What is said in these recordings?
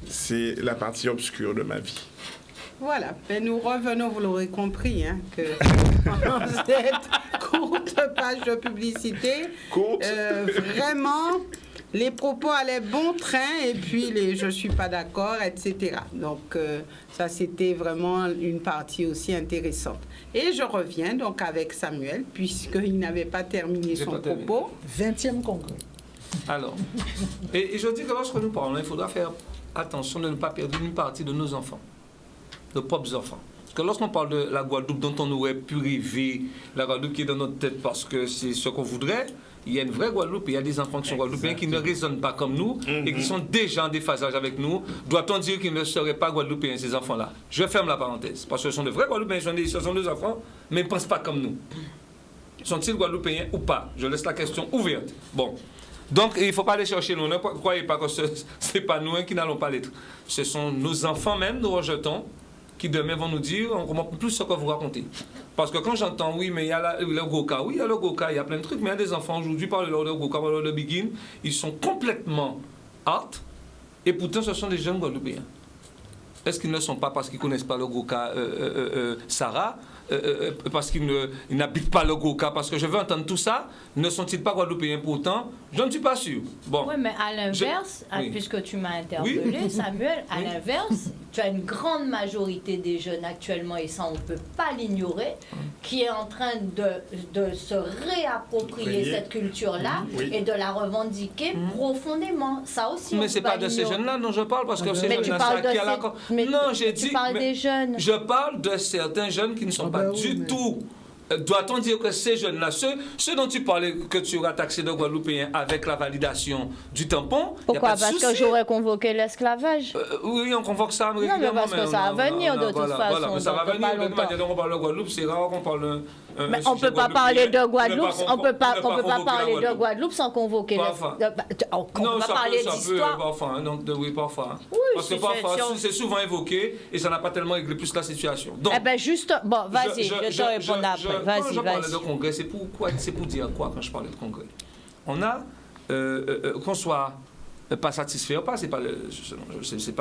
c'est la partie obscure de ma vie. Voilà, ben nous revenons, vous l'aurez compris, hein, que dans cette courte page de publicité, vraiment, les propos allaient bon train et puis les « je suis pas d'accord », etc. Donc, ça, c'était vraiment une partie aussi intéressante. Et je reviens donc avec Samuel, puisqu'il n'avait pas terminé son propos. 20e congrès. Alors, et je dis que lorsque nous parlons, il faudra faire attention de ne pas perdre une partie de nos enfants, nos propres enfants. Parce que lorsqu'on parle de la Guadeloupe dont on aurait pu rêver, la Guadeloupe qui est dans notre tête parce que c'est ce qu'on voudrait, il y a une vraie Guadeloupe et il y a des enfants qui sont guadeloupéens qui ne raisonnent pas comme nous et qui sont déjà en déphasage avec nous. Doit-on dire qu'ils ne seraient pas guadeloupéens, ces enfants-là? Je ferme la parenthèse. Parce que ce sont de vrais guadeloupéens, ce sont des enfants, mais ils ne pensent pas comme nous. Sont-ils guadeloupéens ou pas? Je laisse la question ouverte. Bon. Donc, il ne faut pas aller chercher nous. Ne croyez pas que ce n'est pas nous qui n'allons pas l'être. Ce sont nos enfants même, nos rejetons, qui demain vont nous dire, on comprend plus ce que vous racontez. Parce que quand j'entends, oui, mais il y a le Goka, oui, il y a le Goka, il y a plein de trucs, mais il y a des enfants aujourd'hui, par le Goka, par le Begin, ils sont complètement out, et pourtant ce sont des jeunes Guadeloupéens. Est-ce qu'ils ne sont pas parce qu'ils ne connaissent pas le Goka Sarah, parce qu'ils n'habitent pas le Goka, parce que je veux entendre tout ça, ne sont-ils pas Guadeloupéens pourtant? Je ne suis pas sûr. Bon. Oui, mais à l'inverse, oui. Puisque tu m'as interpellé, Oui. Samuel, à l'inverse, tu as une grande majorité des jeunes actuellement, et ça on ne peut pas l'ignorer, qui est en train de se réapproprier cette culture-là et de la revendiquer profondément. Ça aussi, mais ce n'est pas de ces jeunes-là dont je parle, parce que ces jeunes-là, c'est qui a la... Non, j'ai dit... Tu parles des jeunes. Je parle de certains jeunes qui ne sont pas du tout... Doit-on dire que ces jeunes-là, ceux dont tu parlais, que tu auras taxé de Guadeloupéens avec la validation du tampon, pourquoi? Parce que j'aurais convoqué l'esclavage. Oui, on convoque ça régulièrement. Non, mais parce que ça va venir de toute façon. Voilà, mais ça va venir. De toute manière, on parle de Guadeloupe, c'est rare qu'on parle... Mais on ne peut pas parler de Guadeloupe, on peut pas parler de Guadeloupe sans convoquer. On peut pas parler d'histoire. Parfois, oui, parfois. Oui, parce que parfois, c'est souvent évoqué et ça n'a pas tellement réglé plus la situation. Donc, eh bien, juste, bon, vas-y, je te réponds après. Quand je parlais de congrès, c'est pour dire quoi quand je parlais de congrès? On a, qu'on soit pas satisfait ou pas, c'est pas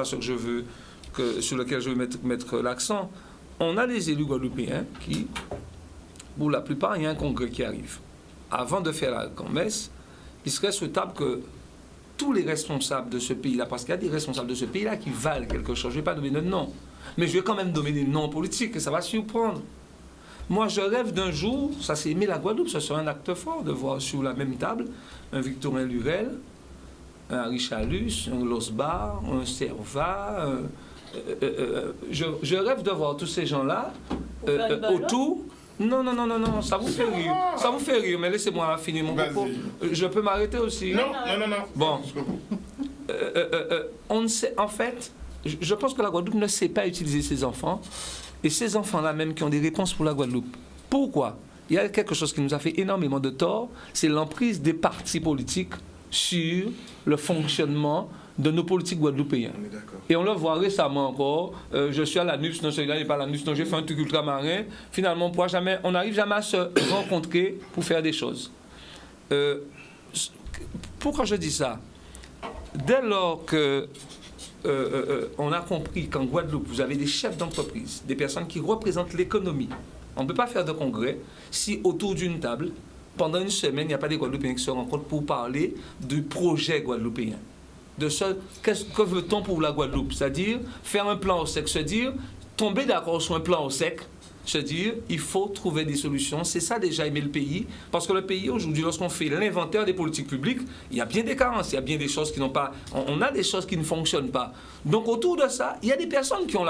ce que je veux, sur lequel je veux mettre l'accent. On a des élus guadeloupéens qui, pour la plupart, il y a un congrès qui arrive. Avant de faire la grand-messe, il serait souhaitable que tous les responsables de ce pays-là, parce qu'il y a des responsables de ce pays-là qui valent quelque chose, je ne vais pas donner de nom, mais je vais quand même donner des noms politiques et ça va surprendre. Moi, je rêve d'un jour, ça c'est aimer la Guadeloupe, ce serait un acte fort de voir sur la même table un Victorin Lurel, un Harry Chalus, un Losbar, un Servat. Je rêve de voir tous ces gens-là autour. Non, ça vous fait rire. Ça vous fait rire, mais laissez-moi finir mon propos. Je peux m'arrêter aussi? Non. Bon. On ne sait, en fait, je pense que la Guadeloupe ne sait pas utiliser ses enfants. Et ces enfants-là même qui ont des réponses pour la Guadeloupe. Pourquoi? Il y a quelque chose qui nous a fait énormément de tort, c'est l'emprise des partis politiques sur le fonctionnement de nos politiques guadeloupéens. Et on le voit récemment encore, je suis à la NUPS, non, celui-là n'est pas à la NUPS, non, j'ai fait un truc ultramarin. Finalement, on n'arrive jamais à se rencontrer pour faire des choses. Pourquoi je dis ça? Dès lors que on a compris qu'en Guadeloupe, vous avez des chefs d'entreprise, des personnes qui représentent l'économie. On ne peut pas faire de congrès si autour d'une table, pendant une semaine, il n'y a pas des Guadeloupéens qui se rencontrent pour parler du projet guadeloupéen. De ce que veut-on pour la Guadeloupe? C'est-à-dire faire un plan au sec, se dire, tomber d'accord sur un plan au sec, se dire, il faut trouver des solutions. C'est ça déjà aimer le pays. Parce que le pays, aujourd'hui, lorsqu'on fait l'inventaire des politiques publiques, il y a bien des carences, il y a bien des choses qui n'ont pas... On a des choses qui ne fonctionnent pas. Donc autour de ça, il y a des personnes qui ont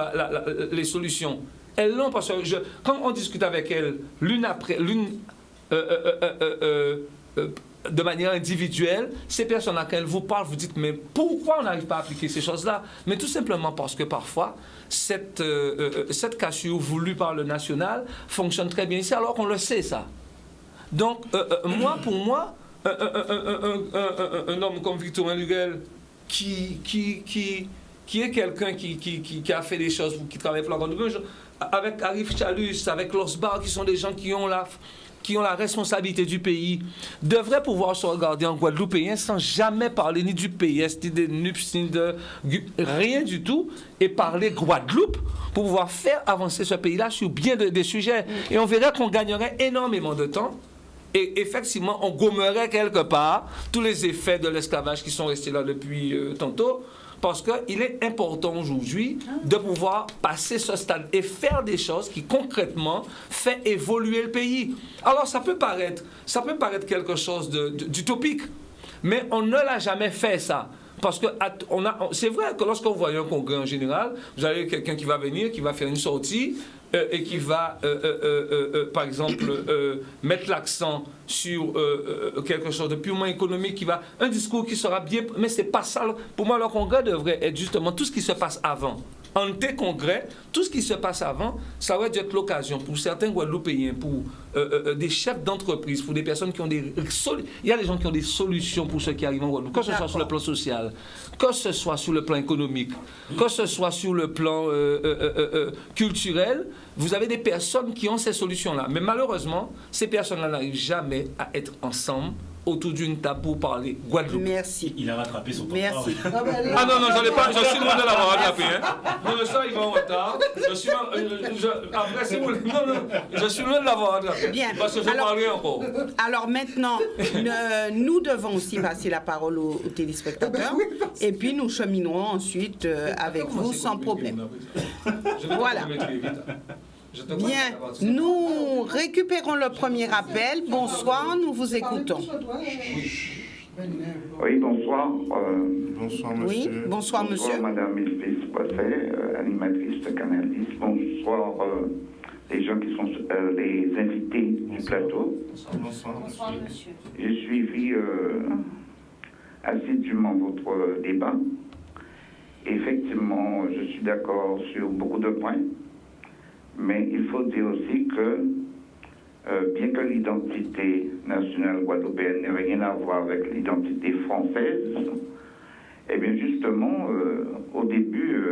les solutions. Elles l'ont parce que quand on discute avec elles, l'une après l'une, de manière individuelle, ces personnes à qui elles vous parlent, vous dites, mais pourquoi on n'arrive pas à appliquer ces choses-là? Mais tout simplement parce que parfois, cette cassure voulue par le national fonctionne très bien ici, alors qu'on le sait, ça. Donc, pour moi, un homme comme Victorin Lurel, qui est quelqu'un qui a fait des choses, qui travaille pour la Guadeloupe, avec Arif Chalus, avec Losbar, qui sont des gens qui ont la responsabilité du pays, devraient pouvoir se regarder en guadeloupéen sans jamais parler ni du PS, ni de NUPS, ni de rien du tout, et parler Guadeloupe pour pouvoir faire avancer ce pays-là sur bien des sujets. Et on verrait qu'on gagnerait énormément de temps. Et effectivement, on gommerait quelque part tous les effets de l'esclavage qui sont restés là depuis tantôt, parce qu'il est important aujourd'hui de pouvoir passer ce stade et faire des choses qui concrètement fait évoluer le pays. Alors ça peut paraître quelque chose d'utopique, mais on ne l'a jamais fait ça. Parce que c'est vrai que lorsqu'on voit un congrès en général, vous avez quelqu'un qui va venir, qui va faire une sortie, et qui va, par exemple, mettre l'accent sur quelque chose de purement économique, un discours qui sera bien... Mais c'est pas ça. Pour moi, le congrès devrait être justement tout ce qui se passe avant. En congrès, tout ce qui se passe avant, ça aurait dû être l'occasion pour certains Guadeloupéens, pour des chefs d'entreprise, pour des personnes qui ont des... Il y a des gens qui ont des solutions pour ceux qui arrivent en Guadeloupe, que ce soit sur le plan social, que ce soit sur le plan économique, que ce soit sur le plan culturel. Vous avez des personnes qui ont ces solutions-là. Mais malheureusement, ces personnes-là n'arrivent jamais à être ensemble autour d'une table pour parler Guadeloupe. Merci. Il a rattrapé son temps. Merci. Ah non, j'en ai pas, je suis loin de l'avoir rattrapé. Hein. Non, mais ça, il va en retard. Je suis après, si vous voulez, non, je suis loin de l'avoir rattrapé. Bien. Parce que je parlerai encore. Alors maintenant, nous devons aussi passer la parole aux téléspectateurs. Et puis nous cheminerons ensuite avec vous sans problème. Voilà. Bien, nous récupérons le premier appel. Bonsoir, nous vous écoutons. Oui, bonsoir. Bonsoir, monsieur. Oui, bonsoir, monsieur. Bonsoir, madame Elvis Poisset, animatrice de Canal 10. Bonsoir, les gens qui sont les invités du plateau. Bonsoir, monsieur. J'ai suivi assidûment votre débat. Effectivement, je suis d'accord sur beaucoup de points. Mais il faut dire aussi que, bien que l'identité nationale guadeloupéenne n'ait rien à voir avec l'identité française, eh bien justement, au début,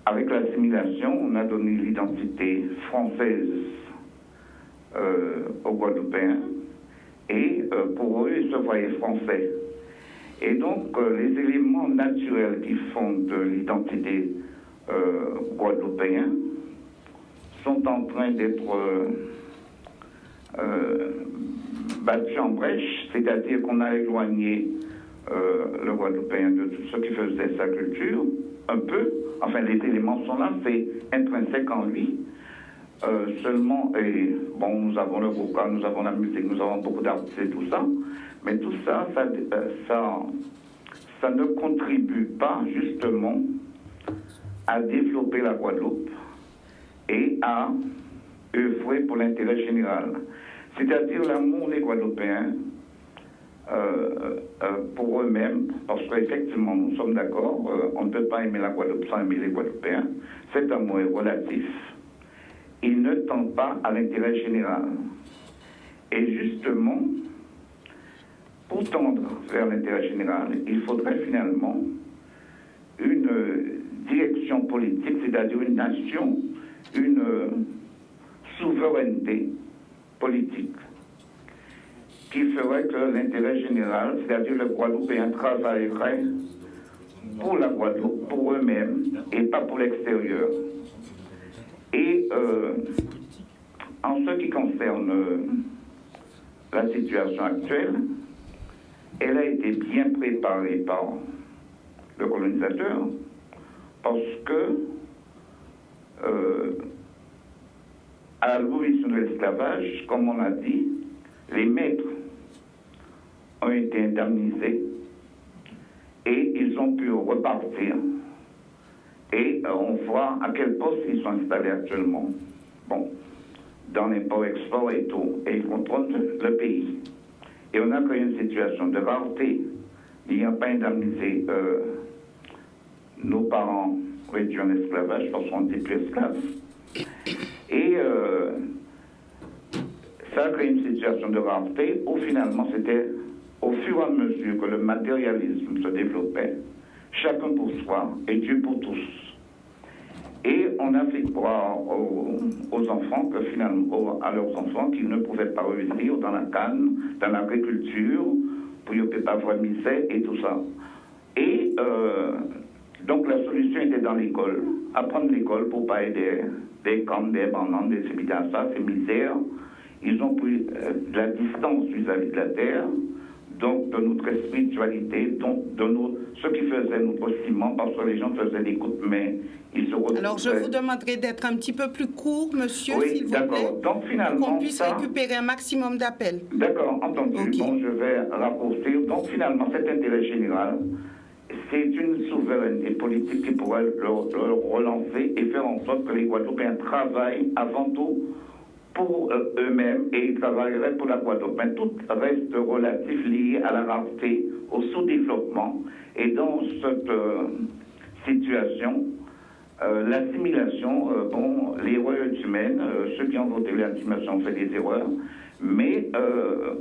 avec l'assimilation, on a donné l'identité française aux Guadeloupéens, et pour eux, ils se voyaient français. Et donc, les éléments naturels qui font de l'identité guadeloupéens sont en train d'être battus en brèche, c'est-à-dire qu'on a éloigné le Guadeloupéen de tout ce qui faisait sa culture, un peu. Enfin, les éléments sont là, c'est intrinsèque en lui. Seulement, et bon, nous avons le vocal, nous avons la musique, nous avons beaucoup d'artistes et tout ça, mais tout ça, ça ne contribue pas justement à développer la Guadeloupe et à œuvrer pour l'intérêt général. C'est-à-dire l'amour des Guadeloupéens pour eux-mêmes, parce qu'effectivement, nous sommes d'accord, on ne peut pas aimer la Guadeloupe sans aimer les Guadeloupéens. Cet amour est relatif. Il ne tend pas à l'intérêt général. Et justement, pour tendre vers l'intérêt général, il faudrait finalement une direction politique, c'est-à-dire une nation, une souveraineté politique qui ferait que l'intérêt général, c'est-à-dire le Guadeloupéen, travaillerait pour la Guadeloupe, pour eux-mêmes et pas pour l'extérieur. Et en ce qui concerne la situation actuelle, elle a été bien préparée par le colonisateur, parce que à l'abolition de l'esclavage, comme on a dit, les maîtres ont été indemnisés et ils ont pu repartir. Et on voit à quel poste ils sont installés actuellement. Bon, dans l'import-export et tout, et ils contrôlent le pays. Et on a créé une situation de rareté. Il n'y a pas indemnisé nos parents réduits en esclavage parce qu'on n'était plus esclaves. Et ça a créé une situation de rareté où finalement c'était au fur et à mesure que le matérialisme se développait, chacun pour soi et Dieu pour tous. Et on a fait croire aux enfants que finalement, à leurs enfants, qu'ils ne pouvaient pas réussir dans la canne, dans l'agriculture, pour ne pas avoir misère et tout ça. Et donc la solution était dans l'école. Apprendre l'école pour pas aider des camps, des bananes, des habitants, ça, c'est misère. Ils ont pris de la distance vis-à-vis de la terre, donc de notre spiritualité, donc de ce qui faisait notre ciment, parce que les gens faisaient des coups de main. Alors je vous demanderai d'être un petit peu plus court, monsieur, oui, s'il vous plaît, donc, finalement, pour qu'on puisse récupérer un maximum d'appels. D'accord, entendu. Okay. Bon, je vais rapporter. Donc finalement, cet intérêt général, c'est une souveraineté politique qui pourrait le relancer et faire en sorte que les Guadeloupéens travaillent avant tout pour eux-mêmes et ils travailleraient pour la Guadeloupe. Mais tout reste relatif lié à la rareté, au sous-développement. Et dans cette situation, l'assimilation, l'erreur est humaine. Ceux qui ont voté l'assimilation ont fait des erreurs. Mais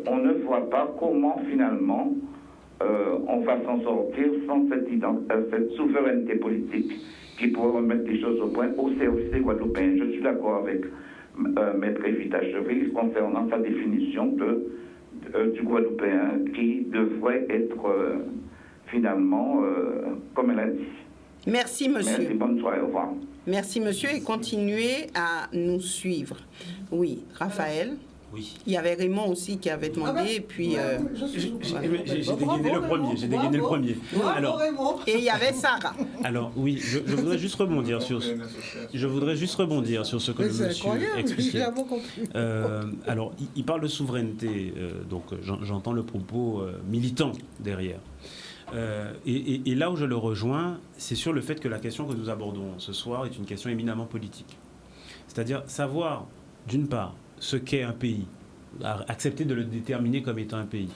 on ne voit pas comment finalement on va s'en sortir sans cette souveraineté politique qui pourrait remettre les choses au point au service des Guadeloupéens. Je suis d'accord avec Maître Evita Chevry concernant sa définition du Guadeloupéen qui devrait être finalement, comme elle a dit. Merci, monsieur. Merci, bonne soirée, au revoir. Merci, monsieur, et continuez à nous suivre. Oui, Raphaël. Oui. Il y avait Raymond aussi qui avait demandé, et puis... J'ai dégainé le premier. Alors, et il y avait Sarah. Alors, oui, je voudrais juste rebondir sur ce que le monsieur expliquait. Alors, il parle de souveraineté, donc j'entends le propos militant derrière. Et là où je le rejoins, c'est sur le fait que la question que nous abordons ce soir est une question éminemment politique. C'est-à-dire savoir, d'une part, ce qu'est un pays, accepter de le déterminer comme étant un pays,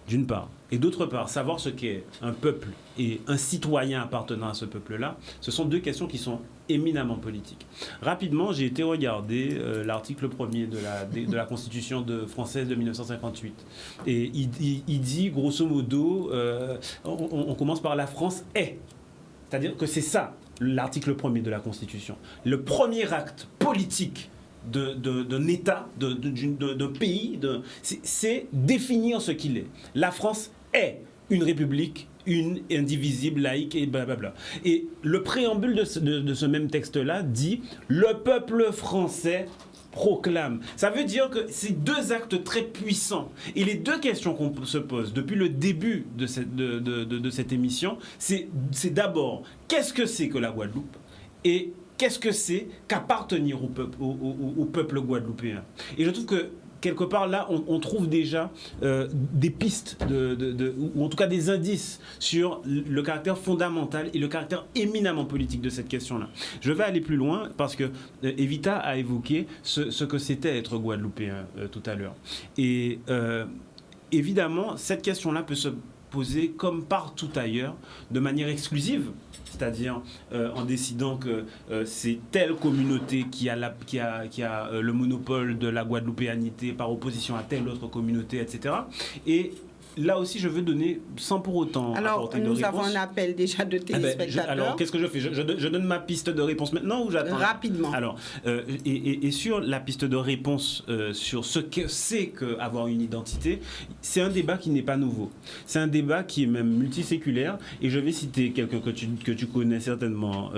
d'une part. Et d'autre part, savoir ce qu'est un peuple et un citoyen appartenant à ce peuple-là, ce sont deux questions qui sont éminemment politiques. Rapidement, j'ai été regarder l'article 1er de la Constitution française de 1958. Et il dit, grosso modo, on commence par « la France est ». C'est-à-dire que c'est ça, l'article 1er de la Constitution. Le premier acte politique d'un État, d'un pays, c'est définir ce qu'il est. La France est une république, une indivisible, laïque et blablabla. Et le préambule de ce même texte-là dit « Le peuple français proclame ». Ça veut dire que c'est deux actes très puissants. Et les deux questions qu'on se pose depuis le début de cette émission, c'est d'abord, qu'est-ce que c'est que la Guadeloupe ? Et qu'est-ce que c'est qu'appartenir au peuple guadeloupéen? Et je trouve que quelque part là, on trouve déjà des pistes, ou en tout cas des indices sur le caractère fondamental et le caractère éminemment politique de cette question-là. Je vais aller plus loin parce que Evita a évoqué ce que c'était être guadeloupéen tout à l'heure. Et évidemment, cette question-là peut se poser comme partout ailleurs, de manière exclusive, c'est-à-dire en décidant que c'est telle communauté qui a le monopole de la guadeloupéanité par opposition à telle autre communauté, etc. Et là aussi, je veux donner, sans pour autant apporter de réponse. Alors, nous avons un appel déjà de téléspectateurs. Alors, qu'est-ce que je fais ? Je donne ma piste de réponse maintenant ou j'attends ? Rapidement. Alors, et sur la piste de réponse sur ce que c'est qu'avoir une identité, c'est un débat qui n'est pas nouveau. C'est un débat qui est même multiséculaire. Et je vais citer quelqu'un que tu connais certainement,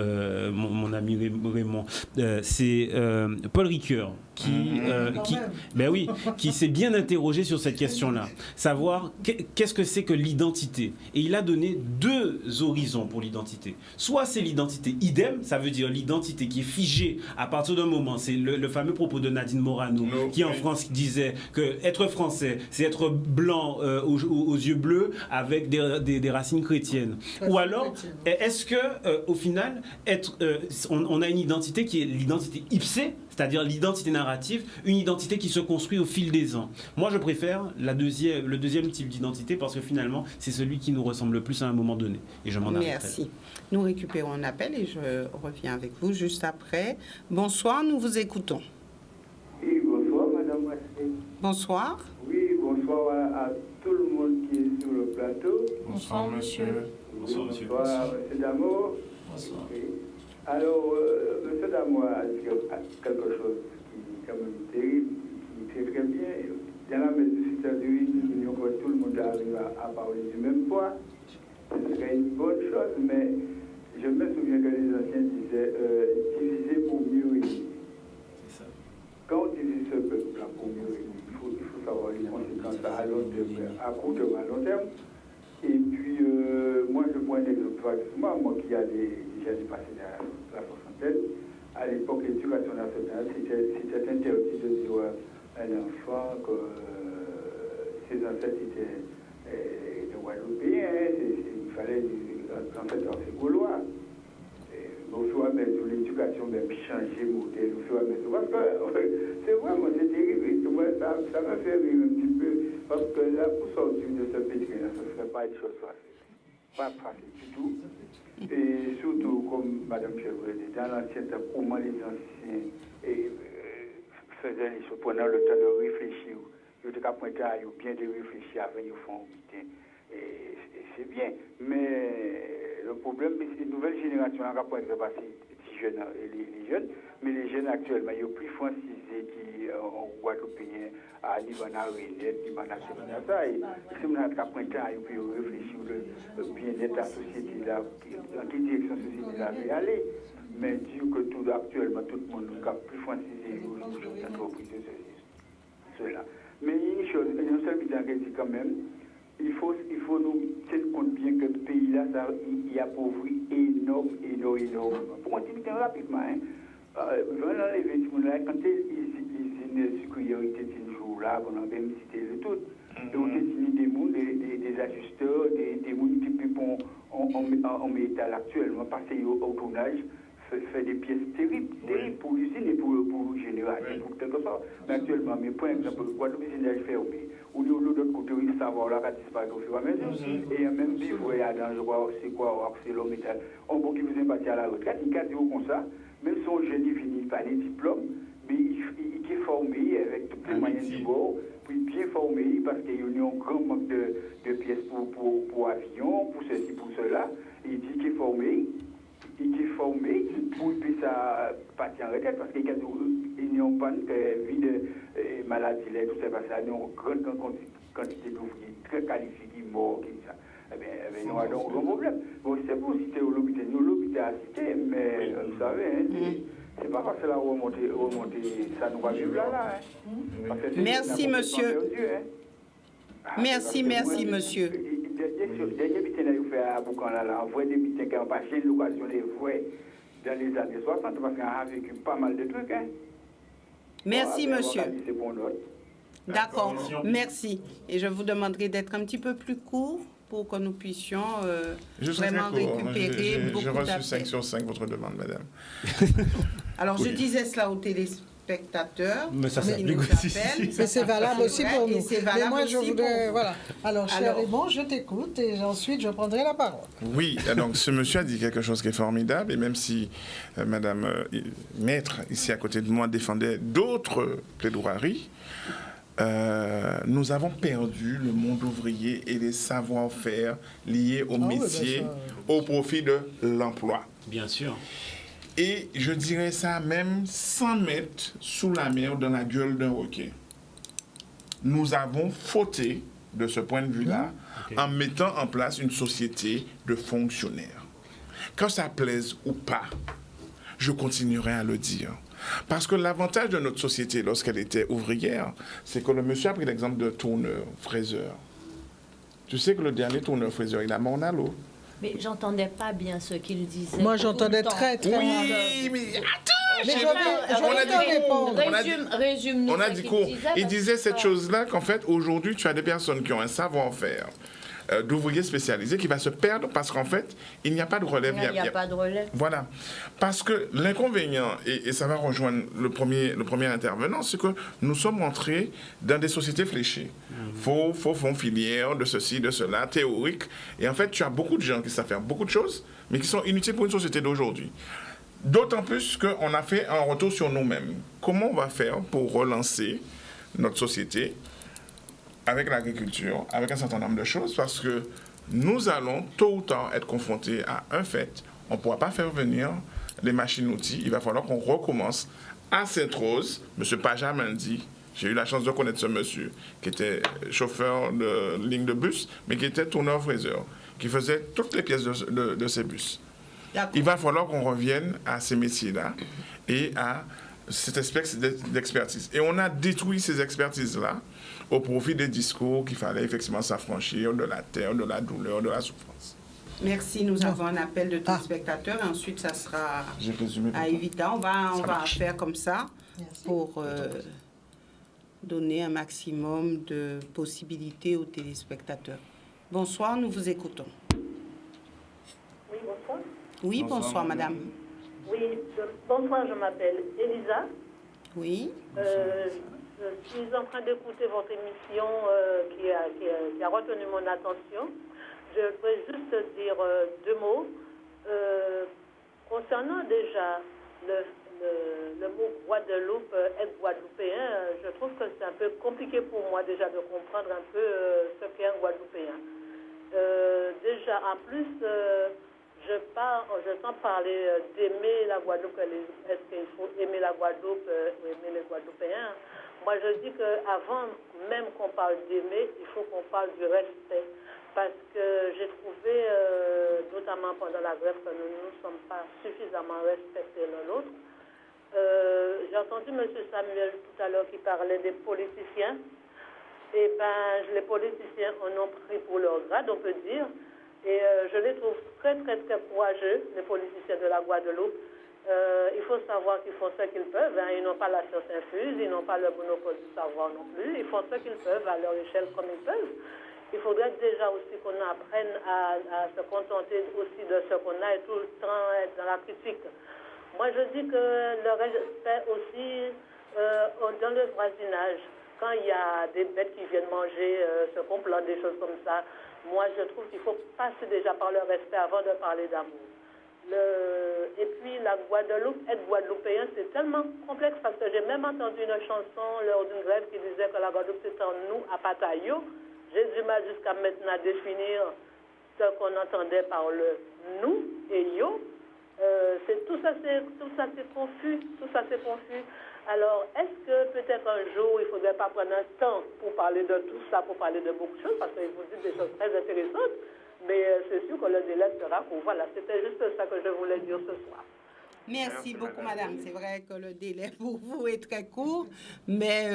mon ami Raymond. C'est Paul Ricoeur. Qui s'est bien interrogé sur cette question-là. Savoir qu'est-ce que c'est que l'identité. Et il a donné deux horizons pour l'identité. Soit c'est l'identité idem, ça veut dire l'identité qui est figée à partir d'un moment. C'est le fameux propos de Nadine Morano, qui en France disait que être français, c'est être blanc aux yeux bleus avec des racines chrétiennes. Ou alors, est-ce que au final, on a une identité qui est l'identité ipsée, c'est-à-dire l'identité narrative, une identité qui se construit au fil des ans. Moi, je préfère le deuxième type d'identité parce que finalement, c'est celui qui nous ressemble le plus à un moment donné. Et je m'en arrêterai. Merci. Nous récupérons un appel et je reviens avec vous juste après. Bonsoir, nous vous écoutons. Oui, bonsoir, Madame Wesley. Bonsoir. Oui, bonsoir à tout le monde qui est sur le plateau. Bonsoir, monsieur. Bonsoir, monsieur. Bonsoir, monsieur Damour. Bonsoir. Oui. Alors, monsieur chose à moi à dire quelque chose qui est quand même terrible, qui est très bien. Dans la médecine, tout le monde arrive à parler du même poids. Ce serait une bonne chose, mais je me souviens que les anciens disaient diviser pour mieux régner. Quand on divise ce peuple-là pour mieux régner, il faut savoir les conséquences à long terme, à court terme, à long terme. Et puis, moi, je prends un exemple, moi qui a déjà dépassé la soixantaine, à l'époque, l'éducation nationale, c'était interdit de dire à un enfant que ses ancêtres étaient de Guadeloupéens, il fallait en fait dans ces Gaulois. Au fur et à mesure, l'éducation même changer modèle, au fur et à mesure. Parce que c'est vraiment, c'est terrible. Moi, ça me fait rire un petit peu. Parce que là, pour sortir de ce pétrin, ce ne serait pas une chose facile. Pas facile du tout. Et surtout, comme Mme Chevrolet dit, dans l'ancien temps, comment les anciens faisaient les choses, prenant le temps de réfléchir. Ils étaient capables de bien de réfléchir avant de faire un meeting. Et c'est bien. Mais le problème, c'est que les nouvelles générations, on n'a pas passer les jeunes, mais les jeunes actuellement, ils sont plus francisés qui sont guadeloupéens, à Liban, Renette, Liban, ça. Et si on a qu'à réfléchir le bien-être de la société, dans quelle direction la société va aller. Mais dire que tout actuellement, tout le monde est plus francisé aux entreprises de cela. Mais il y a une chose, une seule chose qui dit quand même, il faut nous tenir compte bien que le pays-là, il appauvrit énormément. Pour continuer rapidement, venant les vêtements-là, quand les usines sucrières étaient toujours là, on a même cité le tout, et on a des ajusteurs, des gens qui peuvent en métal actuellement, passer au tournage, fait des pièces terribles pour l'usine et pour le général, pour quelque chose. Mais actuellement, par exemple, Guadeloupe est fermée. Ou de l'autre côté, le savoir-là a disparu au fur et à mesure. Et même si vous voyez dans le droit, c'est quoi, c'est le métal. On peut qu'ils vous embêtent à la retraite, ils cadrent comme ça, même si on jeune, il finit par les diplômes, mais il est formé avec tous les moyens du bord, puis bien formé, parce qu'il y a un grand manque de pièces pour avion, pour ceci, pour cela. Il dit qu'il est formé. Il est formé pour qu'il puisse partir en retraite parce qu'ils n'ont pas de vie de maladie, tout ça, parce qu'ils ont une grande quantité d'ouvriers très qualifiés qui sont morts, qui ça. Eh bien, ils ont un gros problème. Bon, c'est pour citer l'hôpital, nous l'hôpital à citer, mais vous savez, c'est pas facile à remonter, ça nous va vivre là. Merci, monsieur. Merci, monsieur. Dernier bitin que vous fait à Boucan, on voit des bitins qui n'ont pas eu l'occasion de les voir dans les années 60 parce qu'on a vécu pas mal de trucs. Merci, monsieur. C'est bon, d'accord, merci. Et je vous demanderai d'être un petit peu plus court pour que nous puissions vraiment récupérer beaucoup d'appels. J'ai reçu 5 sur 5 votre demande, madame. Alors, je disais cela aux téléspectateurs. Mais ça s'applique aussi. Mais c'est valable aussi pour nous. Mais moi, je voudrais... Voilà. Alors, cher Raymond, je t'écoute et ensuite, je prendrai la parole. Oui, donc ce monsieur a dit quelque chose qui est formidable. Et même si madame Maître, ici à côté de moi, défendait d'autres plaidoiries, nous avons perdu le monde ouvrier et les savoir-faire liés au métier au profit de l'emploi. Bien sûr. Et je dirais ça même 100 mètres sous la mer dans la gueule d'un requin. Nous avons fauté de ce point de vue-là en mettant en place une société de fonctionnaires. Que ça plaise ou pas, je continuerai à le dire. Parce que l'avantage de notre société lorsqu'elle était ouvrière, c'est que le monsieur a pris l'exemple de tourneur, fraiseur. Tu sais que le dernier tourneur-fraiseur, il a mort à l'eau. Mais j'entendais pas bien ce qu'il disait. Moi, j'entendais très mal. Oui, mais attends, mais résume-nous. On a dit quoi? Il disait cette chose-là qu'en fait, aujourd'hui, tu as des personnes qui ont un savoir-faire d'ouvriers spécialisés qui va se perdre parce qu'en fait, il n'y a pas de relève. Il n'y a pas de relève. Voilà. Parce que l'inconvénient, et ça va rejoindre le premier intervenant, c'est que nous sommes entrés dans des sociétés fléchées. Faux filières, de ceci, de cela, théorique. Et en fait, tu as beaucoup de gens qui savent faire beaucoup de choses, mais qui sont inutiles pour une société d'aujourd'hui. D'autant plus qu'on a fait un retour sur nous-mêmes. Comment on va faire pour relancer notre société avec l'agriculture, avec un certain nombre de choses, parce que nous allons tôt ou tard être confrontés à un fait. On ne pourra pas faire venir les machines-outils, il va falloir qu'on recommence à Sainte-Rose. M. Paja m'a dit, j'ai eu la chance de connaître ce monsieur, qui était chauffeur de ligne de bus, mais qui était tourneur-fraiseur, qui faisait toutes les pièces de ces bus. Il va falloir qu'on revienne à ces métiers-là et à cette espèce d'expertise. Et on a détruit ces expertises-là au profit des discours qu'il fallait effectivement s'affranchir de la terre, de la douleur, de la souffrance. Merci. Nous avons un appel de téléspectateurs et ensuite ça sera à Evita. On va faire comme ça pour donner un maximum de possibilités aux téléspectateurs. Bonsoir, nous vous écoutons. Oui, bonsoir. Oui, bonsoir madame. Oui, bonsoir, je m'appelle Elisa. Oui. Je suis en train d'écouter votre émission qui a retenu mon attention. Je voudrais juste dire deux mots. Concernant déjà le mot Guadeloupe, être guadeloupéen, je trouve que c'est un peu compliqué pour moi déjà de comprendre un peu ce qu'est un Guadeloupéen. Déjà, en plus, je sens parler d'aimer la Guadeloupe. Est-ce qu'il faut aimer la Guadeloupe ou aimer les Guadeloupéens? Moi, je dis qu'avant même qu'on parle d'aimer, il faut qu'on parle du respect. Parce que j'ai trouvé, notamment pendant la grève, que nous ne sommes pas suffisamment respectés l'un l'autre. J'ai entendu M. Samuel tout à l'heure qui parlait des politiciens. Et bien, les politiciens en ont pris pour leur grade, on peut dire. Et je les trouve très, très, très courageux, les politiciens de la Guadeloupe. Il faut savoir qu'ils font ce qu'ils peuvent. Hein. Ils n'ont pas la science infuse, ils n'ont pas le monopole du savoir non plus. Ils font ce qu'ils peuvent à leur échelle comme ils peuvent. Il faudrait déjà aussi qu'on apprenne à se contenter aussi de ce qu'on a et tout le temps être dans la critique. Moi, je dis que le respect aussi dans le voisinage, quand il y a des bêtes qui viennent manger ce qu'on plante, des choses comme ça, moi, je trouve qu'il faut passer déjà par le respect avant de parler d'amour. Et puis, la Guadeloupe, être guadeloupéen, c'est tellement complexe parce que j'ai même entendu une chanson lors d'une grève qui disait que la Guadeloupe, c'est en nous, à Patayo. J'ai du mal jusqu'à maintenant à définir ce qu'on entendait par le nous et yo. Tout ça c'est confus. Alors, est-ce que peut-être un jour, il ne faudrait pas prendre un temps pour parler de tout ça, pour parler de beaucoup de choses, parce que vous dites des choses très intéressantes, mais c'est sûr que le délai sera court. Voilà, c'était juste ça que je voulais dire ce soir. Merci beaucoup, madame. C'est vrai que le délai pour vous est très court, mais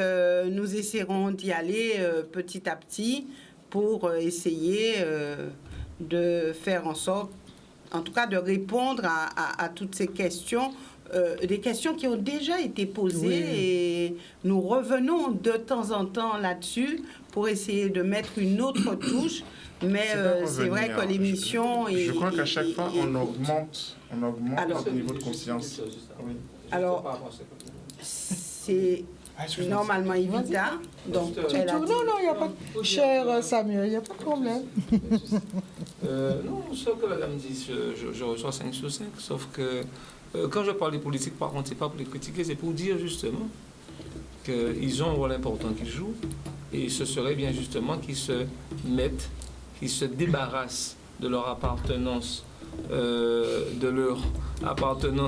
nous essaierons d'y aller petit à petit pour essayer de faire en sorte, en tout cas, de répondre à toutes ces questions, des questions qui ont déjà été posées et nous revenons de temps en temps là-dessus pour essayer de mettre une autre touche. Mais c'est vrai que l'émission je crois qu'à chaque fois, on augmente notre niveau de conscience. Oui. Alors, c'est normalement Evita. Donc, non, il n'y a pas de... Cher Samuel, il n'y a pas de problème. Non, ce que madame dit, je reçois 5 sur 5, sauf que quand je parle des politiques, par contre, ce n'est pas pour les critiquer, c'est pour dire justement qu'ils ont un rôle important qu'ils jouent, et ce serait bien justement qu'ils se mettent, qu'ils se débarrassent de leur appartenance,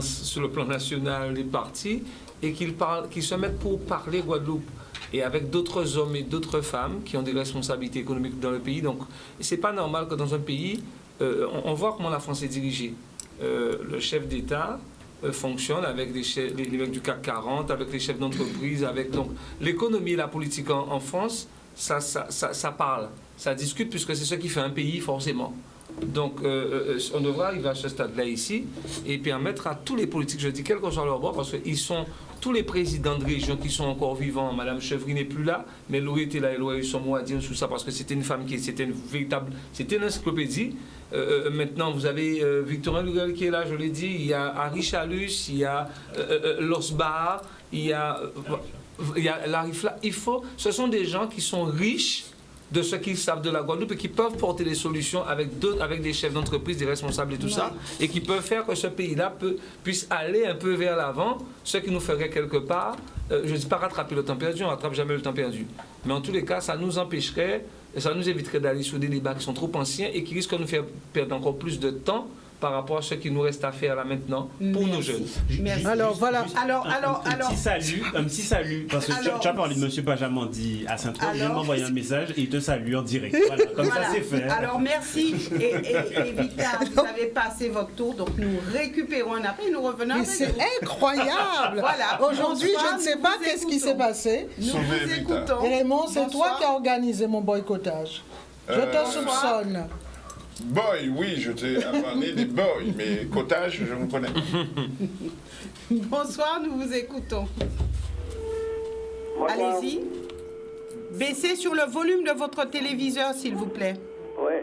sur le plan national des partis, et qu'ils se mettent pour parler Guadeloupe, et avec d'autres hommes et d'autres femmes qui ont des responsabilités économiques dans le pays. Donc, ce n'est pas normal que dans un pays, on voit comment la France est dirigée. Le chef d'État fonctionne avec les mecs du CAC 40, avec les chefs d'entreprise, avec donc l'économie et la politique en France, ça parle, ça discute, puisque c'est ce qui fait un pays forcément. Donc on devrait arriver à ce stade-là ici et permettre à tous les politiques, je dis quel que soit leur bord, parce qu'ils sont tous les présidents de région qui sont encore vivants. Madame Chevry n'est plus là, mais Laurie était là et Laurie a eu son mot à dire sur ça parce que c'était une femme c'était une encyclopédie. Maintenant, vous avez Victorin Lugel qui est là, je l'ai dit, il y a Harry Chalus, il y a Losbar, il y a Larifla. Ce sont des gens qui sont riches de ce qu'ils savent de la Guadeloupe et qui peuvent porter des solutions avec des chefs d'entreprise, des responsables et tout ça, et qui peuvent faire que ce pays-là puisse aller un peu vers l'avant, ce qui nous ferait quelque part, je ne dis pas rattraper le temps perdu, on ne rattrape jamais le temps perdu, mais en tous les cas, ça nous empêcherait, ça nous éviterait d'aller sur des débats qui sont trop anciens et qui risquent de nous faire perdre encore plus de temps par rapport à ce qui nous reste à faire là maintenant pour nos jeunes. Merci. Alors voilà. Un petit salut, parce que tu as parlé de M. Bajamandi à Saint-Ouen, il vient m'envoyer un message et il te salue en direct. Voilà, comme ça c'est fait. Alors merci. Et Evita, vous avez passé votre tour, donc nous récupérons un appel et nous revenons. Mais c'est incroyable. Voilà. Aujourd'hui, je ne sais pas qu'est-ce qui s'est passé. Nous vous écoutons. Raymond, c'est toi qui as organisé mon boycottage. Je te soupçonne. Boy, oui, je t'ai amené des boys, mais cottage, je me connais. Bonsoir, nous vous écoutons. Allez-y. Baissez sur le volume de votre téléviseur, s'il vous plaît. Oui.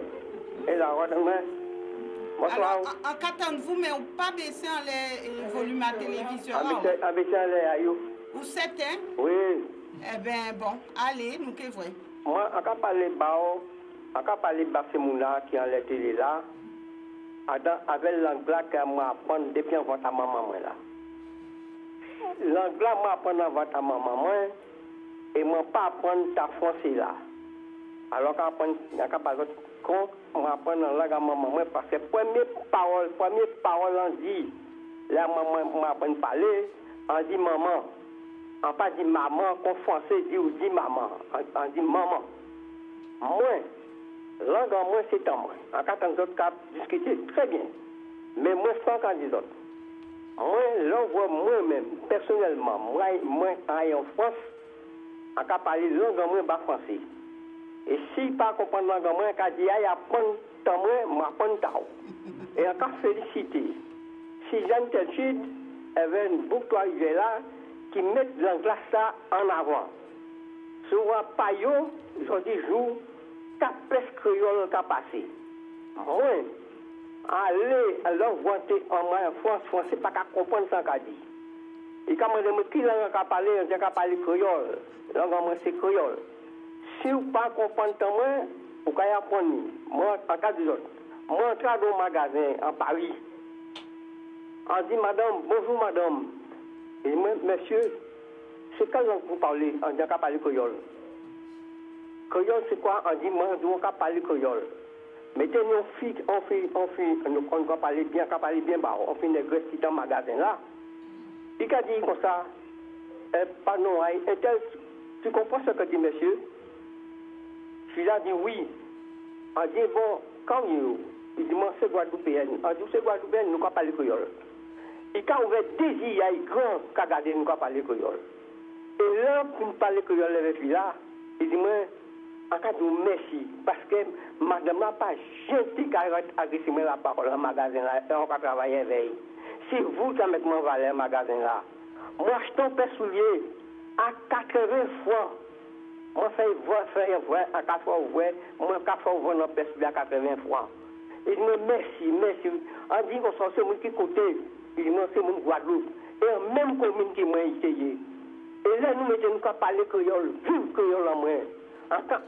Et là, bonsoir. Alors, en qu'attendez-vous, mais on ne pas baisser le volume à télévision. Où c'était? Oui. Eh bien, bon, allez, nous qu'est vrai. Moi, on a parlé de Barcemouna qui est en la télé là, avec l'anglais que moi apprendre depuis avant ta maman là. L'anglais moi apprendre avant ta maman et moi pas apprendre ta français là. Alors qu'apprendre, on pas con, moi apprendre la langue à maman parce que première parole on dit, la maman m'a apprendre parler, on dit maman. On pas dit maman, qu'on français dit ou dit maman, on dit maman. Moi, langue en moi, c'est en moi. En cas d'autres cas, discuter très bien. Mais moi, sans qu'en des autres. Moi, langue moi-même, personnellement, moi, en France, en cas parler langue en moi, pas français. Et si pas comprendre langue en moi, quand dit aïe apprendre tant moi, m'apprendre tant. Et en cas féliciter. Si Jeanne Telchid avait une boucle là, qui mettent l'anglais ça en avant. Souvent, paillot, je dis jour, capes créole qui a passé. Moi, aller à l'envoyer en France, c'est pas qu'à comprendre ça qu'a dit. Et quand on me dit qui langue qu'a parlé, on dit qu'a parlé créole. Langue en moi, c'est créole. Si vous ne pas comprendre ça, vous pouvez apprendre. Moi, en cas de l'autre, moi, je travaille dans un magasin en Paris. On dit, madame, bonjour madame. Et moi, monsieur, c'est quelle langue vous parlez? On dit qu'à parler créole. Créole, c'est quoi? On dit, moi, on doit parler créole. Mettez nos filles, on va parler bien, bah, on fait une négresse qui est dans le magasin là. Il a dit comme ça, pardon, tu comprends ce que dit monsieur? Il a dit oui. On dit, bon, quand il dit, moi, c'est Guadeloupéenne. On dit, c'est Guadeloupéenne, nous ne parlons pas créole. Et quand on veut désir, il y a un grand qui a gardé nous parler créole. Et là, pour nous parler créole avec lui là, il dit, moi, en cas de merci, parce que madame n'a pas gentil qu'à agresser la parole dans le magasin là, et on va travailler avec. C'est vous qui mettez mon valeur dans le magasin là. Moi, je tombe soulier à 80 fois. Moi, je fais vrai à 4 fois ouvert, moi, 4 fois ouvert dans le soulier à 80 fois. Il dit, merci. On dit qu'on s'en sait, moi qui côté. Il dit, non, c'est mon Guadeloupe. Et en même commune qui m'a essayé. Et là, nous mettons qu'à parler créole, vive créole en moi. En tant,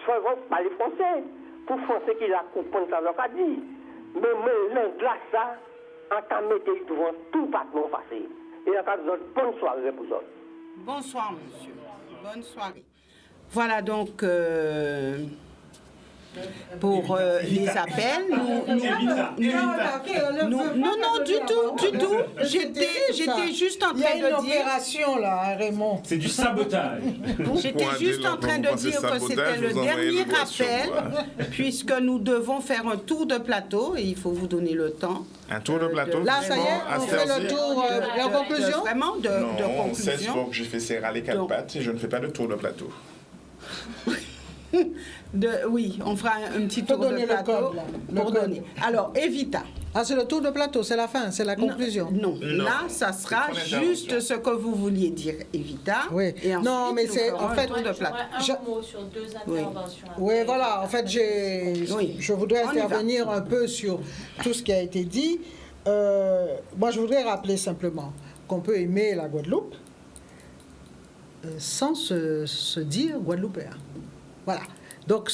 soit parler français, pour français qui la comprendre ça, l'a dit. Mais l'anglais, ça, en tant que mettez devant tout patron passé. Et en cas de bonne soirée pour vous. Bonsoir, monsieur. Bonne soirée. Voilà donc. Pour les appels, non, du tout. J'étais juste en train de dire. Il y a une opération là, Raymond. C'est du sabotage. J'étais juste en train de dire que c'était le dernier appel, puisque nous devons faire un tour de plateau et il faut vous donner le temps. Un tour de plateau. Là, ça y est, on fait le tour en conclusion. Vraiment de conclusion. 16 fois que j'ai fait serrer les 4 pattes et je ne fais pas de tour de plateau. Oui, on fera un petit tour de plateau pour donner. Alors, Evita. Ah, c'est le tour de plateau, c'est la fin, c'est la conclusion. Non. Là, ça sera juste ce que vous vouliez dire, Evita. Oui. Et ensuite, non, mais c'est en fait tour de plateau. Un mot sur 2 interventions. Oui, voilà. En fait, je voudrais intervenir un peu sur tout ce qui a été dit. Moi, je voudrais rappeler simplement qu'on peut aimer la Guadeloupe sans se dire guadeloupéen. Voilà. Donc,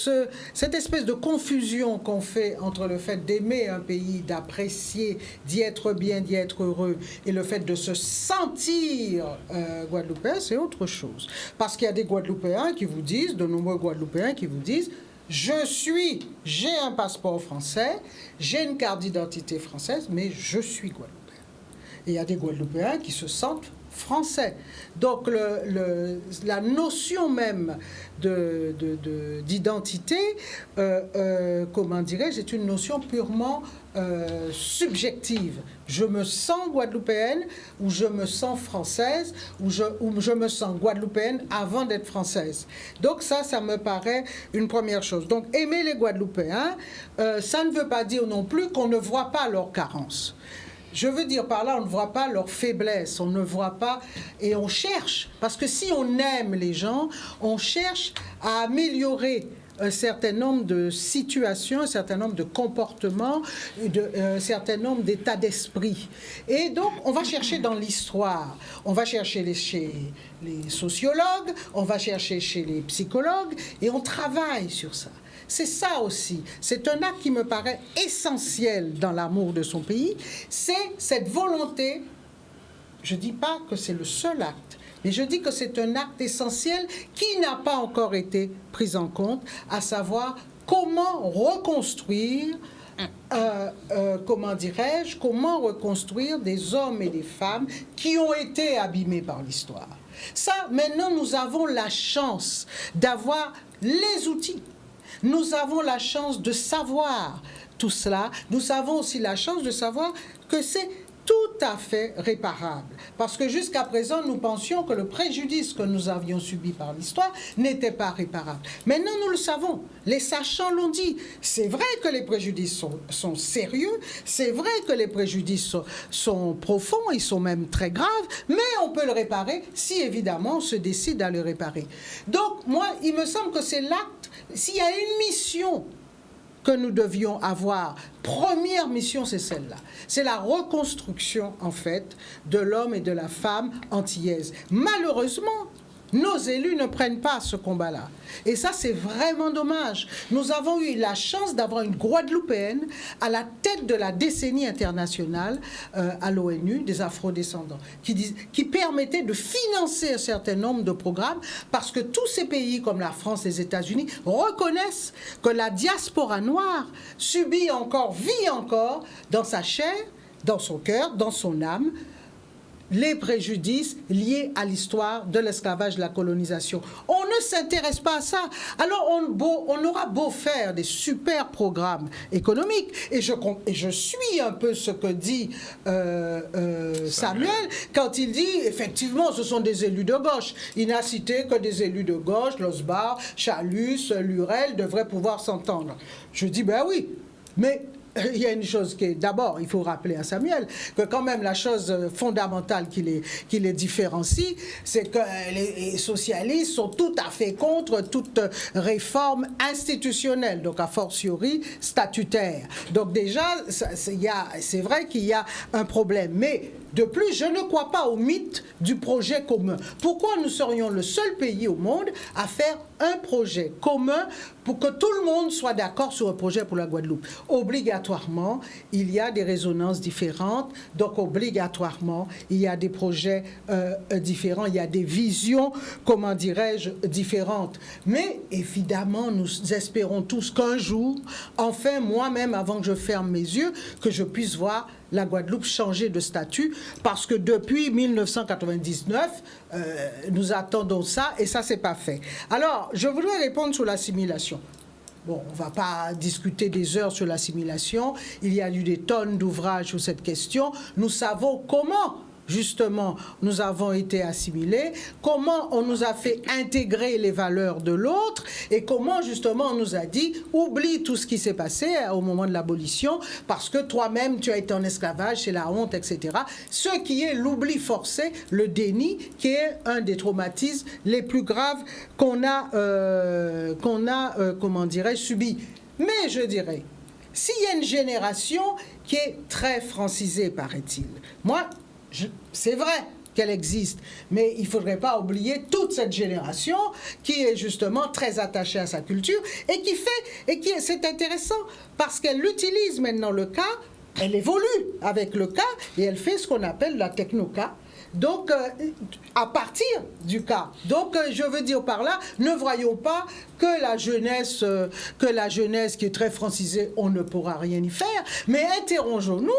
cette espèce de confusion qu'on fait entre le fait d'aimer un pays, d'apprécier, d'y être bien, d'y être heureux, et le fait de se sentir guadeloupéen, c'est autre chose. Parce qu'il y a des Guadeloupéens qui vous disent, de nombreux Guadeloupéens qui vous disent, j'ai un passeport français, j'ai une carte d'identité française, mais je suis guadeloupéen. Et il y a des Guadeloupéens qui se sentent français. Donc la notion même d'identité, comment dirais-je, est une notion purement subjective. Je me sens guadeloupéenne ou je me sens française ou je me sens guadeloupéenne avant d'être française. Donc ça me paraît une première chose. Donc aimer les Guadeloupéens, ça ne veut pas dire non plus qu'on ne voit pas leurs carences. Je veux dire par là, on ne voit pas leur faiblesse, on ne voit pas, et on cherche, parce que si on aime les gens, on cherche à améliorer un certain nombre de situations, un certain nombre de comportements, un certain nombre d'états d'esprit. Et donc, on va chercher dans l'histoire, on va chercher chez les sociologues, on va chercher chez les psychologues, et on travaille sur ça. C'est ça aussi. C'est un acte qui me paraît essentiel dans l'amour de son pays. C'est cette volonté, je ne dis pas que c'est le seul acte, mais je dis que c'est un acte essentiel qui n'a pas encore été pris en compte, à savoir comment reconstruire, comment dirais-je, comment reconstruire des hommes et des femmes qui ont été abîmés par l'histoire. Ça, maintenant, nous avons la chance d'avoir les outils. Nous avons la chance de savoir tout cela. Nous avons aussi la chance de savoir que c'est tout à fait réparable. Parce que jusqu'à présent, nous pensions que le préjudice que nous avions subi par l'histoire n'était pas réparable. Maintenant, nous le savons. Les sachants l'ont dit. C'est vrai que les préjudices sont sérieux. C'est vrai que les préjudices sont profonds. Ils sont même très graves. Mais on peut le réparer si, évidemment, on se décide à le réparer. Donc, moi, il me semble que c'est l'acte. S'il y a une mission que nous devions avoir, première mission, c'est celle-là. C'est la reconstruction, en fait, de l'homme et de la femme antillaise. Malheureusement, nos élus ne prennent pas ce combat-là. Et ça, c'est vraiment dommage. Nous avons eu la chance d'avoir une Guadeloupéenne à la tête de la décennie internationale à l'ONU des afrodescendants, qui permettait de financer un certain nombre de programmes, parce que tous ces pays, comme la France, les États-Unis, reconnaissent que la diaspora noire vit encore dans sa chair, dans son cœur, dans son âme, les préjudices liés à l'histoire de l'esclavage, de la colonisation. On ne s'intéresse pas à ça. Alors on aura beau faire des super programmes économiques, et je suis un peu ce que dit Samuel quand il dit, effectivement, ce sont des élus de gauche. Il n'a cité que des élus de gauche, Losbar, Chalus, Lurel devraient pouvoir s'entendre. Je dis, ben oui, mais il y a une chose qui est, d'abord, il faut rappeler à Samuel que quand même la chose fondamentale qui les différencie, c'est que les socialistes sont tout à fait contre toute réforme institutionnelle, donc a fortiori statutaire. Donc déjà, c'est vrai qu'il y a un problème. Mais de plus, je ne crois pas au mythe du projet commun. Pourquoi nous serions le seul pays au monde à faire un projet commun pour que tout le monde soit d'accord sur un projet pour la Guadeloupe? Obligatoirement, il y a des résonances différentes, donc obligatoirement, il y a des projets différents, il y a des visions, comment dirais-je, différentes. Mais évidemment, nous espérons tous qu'un jour, enfin, moi-même, avant que je ferme mes yeux, que je puisse voir la Guadeloupe changer de statut, parce que depuis 1999, nous attendons ça, et ça, c'est pas fait. Alors, je voudrais répondre sur l'assimilation. Bon, on ne va pas discuter des heures sur l'assimilation. Il y a eu des tonnes d'ouvrages sur cette question. Nous savons comment, justement, nous avons été assimilés, comment on nous a fait intégrer les valeurs de l'autre, et comment, justement, on nous a dit « oublie tout ce qui s'est passé au moment de l'abolition, parce que toi-même, tu as été en esclavage, c'est la honte, etc. » Ce qui est l'oubli forcé, le déni, qui est un des traumatismes les plus graves qu'on a comment dirais-je, subi. Mais je dirais, s'il y a une génération qui est très francisée, paraît-il, moi, c'est vrai qu'elle existe, mais il ne faudrait pas oublier toute cette génération qui est justement très attachée à sa culture et c'est intéressant parce qu'elle utilise maintenant le cas, elle évolue avec le cas et elle fait ce qu'on appelle la technoca. Donc, à partir du cas. Donc, je veux dire par là, ne voyons pas que la jeunesse qui est très francisée, on ne pourra rien y faire, mais interrogeons-nous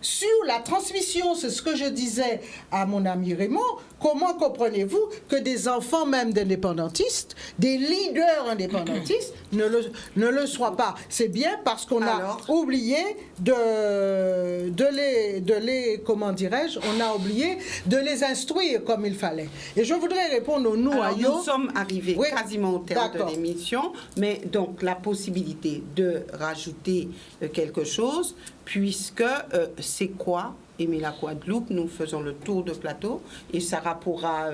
sur la transmission. C'est ce que je disais à mon ami Raymond. Comment comprenez-vous que des enfants même d'indépendantistes, des leaders indépendantistes, ne le soient pas? C'est bien parce qu'on a oublié comment dirais-je, on a oublié de les instruire comme il fallait. Et je voudrais répondre à Yo. Nous sommes arrivés quasiment au terme de l'émission, mais donc la possibilité de rajouter quelque chose, puisque c'est quoi aimer la Guadeloupe? Nous faisons le tour de plateau et Sarah pourra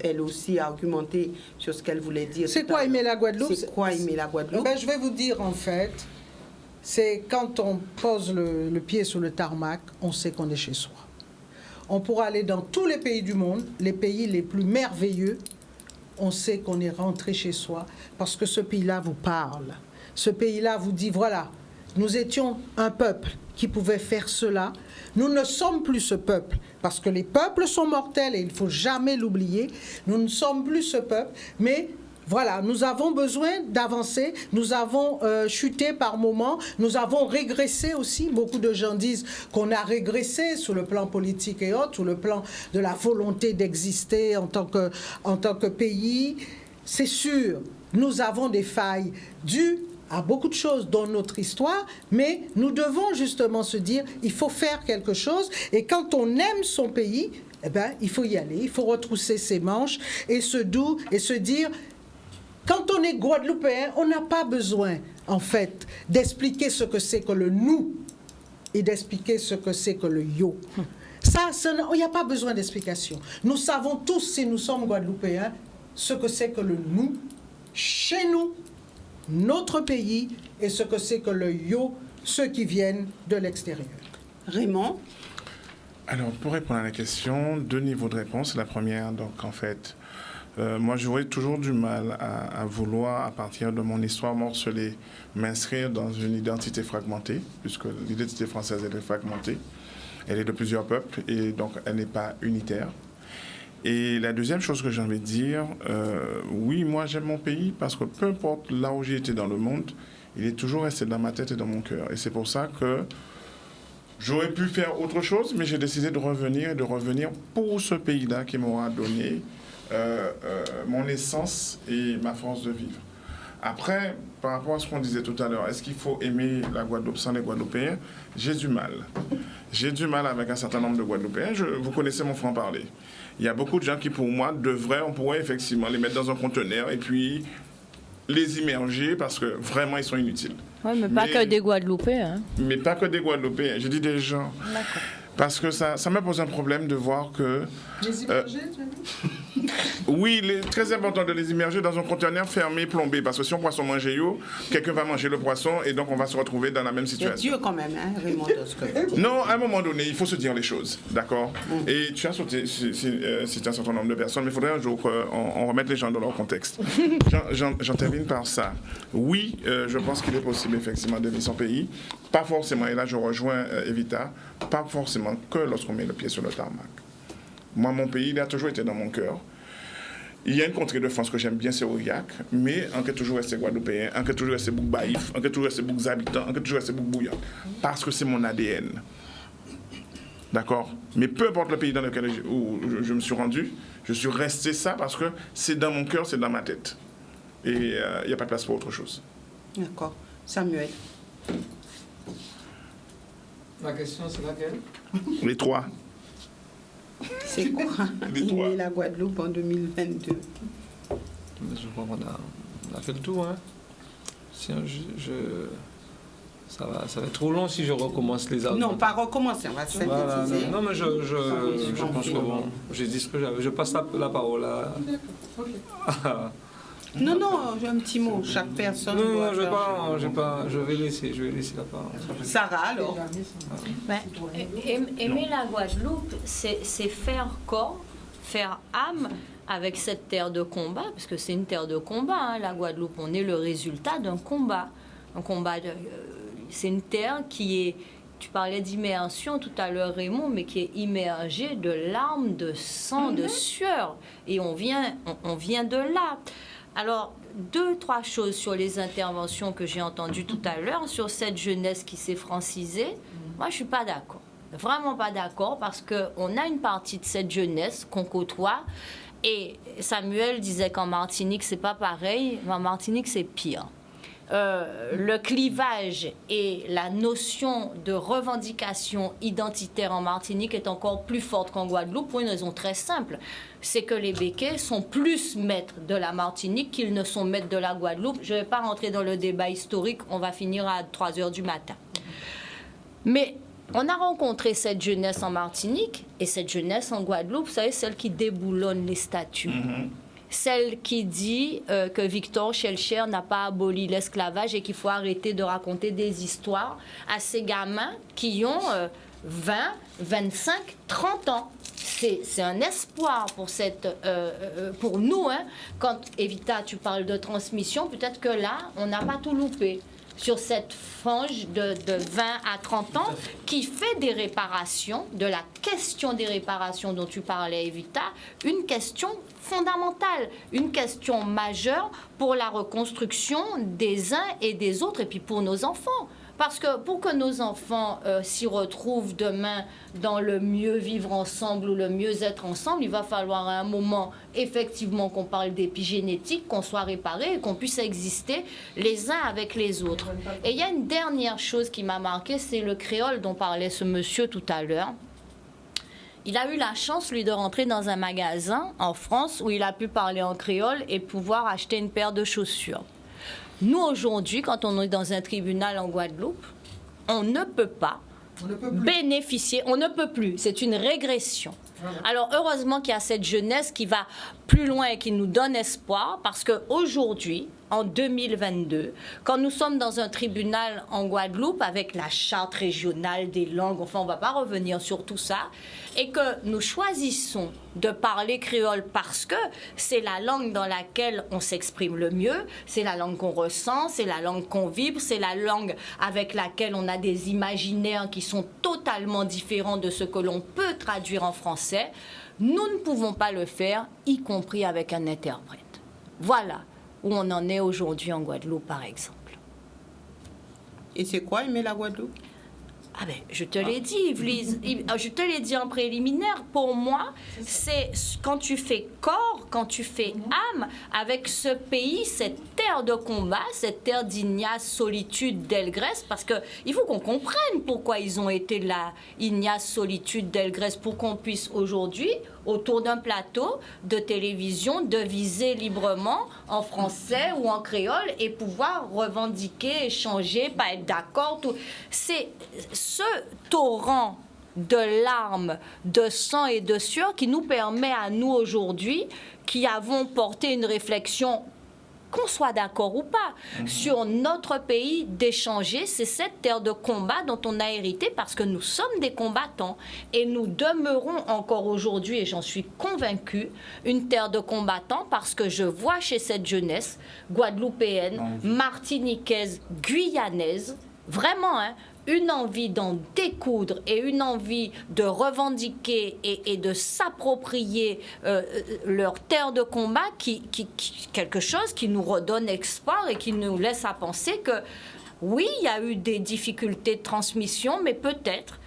elle aussi argumenter sur ce qu'elle voulait dire. C'est quoi aimer la Guadeloupe? C'est quoi aimer la Guadeloupe? Je vais vous dire en fait, c'est quand on pose le pied sur le tarmac, on sait qu'on est chez soi. On pourra aller dans tous les pays du monde, les pays les plus merveilleux, on sait qu'on est rentré chez soi parce que ce pays-là vous parle. Ce pays-là vous dit voilà, nous étions un peuple qui pouvait faire cela. Nous ne sommes plus ce peuple, parce que les peuples sont mortels et il ne faut jamais l'oublier. Nous ne sommes plus ce peuple, mais voilà, nous avons besoin d'avancer. Nous avons chuté par moments, nous avons régressé aussi. Beaucoup de gens disent qu'on a régressé sur le plan politique et autres, sur le plan de la volonté d'exister en tant que pays. C'est sûr, nous avons des failles dues à beaucoup de choses dans notre histoire, mais nous devons justement se dire, il faut faire quelque chose, et quand on aime son pays, eh ben, il faut y aller, il faut retrousser ses manches et se dire, quand on est Guadeloupéen, on n'a pas besoin, en fait, d'expliquer ce que c'est que le nous et d'expliquer ce que c'est que le yo. Ça, il n'y a pas besoin d'explication. Nous savons tous, si nous sommes Guadeloupéens, ce que c'est que le nous, chez nous, notre pays, et ce que c'est que le yo, ceux qui viennent de l'extérieur. Raymond? Alors, pour répondre à la question, 2 niveaux de réponse. La première, donc, en fait, moi, j'aurais toujours du mal à vouloir, à partir de mon histoire morcelée, m'inscrire dans une identité fragmentée, puisque l'identité française, elle est fragmentée. Elle est de plusieurs peuples, et donc, elle n'est pas unitaire. Et la deuxième chose que j'ai envie de dire, oui, moi j'aime mon pays parce que peu importe là où j'ai été dans le monde, il est toujours resté dans ma tête et dans mon cœur. Et c'est pour ça que j'aurais pu faire autre chose, mais j'ai décidé de revenir pour ce pays-là qui m'aura donné mon essence et ma force de vivre. Après, par rapport à ce qu'on disait tout à l'heure, est-ce qu'il faut aimer la Guadeloupe sans les Guadeloupéens? J'ai du mal. J'ai du mal avec un certain nombre de Guadeloupéens. Vous connaissez mon franc-parler. Il y a beaucoup de gens qui, pour moi, on pourrait effectivement les mettre dans un conteneur et puis les immerger parce que vraiment, ils sont inutiles. Oui, mais pas que des Guadeloupéens. Hein. Mais pas que des Guadeloupéens. Je dis des gens. D'accord. Parce que ça me pose un problème de voir que... Les immerger, tu as dit? Oui, il est très important de les immerger dans un conteneur fermé, plombé. Parce que si on poisson mange, quelqu'un va manger le poisson et donc on va se retrouver dans la même situation. C'est dur quand même, hein, Raymond. Non, à un moment donné, il faut se dire les choses, d'accord? Et tu as sauté, c'est un certain nombre de personnes, mais il faudrait un jour qu'on remette les gens dans leur contexte. J'en termine par ça. Oui, je pense qu'il est possible effectivement d'aimer son pays. Pas forcément, et là je rejoins Evita, pas forcément que lorsqu'on met le pied sur le tarmac. Moi, mon pays, il a toujours été dans mon cœur. Il y a une contrée de France que j'aime bien, c'est Aurillac, mais on peut toujours rester Guadeloupéen, on peut toujours rester Bouk-Baïf, on peut toujours rester Bouk-Habitants, on peut toujours rester Bouk-Bouillon, parce que c'est mon ADN. D'accord? Mais peu importe le pays dans lequel je me suis rendu, je suis resté ça parce que c'est dans mon cœur, c'est dans ma tête. Et il n'y a pas de place pour autre chose. D'accord. Samuel? La question, c'est laquelle? Les 3. C'est quoi aimer la Guadeloupe en 2022? Je crois qu'on a fait le tour. Hein. Ça va être trop long si je recommence les arguments. Non, pas recommencer, on va synthétiser. Voilà, non, mais je pense que bon, j'ai dit ce que j'avais. Je passe la parole à... Non, j'ai un petit mot. Chaque personne. Non, je vais laisser la parole. Sarah, alors. Aimer la Guadeloupe, c'est faire corps, faire âme avec cette terre de combat, parce que c'est une terre de combat, hein, la Guadeloupe. On est le résultat d'un combat. C'est une terre qui est tu parlais d'immersion tout à l'heure, Raymond, mais qui est immergé de larmes, de sang, de sueur. Et on vient de là. Alors, 2-3 choses sur les interventions que j'ai entendues tout à l'heure, sur cette jeunesse qui s'est francisée. Moi, je ne suis pas d'accord. Vraiment pas d'accord, parce qu'on a une partie de cette jeunesse qu'on côtoie. Et Samuel disait qu'en Martinique, c'est pas pareil. En Martinique, c'est pire. Le clivage et la notion de revendication identitaire en Martinique est encore plus forte qu'en Guadeloupe pour une raison très simple. C'est que les Békés sont plus maîtres de la Martinique qu'ils ne sont maîtres de la Guadeloupe. Je ne vais pas rentrer dans le débat historique, on va finir à 3 heures du matin. Mais on a rencontré cette jeunesse en Martinique et cette jeunesse en Guadeloupe, vous savez, celle qui déboulonne les statues. Celle qui dit que Victor Schœlcher n'a pas aboli l'esclavage et qu'il faut arrêter de raconter des histoires à ces gamins qui ont 20, 25, 30 ans. C'est un espoir pour nous. Hein. Quand, Evita, tu parles de transmission, peut-être que là, on n'a pas tout loupé sur cette frange de 20 à 30 ans qui fait des réparations, de la question des réparations dont tu parlais, Evita, une question fondamentale, une question majeure pour la reconstruction des uns et des autres, et puis pour nos enfants. Parce que pour que nos enfants s'y retrouvent demain dans le mieux vivre ensemble ou le mieux être ensemble, il va falloir à un moment, effectivement, qu'on parle d'épigénétique, qu'on soit réparé et qu'on puisse exister les uns avec les autres. Et il y a une dernière chose qui m'a marqué, c'est le créole dont parlait ce monsieur tout à l'heure. Il a eu la chance, lui, de rentrer dans un magasin en France où il a pu parler en créole et pouvoir acheter une paire de chaussures. Nous, aujourd'hui, quand on est dans un tribunal en Guadeloupe, on ne peut pas bénéficier, on ne peut plus, c'est une régression. Alors, heureusement qu'il y a cette jeunesse qui va plus loin et qui nous donne espoir, parce qu'aujourd'hui, en 2022, quand nous sommes dans un tribunal en Guadeloupe avec la charte régionale des langues, enfin, on ne va pas revenir sur tout ça, et que nous choisissons de parler créole parce que c'est la langue dans laquelle on s'exprime le mieux, c'est la langue qu'on ressent, c'est la langue qu'on vibre, c'est la langue avec laquelle on a des imaginaires qui sont totalement différents de ce que l'on peut traduire en français. Nous ne pouvons pas le faire, y compris avec un interprète. Voilà où on en est aujourd'hui en Guadeloupe, par exemple. Et c'est quoi aimer la Guadeloupe? Ah ben, je te l'ai dit, Yvelise. Je te l'ai dit en préliminaire. Pour moi, c'est quand tu fais corps, quand tu fais âme avec ce pays, cette terre de combat, cette terre d'Ignace Solitude d'Elgrès, parce qu'il faut qu'on comprenne pourquoi ils ont été là, Ignace Solitude d'Elgrès, pour qu'on puisse aujourd'hui, autour d'un plateau de télévision, deviser librement en français ou en créole et pouvoir revendiquer, échanger, pas être d'accord. C'est ce torrent de larmes, de sang et de sueur qui nous permet à nous aujourd'hui, qui avons porté une réflexion, qu'on soit d'accord ou pas, sur notre pays, d'échanger. C'est cette terre de combat dont on a hérité parce que nous sommes des combattants et nous demeurons encore aujourd'hui, et j'en suis convaincue, une terre de combattants parce que je vois chez cette jeunesse guadeloupéenne, martiniquaise, guyanaise, vraiment, hein, une envie d'en découdre et une envie de revendiquer et de s'approprier leur terre de combat, quelque chose qui nous redonne espoir et qui nous laisse à penser que oui, il y a eu des difficultés de transmission, mais peut-être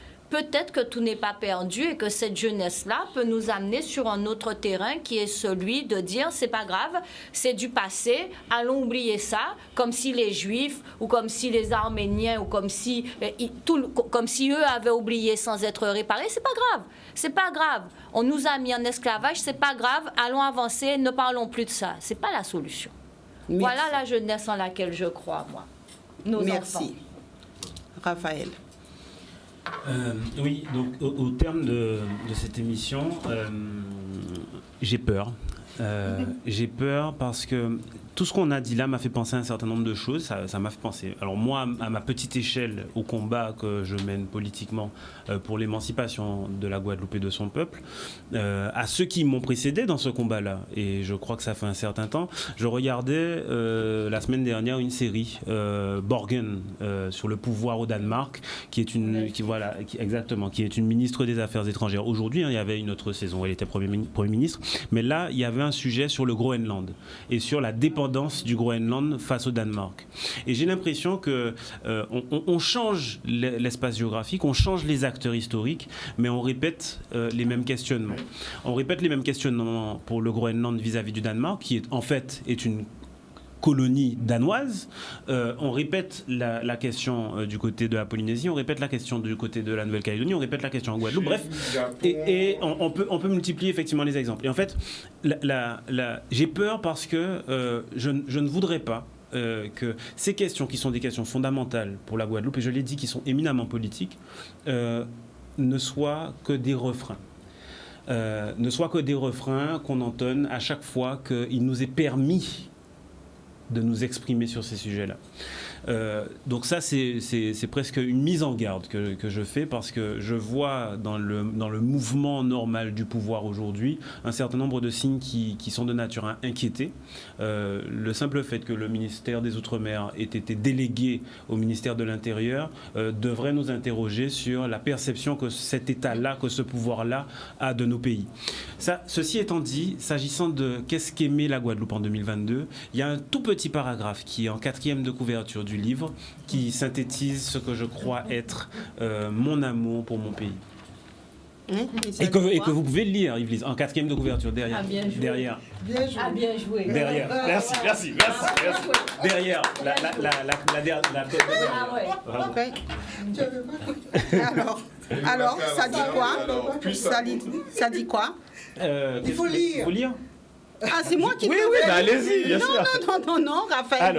que tout n'est pas perdu et que cette jeunesse-là peut nous amener sur un autre terrain qui est celui de dire c'est pas grave, c'est du passé, allons oublier ça, comme si les Juifs ou comme si les Arméniens ou comme si eux avaient oublié sans être réparés. C'est pas grave. On nous a mis en esclavage, c'est pas grave, allons avancer, ne parlons plus de ça. C'est pas la solution. Merci. Voilà la jeunesse en laquelle je crois, moi. Nos enfants. Merci. Raphaël. Oui, donc au terme de cette émission, j'ai peur. J'ai peur parce que tout ce qu'on a dit là m'a fait penser à un certain nombre de choses. Ça m'a fait penser. Alors moi, à ma petite échelle, au combat que je mène politiquement pour l'émancipation de la Guadeloupe et de son peuple, à ceux qui m'ont précédé dans ce combat-là, et je crois que ça fait un certain temps, je regardais la semaine dernière une série, Borgen, sur le pouvoir au Danemark, qui est une ministre des Affaires étrangères. Aujourd'hui, il y avait une autre saison, elle était Premier ministre, mais là, il y avait un sujet sur le Groenland et sur la dépendance du Groenland face au Danemark. Et j'ai l'impression que on change l'espace géographique, on change les acteurs historiques, mais on répète les mêmes questionnements. On répète les mêmes questionnements pour le Groenland vis-à-vis du Danemark, qui en fait est une colonie danoise. On répète la question du côté de la Polynésie, on répète la question du côté de la Nouvelle-Calédonie, on répète la question en Guadeloupe, bref. Et on peut multiplier effectivement les exemples. Et en fait, j'ai peur parce que je ne voudrais pas que ces questions, qui sont des questions fondamentales pour la Guadeloupe, et je l'ai dit, qui sont éminemment politiques, ne soient que des refrains. Ne soient que des refrains qu'on entonne à chaque fois qu'il nous est permis de nous exprimer sur ces sujets-là. Donc ça, c'est presque une mise en garde que je fais, parce que je vois dans le mouvement normal du pouvoir aujourd'hui un certain nombre de signes qui sont de nature à inquiéter. Le simple fait que le ministère des Outre-mer ait été délégué au ministère de l'Intérieur devrait nous interroger sur la perception que cet État-là, que ce pouvoir-là a de nos pays. Ceci étant dit, s'agissant de qu'est-ce qu'aimait la Guadeloupe en 2022, il y a un tout petit paragraphe qui est en 4e de couverture du livre, qui synthétise ce que je crois être mon amour pour mon pays. Et que vous pouvez lire, Yvelise, en 4e de couverture, derrière. Ah, bien joué. Derrière. Bien joué. Ah, bien joué. Derrière. Merci. Derrière. La Ah ouais. Alors, ça dit quoi? Ça dit quoi? Il faut lire. Il faut lire. Ah, c'est moi qui Oui, allez-y, bien sûr. Non, Raphaël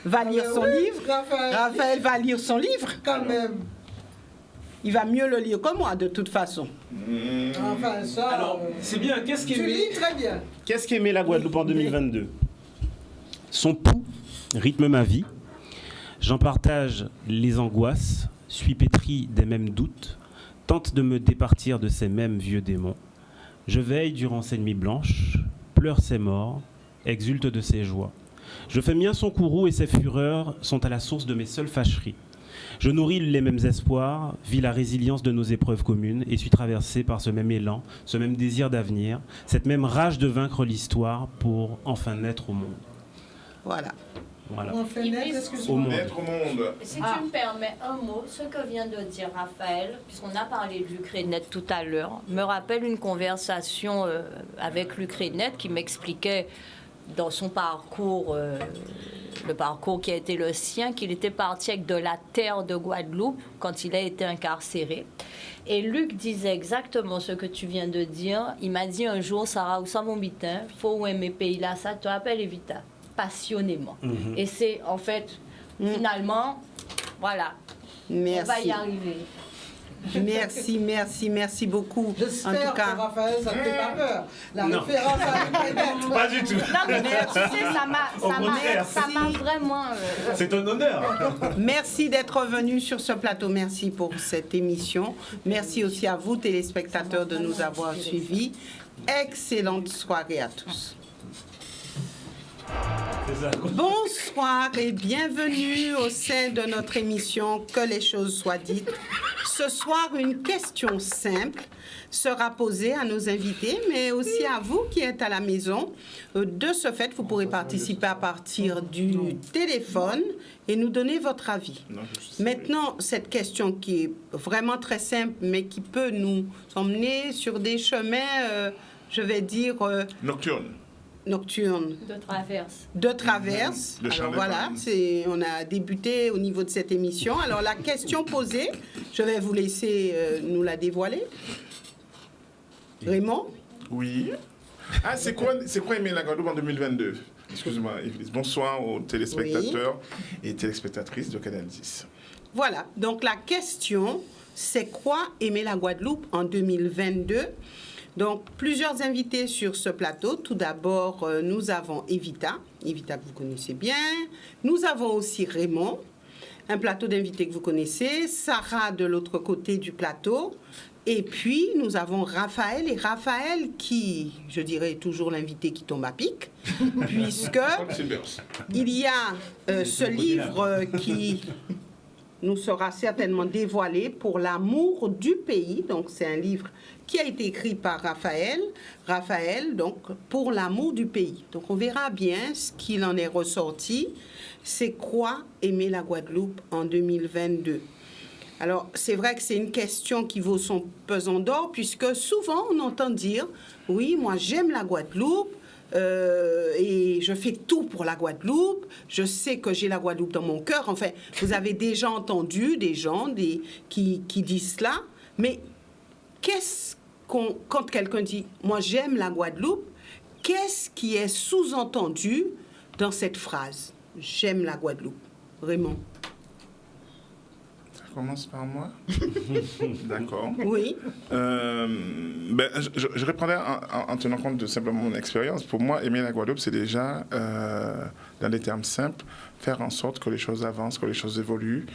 va lire son livre. Raphaël va lire son livre. Quand même. Il va mieux le lire que moi, de toute façon. Enfin, ça... Alors, c'est bien. Tu lis très bien. Qu'est-ce qu'aimait la Guadeloupe en 2022? Son pouls rythme ma vie. J'en partage les angoisses, suis pétri des mêmes doutes, tente de me départir de ces mêmes vieux démons. Je veille durant ces nuits blanches, pleure ses morts, exulte de ses joies. Je fais mien son courroux et ses fureurs sont à la source de mes seules fâcheries. Je nourris les mêmes espoirs, vis la résilience de nos épreuves communes et suis traversé par ce même élan, ce même désir d'avenir, cette même rage de vaincre l'histoire pour enfin naître au monde. Voilà. Enfin, au monde. Naître au monde. Si tu me permets un mot, ce que vient de dire Raphaël, puisqu'on a parlé de l'Ukraine tout à l'heure, me rappelle une conversation avec l'Ukraine qui m'expliquait dans son parcours, le parcours qui a été le sien, qu'il était parti avec de la terre de Guadeloupe quand il a été incarcéré. Et Luc disait exactement ce que tu viens de dire. Il m'a dit un jour, Sarah, où ça mon bitin, faut aimer pays là, ça te rappelle Evita, passionnément. Et c'est en fait, finalement, voilà, merci. On va y arriver. Merci beaucoup. J'espère en tout cas. que Raphaël, ça ne fait pas peur. La Non. référence à Pas du tout. Non, mais ça m'a vraiment... C'est un honneur. Merci d'être venu sur ce plateau. Merci pour cette émission. Merci aussi à vous, téléspectateurs, de nous avoir suivis. Excellente soirée à tous. Bonsoir et bienvenue au sein de notre émission Que les choses soient dites. Ce soir, une question simple sera posée à nos invités, mais aussi à vous qui êtes à la maison. De ce fait, vous pourrez participer à partir du téléphone et nous donner votre avis. Maintenant, cette question qui est vraiment très simple, mais qui peut nous emmener sur des chemins, je vais dire... Nocturne. De traverse. Alors voilà, on a débuté au niveau de cette émission. Alors la question posée, je vais vous laisser nous la dévoiler. Raymond? Oui. Ah, c'est quoi aimer la Guadeloupe en 2022? Excuse-moi, Yvelise. Bonsoir aux téléspectateurs et téléspectatrices de Canal 10. Voilà, donc la question, c'est quoi aimer la Guadeloupe en 2022? Donc, plusieurs invités sur ce plateau. Tout d'abord, nous avons Evita que vous connaissez bien. Nous avons aussi Raymond, un plateau d'invités que vous connaissez. Sarah de l'autre côté du plateau. Et puis, nous avons Raphaël. Et Raphaël qui, je dirais, toujours l'invité qui tombe à pic, puisque il y a ce livre qui nous sera certainement dévoilé, Pour l'amour du pays. Donc, c'est un livre qui a été écrit par Raphaël. Raphaël, donc, Pour l'amour du pays. Donc, on verra bien ce qu'il en est ressorti. C'est quoi aimer la Guadeloupe en 2022? Alors, c'est vrai que c'est une question qui vaut son pesant d'or, puisque souvent, on entend dire, oui, moi, j'aime la Guadeloupe, et je fais tout pour la Guadeloupe. Je sais que j'ai la Guadeloupe dans mon cœur. Enfin, vous avez déjà entendu des gens qui disent cela. Mais quand quelqu'un dit « moi, j'aime la Guadeloupe », qu'est-ce qui est sous-entendu dans cette phrase « j'aime la Guadeloupe » Raymond? Commence par moi. D'accord. Oui. Je reprendrai en tenant compte de simplement mon expérience. Pour moi, aimer la Guadeloupe, c'est déjà, dans des termes simples, faire en sorte que les choses avancent, que les choses évoluent,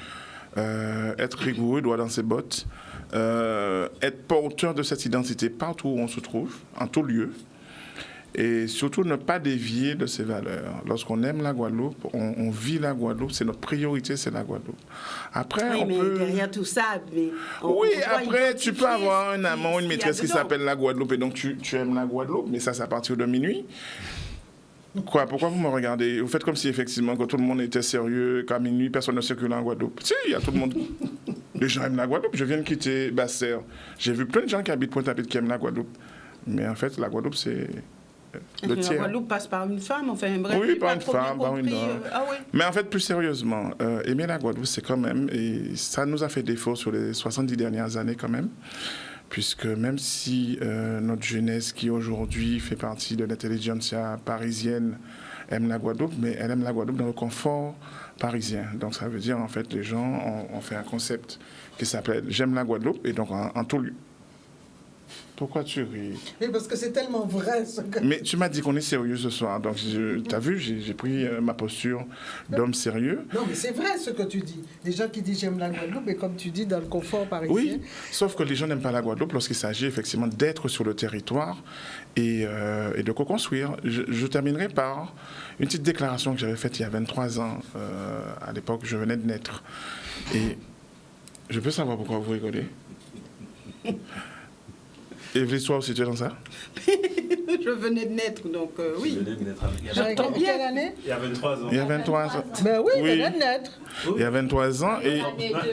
être rigoureux, droit dans ses bottes, être porteur de cette identité partout où on se trouve, en tout lieu. Et surtout, ne pas dévier de ses valeurs. Lorsqu'on aime la Guadeloupe, on vit la Guadeloupe, c'est notre priorité, c'est la Guadeloupe. Après, oui, mais derrière tout ça... après, tu peux avoir un amant, une maîtresse qui s'appelle la Guadeloupe, et donc tu aimes la Guadeloupe, mais ça, c'est à partir de minuit. Quoi? Pourquoi vous me regardez? Vous faites comme si, effectivement, que tout le monde était sérieux, qu'à minuit, personne ne circule en Guadeloupe. Si, il y a tout le monde... Les gens aiment la Guadeloupe. Je viens de quitter Basse-Terre. J'ai vu plein de gens qui habitent Pointe-à-Pitre qui aiment la Guadeloupe. Mais en fait, la Guadeloupe, c'est... La Guadeloupe passe par une femme, enfin bref. Oui, par une femme, par une homme. Oui. Mais en fait, plus sérieusement, aimer la Guadeloupe, c'est quand même, et ça nous a fait défaut sur les 70 dernières années quand même, puisque même si notre jeunesse qui aujourd'hui fait partie de l'intelligentsia parisienne aime la Guadeloupe, mais elle aime la Guadeloupe dans le confort parisien. Donc ça veut dire, en fait, les gens ont fait un concept qui s'appelle « J'aime la Guadeloupe » et donc en tout lieu. Pourquoi tu ris? Oui, parce que c'est tellement vrai ce que... Mais tu m'as dit qu'on est sérieux ce soir, donc tu as vu, j'ai pris ma posture d'homme sérieux. Non, mais c'est vrai ce que tu dis. Les gens qui disent j'aime la Guadeloupe, et comme tu dis, dans le confort parisien. Oui, sauf que les gens n'aiment pas la Guadeloupe lorsqu'il s'agit effectivement d'être sur le territoire et de co-construire. Je terminerai par une petite déclaration que j'avais faite il y a 23 ans. À l'époque, je venais de naître. Et je peux savoir pourquoi vous rigolez? Et l'histoire aussi, tu es dans ça? Je venais de naître, donc oui. Je venais de naître. J'entends bien. Quelle année? Il y a 23 ans. Il y a 23 ans. Ben oui, il venait de naître. Il y a 23 ans et...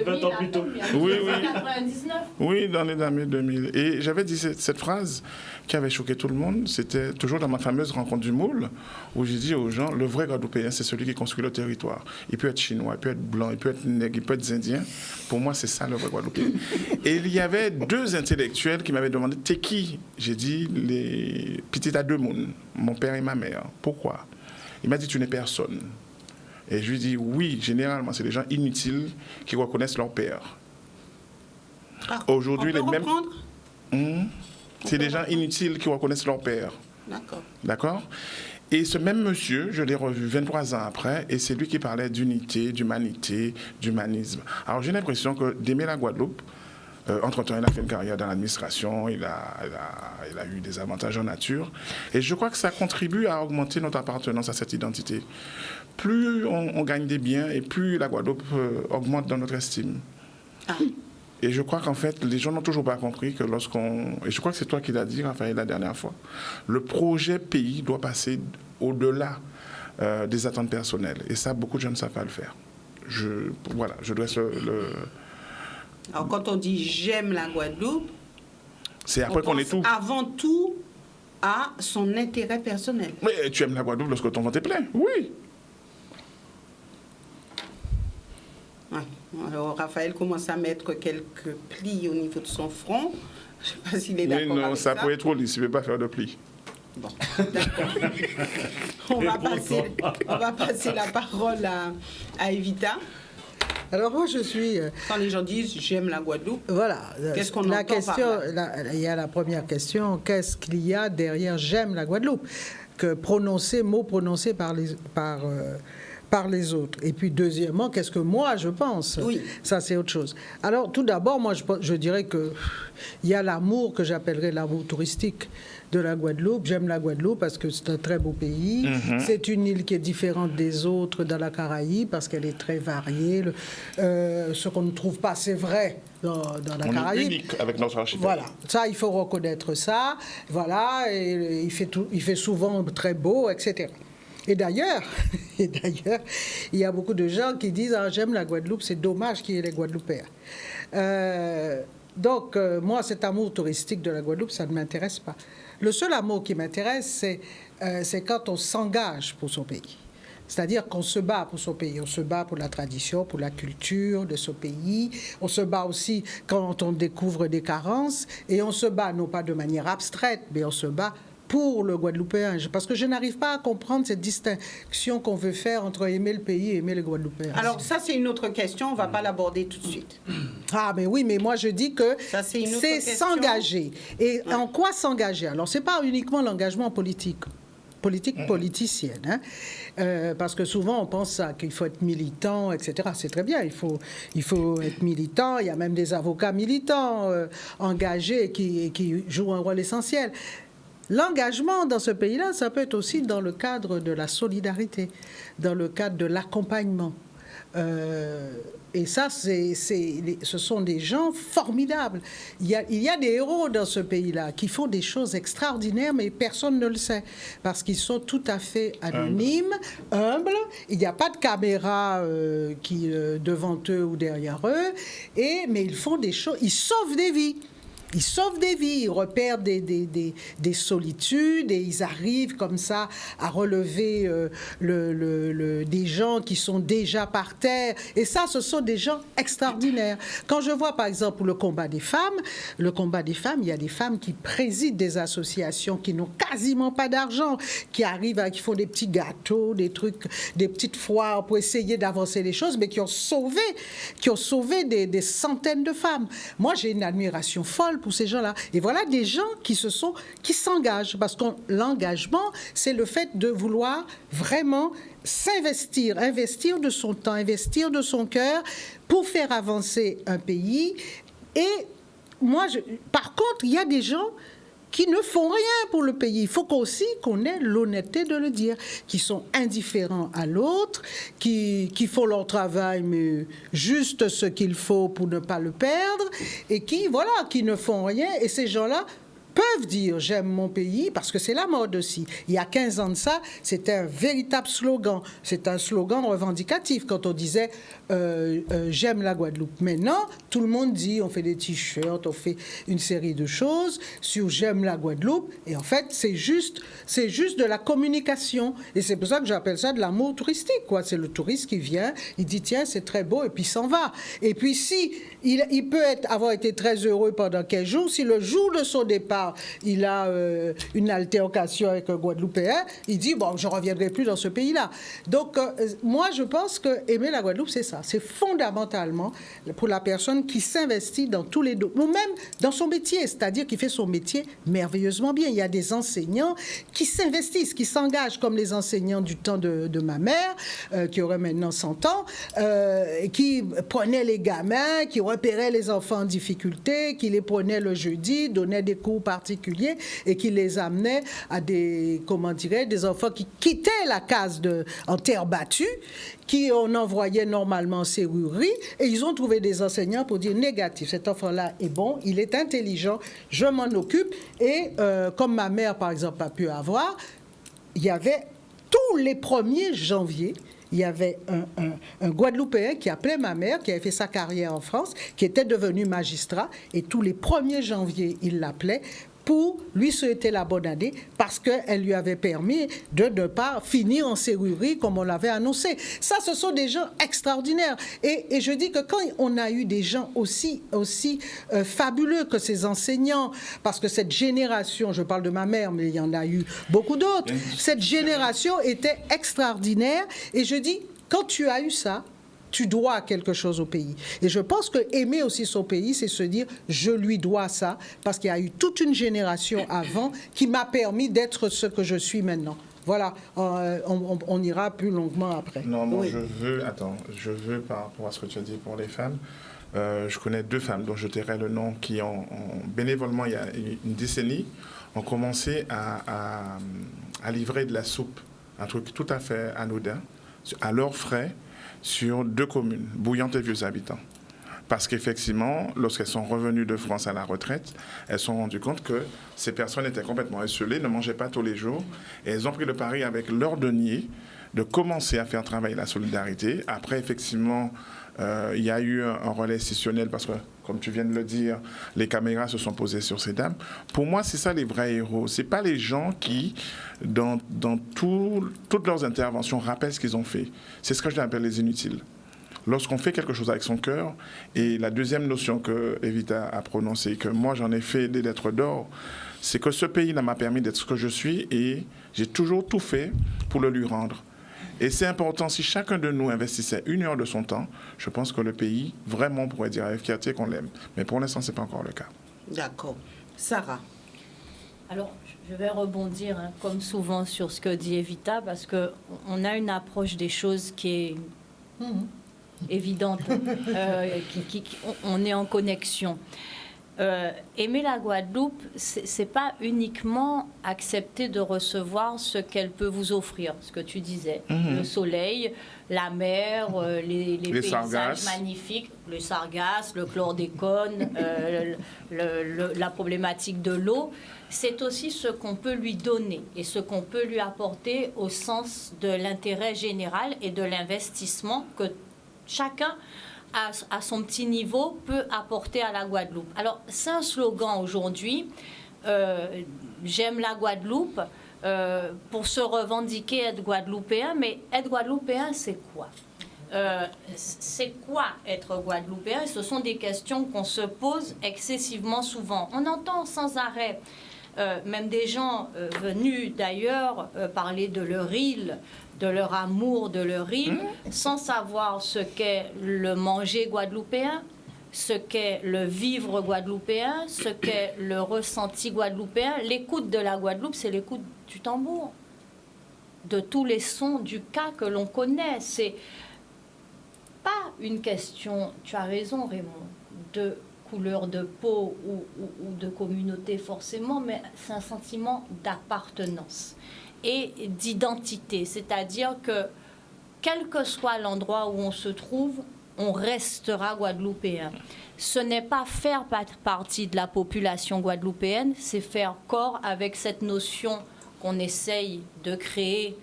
20 ans plus tôt. Oui, oui. 99. Oui, dans les années 2000. Et j'avais dit cette phrase qui avait choqué tout le monde. C'était toujours dans ma fameuse rencontre du Moule, où j'ai dit aux gens, le vrai Guadeloupéen, c'est celui qui construit le territoire. Il peut être chinois, il peut être blanc, il peut être nègre, il peut être indien. Pour moi, c'est ça le vrai Guadeloupéen. Et il y avait deux intellectuels qui m'avaient demandé, t'es qui? J'ai dit, les petits à deux mounes, mon père et ma mère. Pourquoi? Il m'a dit, tu n'es personne. Et je lui ai dit, oui, généralement, c'est les gens inutiles qui reconnaissent leur père. Aujourd'hui, les mêmes... C'est des gens inutiles qui reconnaissent leur père. D'accord. D'accord? Et ce même monsieur, je l'ai revu 23 ans après, et c'est lui qui parlait d'unité, d'humanité, d'humanisme. Alors j'ai l'impression que d'aimer la Guadeloupe, entre-temps, il a fait une carrière dans l'administration, il a eu des avantages en nature, et je crois que ça contribue à augmenter notre appartenance à cette identité. Plus on gagne des biens, et plus la Guadeloupe augmente dans notre estime. Ah. Et je crois qu'en fait, les gens n'ont toujours pas compris que lorsqu'on... Et je crois que c'est toi qui l'as dit, Raphaël, la dernière fois. Le projet pays doit passer au-delà des attentes personnelles. Et ça, beaucoup de gens ne savent pas le faire. Voilà, je dresse le... Alors, quand on dit « j'aime la Guadeloupe », c'est après qu'on est tout. Avant tout, à son intérêt personnel. Mais tu aimes la Guadeloupe lorsque ton ventre est plein, oui. Ouais. Alors, Raphaël commence à mettre quelques plis au niveau de son front. Je ne sais pas s'il est d'accord avec ça. Non, ça pourrait être trop lisse, il ne veut pas faire de plis. Bon, d'accord. on va passer la parole à Evita. Alors moi je suis... Quand les gens disent « j'aime la Guadeloupe », voilà, qu'est-ce qu'on la entend question, par là? il y a la première question, qu'est-ce qu'il y a derrière « j'aime la Guadeloupe » que mot prononcé par les autres. Et puis deuxièmement, qu'est-ce que moi je pense? Oui. Ça c'est autre chose. Alors tout d'abord, moi je dirais que il y a l'amour que j'appellerais l'amour touristique de la Guadeloupe. J'aime la Guadeloupe parce que c'est un très beau pays. C'est une île qui est différente des autres dans la Caraïbe parce qu'elle est très variée. Ce qu'on ne trouve pas, c'est vrai dans la Caraïbe. On est unique avec notre archipel. Voilà, ça il faut reconnaître ça. Voilà, et il fait souvent très beau, etc. Et d'ailleurs, il y a beaucoup de gens qui disent « Ah, j'aime la Guadeloupe, c'est dommage qu'il y ait les Guadeloupéens ». Donc, moi, cet amour touristique de la Guadeloupe, ça ne m'intéresse pas. Le seul amour qui m'intéresse, c'est quand on s'engage pour son pays. C'est-à-dire qu'on se bat pour son pays, on se bat pour la tradition, pour la culture de ce pays. On se bat aussi quand on découvre des carences. Et on se bat non pas de manière abstraite, mais on se bat pour le Guadeloupéen. Parce que je n'arrive pas à comprendre cette distinction qu'on veut faire entre aimer le pays et aimer les Guadeloupéens. Alors ça, c'est une autre question, on ne va pas l'aborder tout de suite. Ah, mais oui, mais moi je dis que c'est s'engager. Et en quoi s'engager? Alors, ce n'est pas uniquement l'engagement politique politicienne. Hein? Parce que souvent, on pense qu'il faut être militant, etc. C'est très bien, il faut être militant. Il y a même des avocats militants engagés qui jouent un rôle essentiel. L'engagement dans ce pays-là, ça peut être aussi dans le cadre de la solidarité, dans le cadre de l'accompagnement. Et ça, ce sont des gens formidables. Il y a des héros dans ce pays-là qui font des choses extraordinaires, mais personne ne le sait, parce qu'ils sont tout à fait anonymes, humbles. Il n'y a pas de caméra devant eux ou derrière eux, mais ils font des choses, ils sauvent des vies. Ils sauvent des vies, ils repèrent des solitudes et ils arrivent comme ça à relever des gens qui sont déjà par terre. Et ça, ce sont des gens extraordinaires. Quand je vois, par exemple, le combat des femmes, il y a des femmes qui président des associations qui n'ont quasiment pas d'argent, qui arrivent, qui font des petits gâteaux, des trucs, des petites foires pour essayer d'avancer les choses, mais qui ont sauvé des centaines de femmes. Moi, j'ai une admiration folle pour ces gens-là. Et voilà des gens qui s'engagent, parce que l'engagement, c'est le fait de vouloir vraiment s'investir, investir de son temps, investir de son cœur pour faire avancer un pays. Et moi, par contre, il y a des gens qui ne font rien pour le pays. Il faut aussi qu'on ait l'honnêteté de le dire, qui sont indifférents à l'autre, qui font leur travail, mais juste ce qu'il faut pour ne pas le perdre, et qui ne font rien. Et ces gens-là peuvent dire « j'aime mon pays » parce que c'est la mode aussi. Il y a 15 ans de ça, c'était un véritable slogan. C'est un slogan revendicatif quand on disait j'aime la Guadeloupe. Maintenant, tout le monde dit, on fait des t-shirts, on fait une série de choses sur j'aime la Guadeloupe. Et en fait, c'est juste de la communication. Et c'est pour ça que j'appelle ça de l'amour touristique, quoi. C'est le touriste qui vient, il dit tiens, c'est très beau, et puis il s'en va. Et puis si il peut avoir été très heureux pendant 15 jours, si le jour de son départ, il a une altercation avec un Guadeloupéen, il dit bon, je ne reviendrai plus dans ce pays-là. Donc moi, je pense que aimer la Guadeloupe, c'est ça. C'est fondamentalement pour la personne qui s'investit dans tous les domaines, ou même dans son métier, c'est-à-dire qui fait son métier merveilleusement bien. Il y a des enseignants qui s'investissent, qui s'engagent, comme les enseignants du temps de ma mère, qui aurait maintenant 100 ans, qui prenaient les gamins, qui repéraient les enfants en difficulté, qui les prenaient le jeudi, donnaient des cours particuliers et qui les amenaient à des enfants qui quittaient la case en terre battue, qui on envoyait normalement en serrurerie, et ils ont trouvé des enseignants pour dire négatif, cet enfant-là est bon, il est intelligent, je m'en occupe. Et comme ma mère, par exemple, a pu avoir, il y avait tous les 1er janvier, il y avait un Guadeloupéen qui appelait ma mère, qui avait fait sa carrière en France, qui était devenu magistrat, et tous les 1er janvier, il l'appelait pour lui souhaiter la bonne année, parce qu'elle lui avait permis de ne pas finir en serrurerie comme on l'avait annoncé. Ça, ce sont des gens extraordinaires. Et je dis que quand on a eu des gens aussi fabuleux que ces enseignants, parce que cette génération, je parle de ma mère, mais il y en a eu beaucoup d'autres, cette génération était extraordinaire. Et je dis, quand tu as eu ça, tu dois quelque chose au pays. Et je pense que aimer aussi son pays, c'est se dire, je lui dois ça, parce qu'il y a eu toute une génération avant qui m'a permis d'être ce que je suis maintenant. Voilà, on ira plus longuement après. Non, je veux, par rapport à ce que tu as dit pour les femmes, je connais 2 femmes dont je tairai le nom qui ont bénévolement, il y a une décennie, ont commencé à livrer de la soupe, un truc tout à fait anodin, à leurs frais, sur 2 communes, Bouillante et Vieux-Habitants. Parce qu'effectivement, lorsqu'elles sont revenues de France à la retraite, elles se sont rendues compte que ces personnes étaient complètement esselées, ne mangeaient pas tous les jours. Et elles ont pris le pari avec leur denier de commencer à faire travailler la solidarité. Après, effectivement, il y a eu un relais institutionnel parce que, comme tu viens de le dire, les caméras se sont posées sur ces dames. Pour moi, c'est ça les vrais héros. Ce n'est pas les gens qui, dans toutes leurs interventions, rappellent ce qu'ils ont fait. C'est ce que je appelle les inutiles. Lorsqu'on fait quelque chose avec son cœur, et la deuxième notion que Evita a prononcée, que moi j'en ai fait des lettres d'or, c'est que ce pays-là m'a permis d'être ce que je suis et j'ai toujours tout fait pour le lui rendre. Et c'est important, si chacun de nous investissait 1 heure de son temps, je pense que le pays, vraiment, pourrait dire avec fierté qu'on l'aime. Mais pour l'instant, ce n'est pas encore le cas. D'accord. Sarah. Alors, je vais rebondir, comme souvent, sur ce que dit Evita, parce qu'on a une approche des choses qui est évidente. On est en connexion. Aimer la Guadeloupe, c'est pas uniquement accepter de recevoir ce qu'elle peut vous offrir, ce que tu disais, le soleil, la mer, les paysages sargasses magnifiques, le sargasse, le chlordécone, la problématique de l'eau. C'est aussi ce qu'on peut lui donner et ce qu'on peut lui apporter au sens de l'intérêt général et de l'investissement que chacun à son petit niveau peut apporter à la Guadeloupe. Alors, c'est un slogan aujourd'hui, j'aime la Guadeloupe, pour se revendiquer être guadeloupéen, mais être guadeloupéen, c'est quoi? C'est quoi être guadeloupéen? Ce sont des questions qu'on se pose excessivement souvent. On entend sans arrêt, même des gens venus d'ailleurs parler de leur île, de leur amour de leur île, sans savoir ce qu'est le manger guadeloupéen, ce qu'est le vivre guadeloupéen, ce qu'est le ressenti guadeloupéen. L'écoute de la Guadeloupe, c'est l'écoute du tambour, de tous les sons du cas que l'on connaît. C'est pas une question, tu as raison Raymond, de couleur de peau ou de communauté forcément, mais c'est un sentiment d'appartenance et d'identité, c'est-à-dire que quel que soit l'endroit où on se trouve, on restera guadeloupéen. Ce n'est pas faire partie de la population guadeloupéenne, c'est faire corps avec cette notion qu'on essaye de créer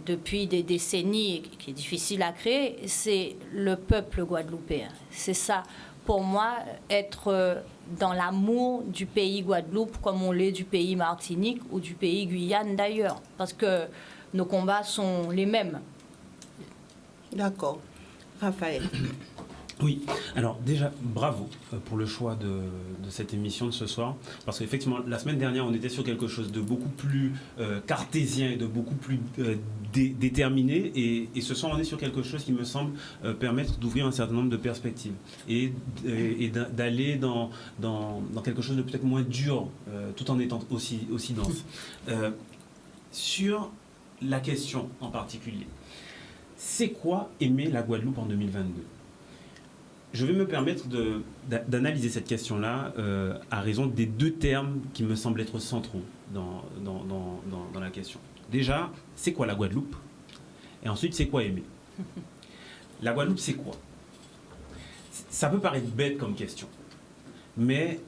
depuis des décennies et qui est difficile à créer, c'est le peuple guadeloupéen. C'est ça, pour moi, être dans l'amour du pays Guadeloupe comme on l'est du pays Martinique ou du pays Guyane d'ailleurs, parce que nos combats sont les mêmes. D'accord. Raphaël. Oui, alors déjà, bravo pour le choix de cette émission de ce soir, parce qu'effectivement, la semaine dernière, on était sur quelque chose de beaucoup plus cartésien et de beaucoup plus déterminé, et ce soir, on est sur quelque chose qui me semble permettre d'ouvrir un certain nombre de perspectives et d'aller dans quelque chose de peut-être moins dur, tout en étant aussi dense. Sur la question en particulier, c'est quoi aimer la Guadeloupe en 2022 ? Je vais me permettre d'analyser cette question-là à raison des 2 termes qui me semblent être centraux dans la question. Déjà, c'est quoi la Guadeloupe? Et ensuite, c'est quoi aimer? La Guadeloupe, c'est quoi? Ça peut paraître bête comme question, mais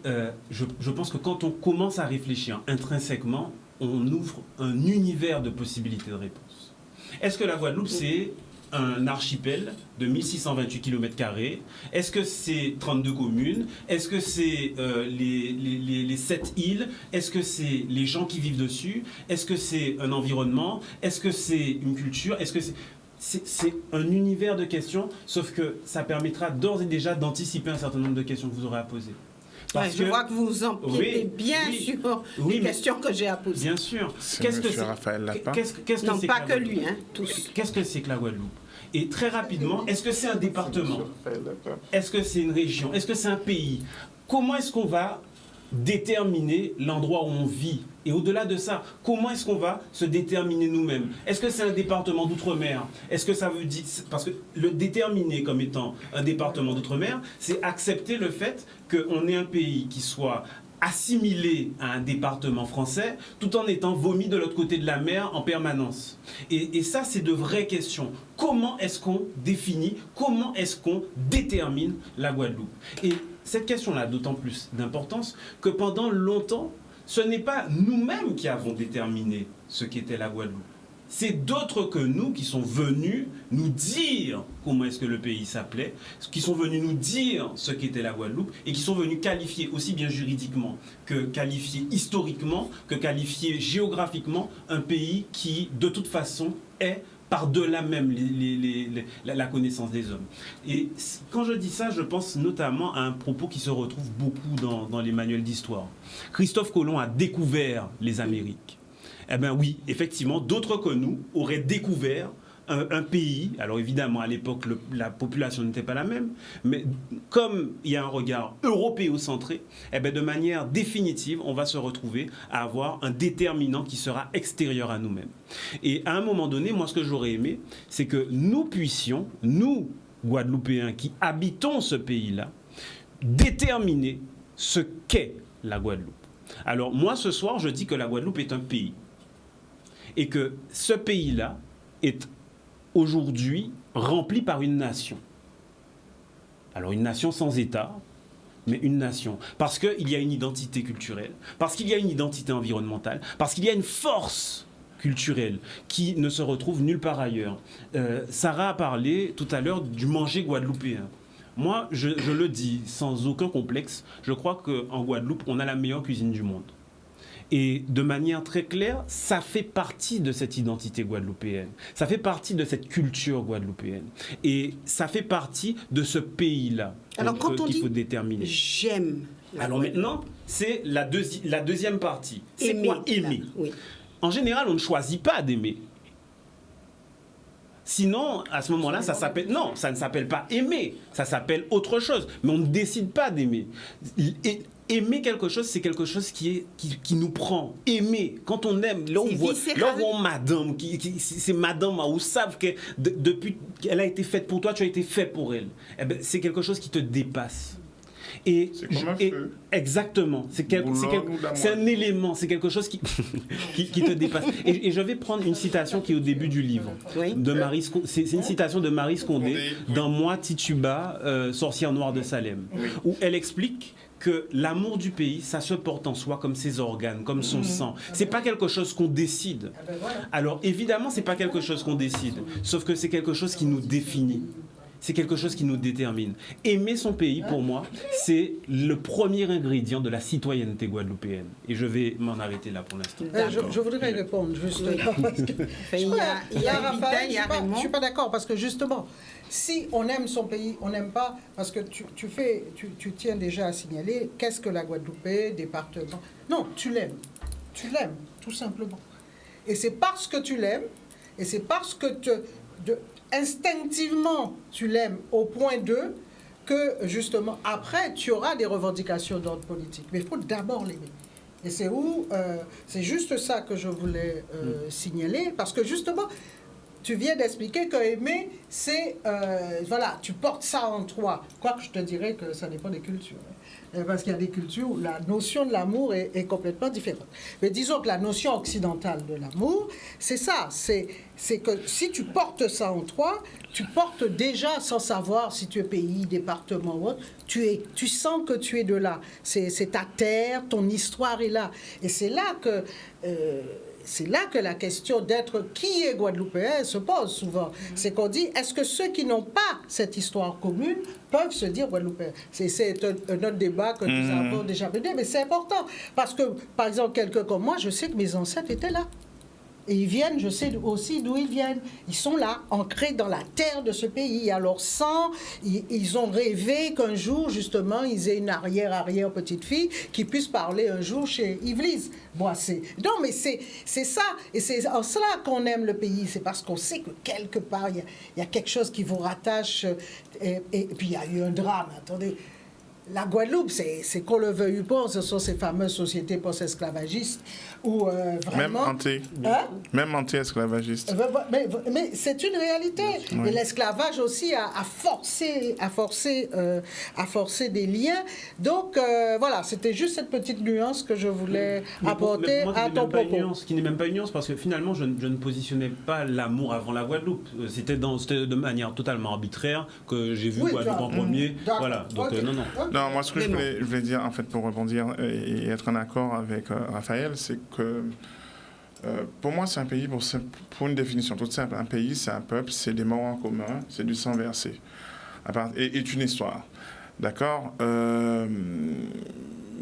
je pense que quand on commence à réfléchir intrinsèquement, on ouvre un univers de possibilités de réponse. Est-ce que la Guadeloupe, c'est un archipel de 1628 km²? Est-ce que c'est 32 communes? Est-ce que c'est les 7 îles? Est-ce que c'est les gens qui vivent dessus? Est-ce que c'est un environnement? Est-ce que c'est une culture? Est-ce que c'est un univers de questions, sauf que ça permettra d'ores et déjà d'anticiper un certain nombre de questions que vous aurez à poser. Je vois que vous empiétez bien sur les questions que j'ai à poser. Bien sûr. Qu'est-ce que c'est Raphaël Lapin? Non, pas que lui, tous. Qu'est-ce que c'est que la Guadeloupe? Et très rapidement, est-ce que c'est un département? Est-ce que c'est une région? Est-ce que c'est un pays? Comment est-ce qu'on va déterminer l'endroit où on vit? Et au-delà de ça, comment est-ce qu'on va se déterminer nous-mêmes? Est-ce que c'est un département d'outre-mer? Est-ce que ça veut dire... Parce que le déterminer comme étant un département d'outre-mer, c'est accepter le fait qu'on ait un pays qui soit assimilé à un département français, tout en étant vomi de l'autre côté de la mer en permanence. Et ça, c'est de vraies questions. Comment est-ce qu'on définit, comment est-ce qu'on détermine la Guadeloupe? Et cette question-là a d'autant plus d'importance que pendant longtemps, ce n'est pas nous-mêmes qui avons déterminé ce qu'était la Guadeloupe. C'est d'autres que nous qui sont venus nous dire comment est-ce que le pays s'appelait, qui sont venus nous dire ce qu'était la Guadeloupe et qui sont venus qualifier aussi bien juridiquement que qualifier historiquement, que qualifier géographiquement un pays qui, de toute façon, est par-delà même la connaissance des hommes. Et quand je dis ça, je pense notamment à un propos qui se retrouve beaucoup dans les manuels d'histoire. Christophe Colomb a découvert les Amériques. Eh bien oui, effectivement, d'autres que nous auraient découvert un pays. Alors évidemment, à l'époque, la population n'était pas la même, mais comme il y a un regard européocentré, eh bien, de manière définitive, on va se retrouver à avoir un déterminant qui sera extérieur à nous-mêmes. Et à un moment donné, moi, ce que j'aurais aimé, c'est que nous puissions, nous, Guadeloupéens qui habitons ce pays-là, déterminer ce qu'est la Guadeloupe. Alors moi, ce soir, je dis que la Guadeloupe est un pays. Et que ce pays-là est aujourd'hui rempli par une nation. Alors une nation sans État, mais une nation. Parce qu'il y a une identité culturelle, parce qu'il y a une identité environnementale, parce qu'il y a une force culturelle qui ne se retrouve nulle part ailleurs. Sarah a parlé tout à l'heure du manger guadeloupéen. Moi, je le dis sans aucun complexe, je crois qu'en Guadeloupe, on a la meilleure cuisine du monde. Et de manière très claire, ça fait partie de cette identité guadeloupéenne. Ça fait partie de cette culture guadeloupéenne. Et ça fait partie de ce pays-là qu'il faut déterminer. J'aime. Alors maintenant, c'est la deuxième partie. C'est quoi aimer? Oui. En général, on ne choisit pas d'aimer. Sinon, à ce moment-là, ça ne s'appelle pas aimer. Ça s'appelle autre chose. Mais on ne décide pas d'aimer. Aimer quelque chose, c'est quelque chose qui nous prend. Aimer, quand on aime, là on voit madame, c'est madame où savent que depuis qu'elle a été faite pour toi, tu as été fait pour elle. Eh ben, c'est quelque chose qui te dépasse. C'est comme un feu. Exactement. C'est un élément, c'est quelque chose qui te dépasse. Et je vais prendre une citation qui est au début du livre. Oui. C'est une citation de Marie Scondé dans Moi, Tituba, sorcière noire de Salem, où elle explique que l'amour du pays, ça se porte en soi comme ses organes, comme son sang. C'est pas quelque chose qu'on décide. Alors évidemment, c'est pas quelque chose qu'on décide, sauf que c'est quelque chose qui nous définit. C'est quelque chose qui nous détermine. Aimer son pays, pour moi, c'est le premier ingrédient de la citoyenneté guadeloupéenne. Et je vais m'en arrêter là pour l'instant. Je voudrais répondre justement. Parce que je suis pas d'accord parce que justement, si on aime son pays, on n'aime pas, parce que tu tiens déjà à signaler qu'est-ce que la Guadeloupe est, département. Non, tu l'aimes. Tu l'aimes, tout simplement. Et c'est parce que tu l'aimes, et c'est parce que instinctivement, tu l'aimes au point 2 que, justement, après, tu auras des revendications d'ordre politique. Mais il faut d'abord l'aimer. Et c'est juste ça que je voulais signaler, parce que, justement, tu viens d'expliquer que aimer, c'est, tu portes ça en toi. Quoique je te dirais que ça dépend des cultures. Parce qu'il y a des cultures où la notion de l'amour est complètement différente. Mais disons que la notion occidentale de l'amour, c'est ça. C'est que si tu portes ça en toi, tu portes déjà, sans savoir si tu es pays, département ou autre, tu sens que tu es de là. C'est ta terre, ton histoire est là. Et c'est là que la question d'être qui est guadeloupéen se pose souvent. C'est qu'on dit, est-ce que ceux qui n'ont pas cette histoire commune peuvent se dire guadeloupéens? C'est un autre débat que nous avons déjà mené, mais c'est important. Parce que, par exemple, quelqu'un comme moi, je sais que mes ancêtres étaient là. Et ils viennent, je sais aussi d'où ils viennent. Ils sont là, ancrés dans la terre de ce pays. Alors ils ont rêvé qu'un jour, justement, ils aient une arrière petite-fille qui puisse parler un jour chez Yvelise. Bon, non, mais c'est ça. Et c'est en cela qu'on aime le pays. C'est parce qu'on sait que quelque part, il y a quelque chose qui vous rattache. Et puis, il y a eu un drame. Attendez. La Guadeloupe, c'est qu'on le veuille ou pas, ce sont ces fameuses sociétés post-esclavagistes où vraiment... Même anti-esclavagistes. Mais c'est une réalité. Oui. Et l'esclavage aussi a forcé des liens. Donc, voilà, c'était juste cette petite nuance que je voulais apporter à ton propos. Ce qui n'est même pas une nuance, parce que finalement, je ne positionnais pas l'amour avant la Guadeloupe. C'était de manière totalement arbitraire que j'ai vu Guadeloupe en premier. Voilà, donc non. Non, moi, ce que je voulais dire, en fait, pour rebondir et être en accord avec Raphaël, c'est que pour moi, c'est un pays, pour une définition toute simple, un pays, c'est un peuple, c'est des morts en commun, c'est du sang versé, et une histoire. D'accord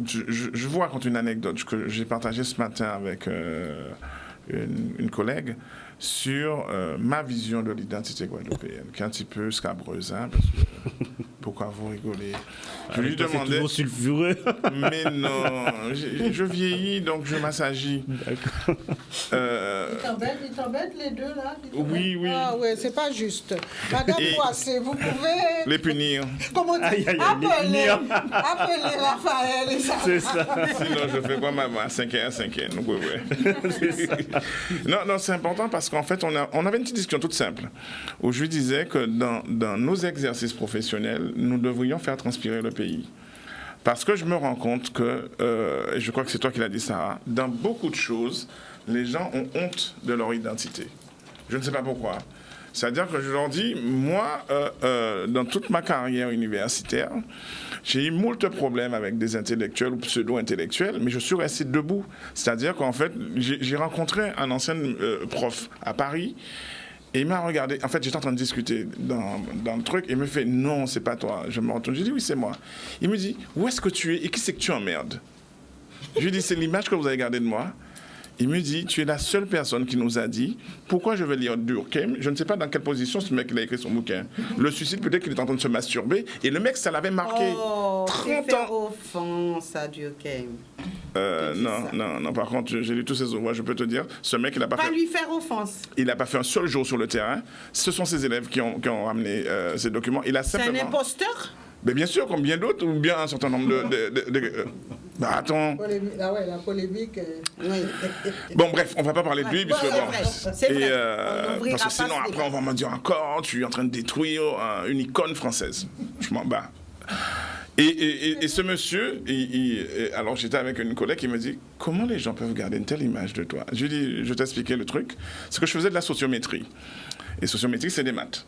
je vous raconte une anecdote que j'ai partagée ce matin avec une collègue sur ma vision de l'identité guadeloupéenne, qui est un petit peu scabreuse, hein, parce que pourquoi vous rigolez? Je lui demandais. C'est toujours sulfureux. Mais non, je vieillis, donc je m'assagis. Ils t'embêtent les deux là? Oui. Ah ouais, c'est pas juste. Madame Poissé, vous pouvez les punir. Comment dire? Appelez Raphaël et ça. C'est ça. Sinon, je fais quoi, maman? 5e. Donc, ouais. Non, c'est important parce qu'en fait, on avait une petite discussion toute simple où je lui disais que dans nos exercices professionnels, nous devrions faire transpirer le pays. Parce que je me rends compte que, et je crois que c'est toi qui l'as dit, Sarah, dans beaucoup de choses, les gens ont honte de leur identité. Je ne sais pas pourquoi. C'est-à-dire que je leur dis, moi, dans toute ma carrière universitaire, j'ai eu moult problèmes avec des intellectuels ou pseudo-intellectuels, mais je suis resté debout. C'est-à-dire qu'en fait, j'ai rencontré un ancien prof à Paris, et il m'a regardé. En fait, j'étais en train de discuter dans le truc, et il me fait « Non, c'est pas toi ». Je me retourne, je dis « Oui, c'est moi ». Il me dit « Où est-ce que tu es et qui c'est que tu emmerdes ?» Je lui dis « C'est l'image que vous avez gardée de moi ». Il me dit, tu es la seule personne qui nous a dit pourquoi je vais lire Durkheim. Je ne sais pas dans quelle position ce mec il a écrit son bouquin. Le suicide, peut-être qu'il est en train de se masturber. Et le mec, ça l'avait marqué. 30 ans. Offense à Durkheim. Non. Par contre, j'ai lu tous ses ouvrages. Je peux te dire, ce mec, il n'a pas fait. Lui faire offense. Il n'a pas fait un seul jour sur le terrain. Ce sont ses élèves qui ont ramené ces documents. Il a simplement. C'est un imposteur? Mais bien sûr, comme bien d'autres, ou bien un certain nombre de attends. La polémique. Bon, bref, on va pas parler de lui, puisque c'est vrai. Parce que sinon, après, on va me dire encore, tu es en train de détruire une icône française. Je m'en bats. Et ce monsieur, alors j'étais avec une collègue qui me dit, comment les gens peuvent garder une telle image de toi? Je lui dis, je vais t'expliquer le truc. C'est que je faisais de la sociométrie. Et sociométrie, c'est des maths.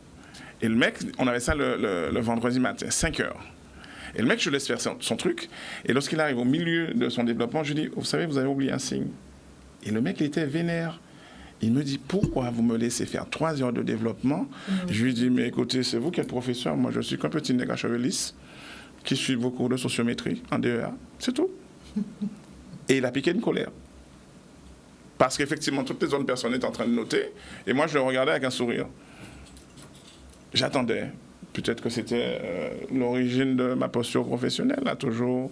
Et le mec, on avait ça le vendredi matin, 5 heures. Et le mec, je laisse faire son truc. Et lorsqu'il arrive au milieu de son développement, je dis, vous savez, vous avez oublié un signe. Et le mec, il était vénère. Il me dit, pourquoi vous me laissez faire 3 heures de développement? Je lui dis, mais écoutez, c'est vous qui êtes professeur. Moi, je suis qu'un petit nègre à cheveux lisses qui suit vos cours de sociométrie en DEA. C'est tout. Et il a piqué une colère. Parce qu'effectivement, toutes les autres personnes étaient en train de noter. Et moi, je le regardais avec un sourire. J'attendais. Peut-être que c'était l'origine de ma posture professionnelle, à toujours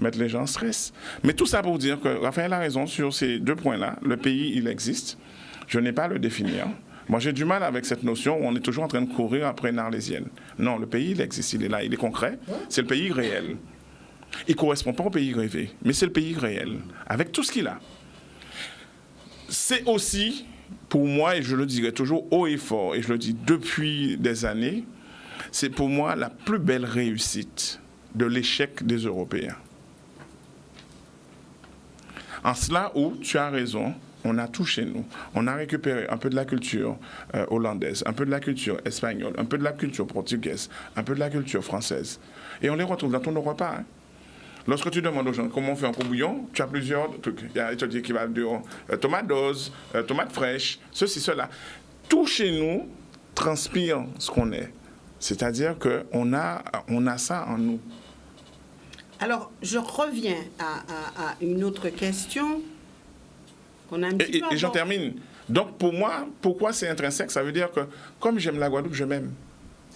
mettre les gens en stress. Mais tout ça pour dire que Raphaël a raison sur ces 2 points-là. Le pays, il existe. Je n'ai pas à le définir. Moi, j'ai du mal avec cette notion où on est toujours en train de courir après une arlésienne. Non, le pays, il existe. Il est là, il est concret. C'est le pays réel. Il ne correspond pas au pays rêvé, mais c'est le pays réel, avec tout ce qu'il a. C'est aussi... Pour moi, et je le dirai toujours haut et fort, et je le dis depuis des années, c'est pour moi la plus belle réussite de l'échec des Européens. En cela où, tu as raison, on a tout chez nous. On a récupéré un peu de la culture hollandaise, un peu de la culture espagnole, un peu de la culture portugaise, un peu de la culture française. Et on les retrouve dans tous nos repas. Hein. Lorsque tu demandes aux gens comment on fait un court-bouillon, tu as plusieurs trucs. Il y a qui va dire tomate dose, tomate fraîche, ceci, cela. Tout chez nous transpire ce qu'on est. C'est-à-dire qu'on a ça en nous. Alors, je reviens à une autre question qu'on a un petit peu et j'en termine. Donc, pour moi, pourquoi c'est intrinsèque? Ça veut dire que, comme j'aime la Guadeloupe, je m'aime.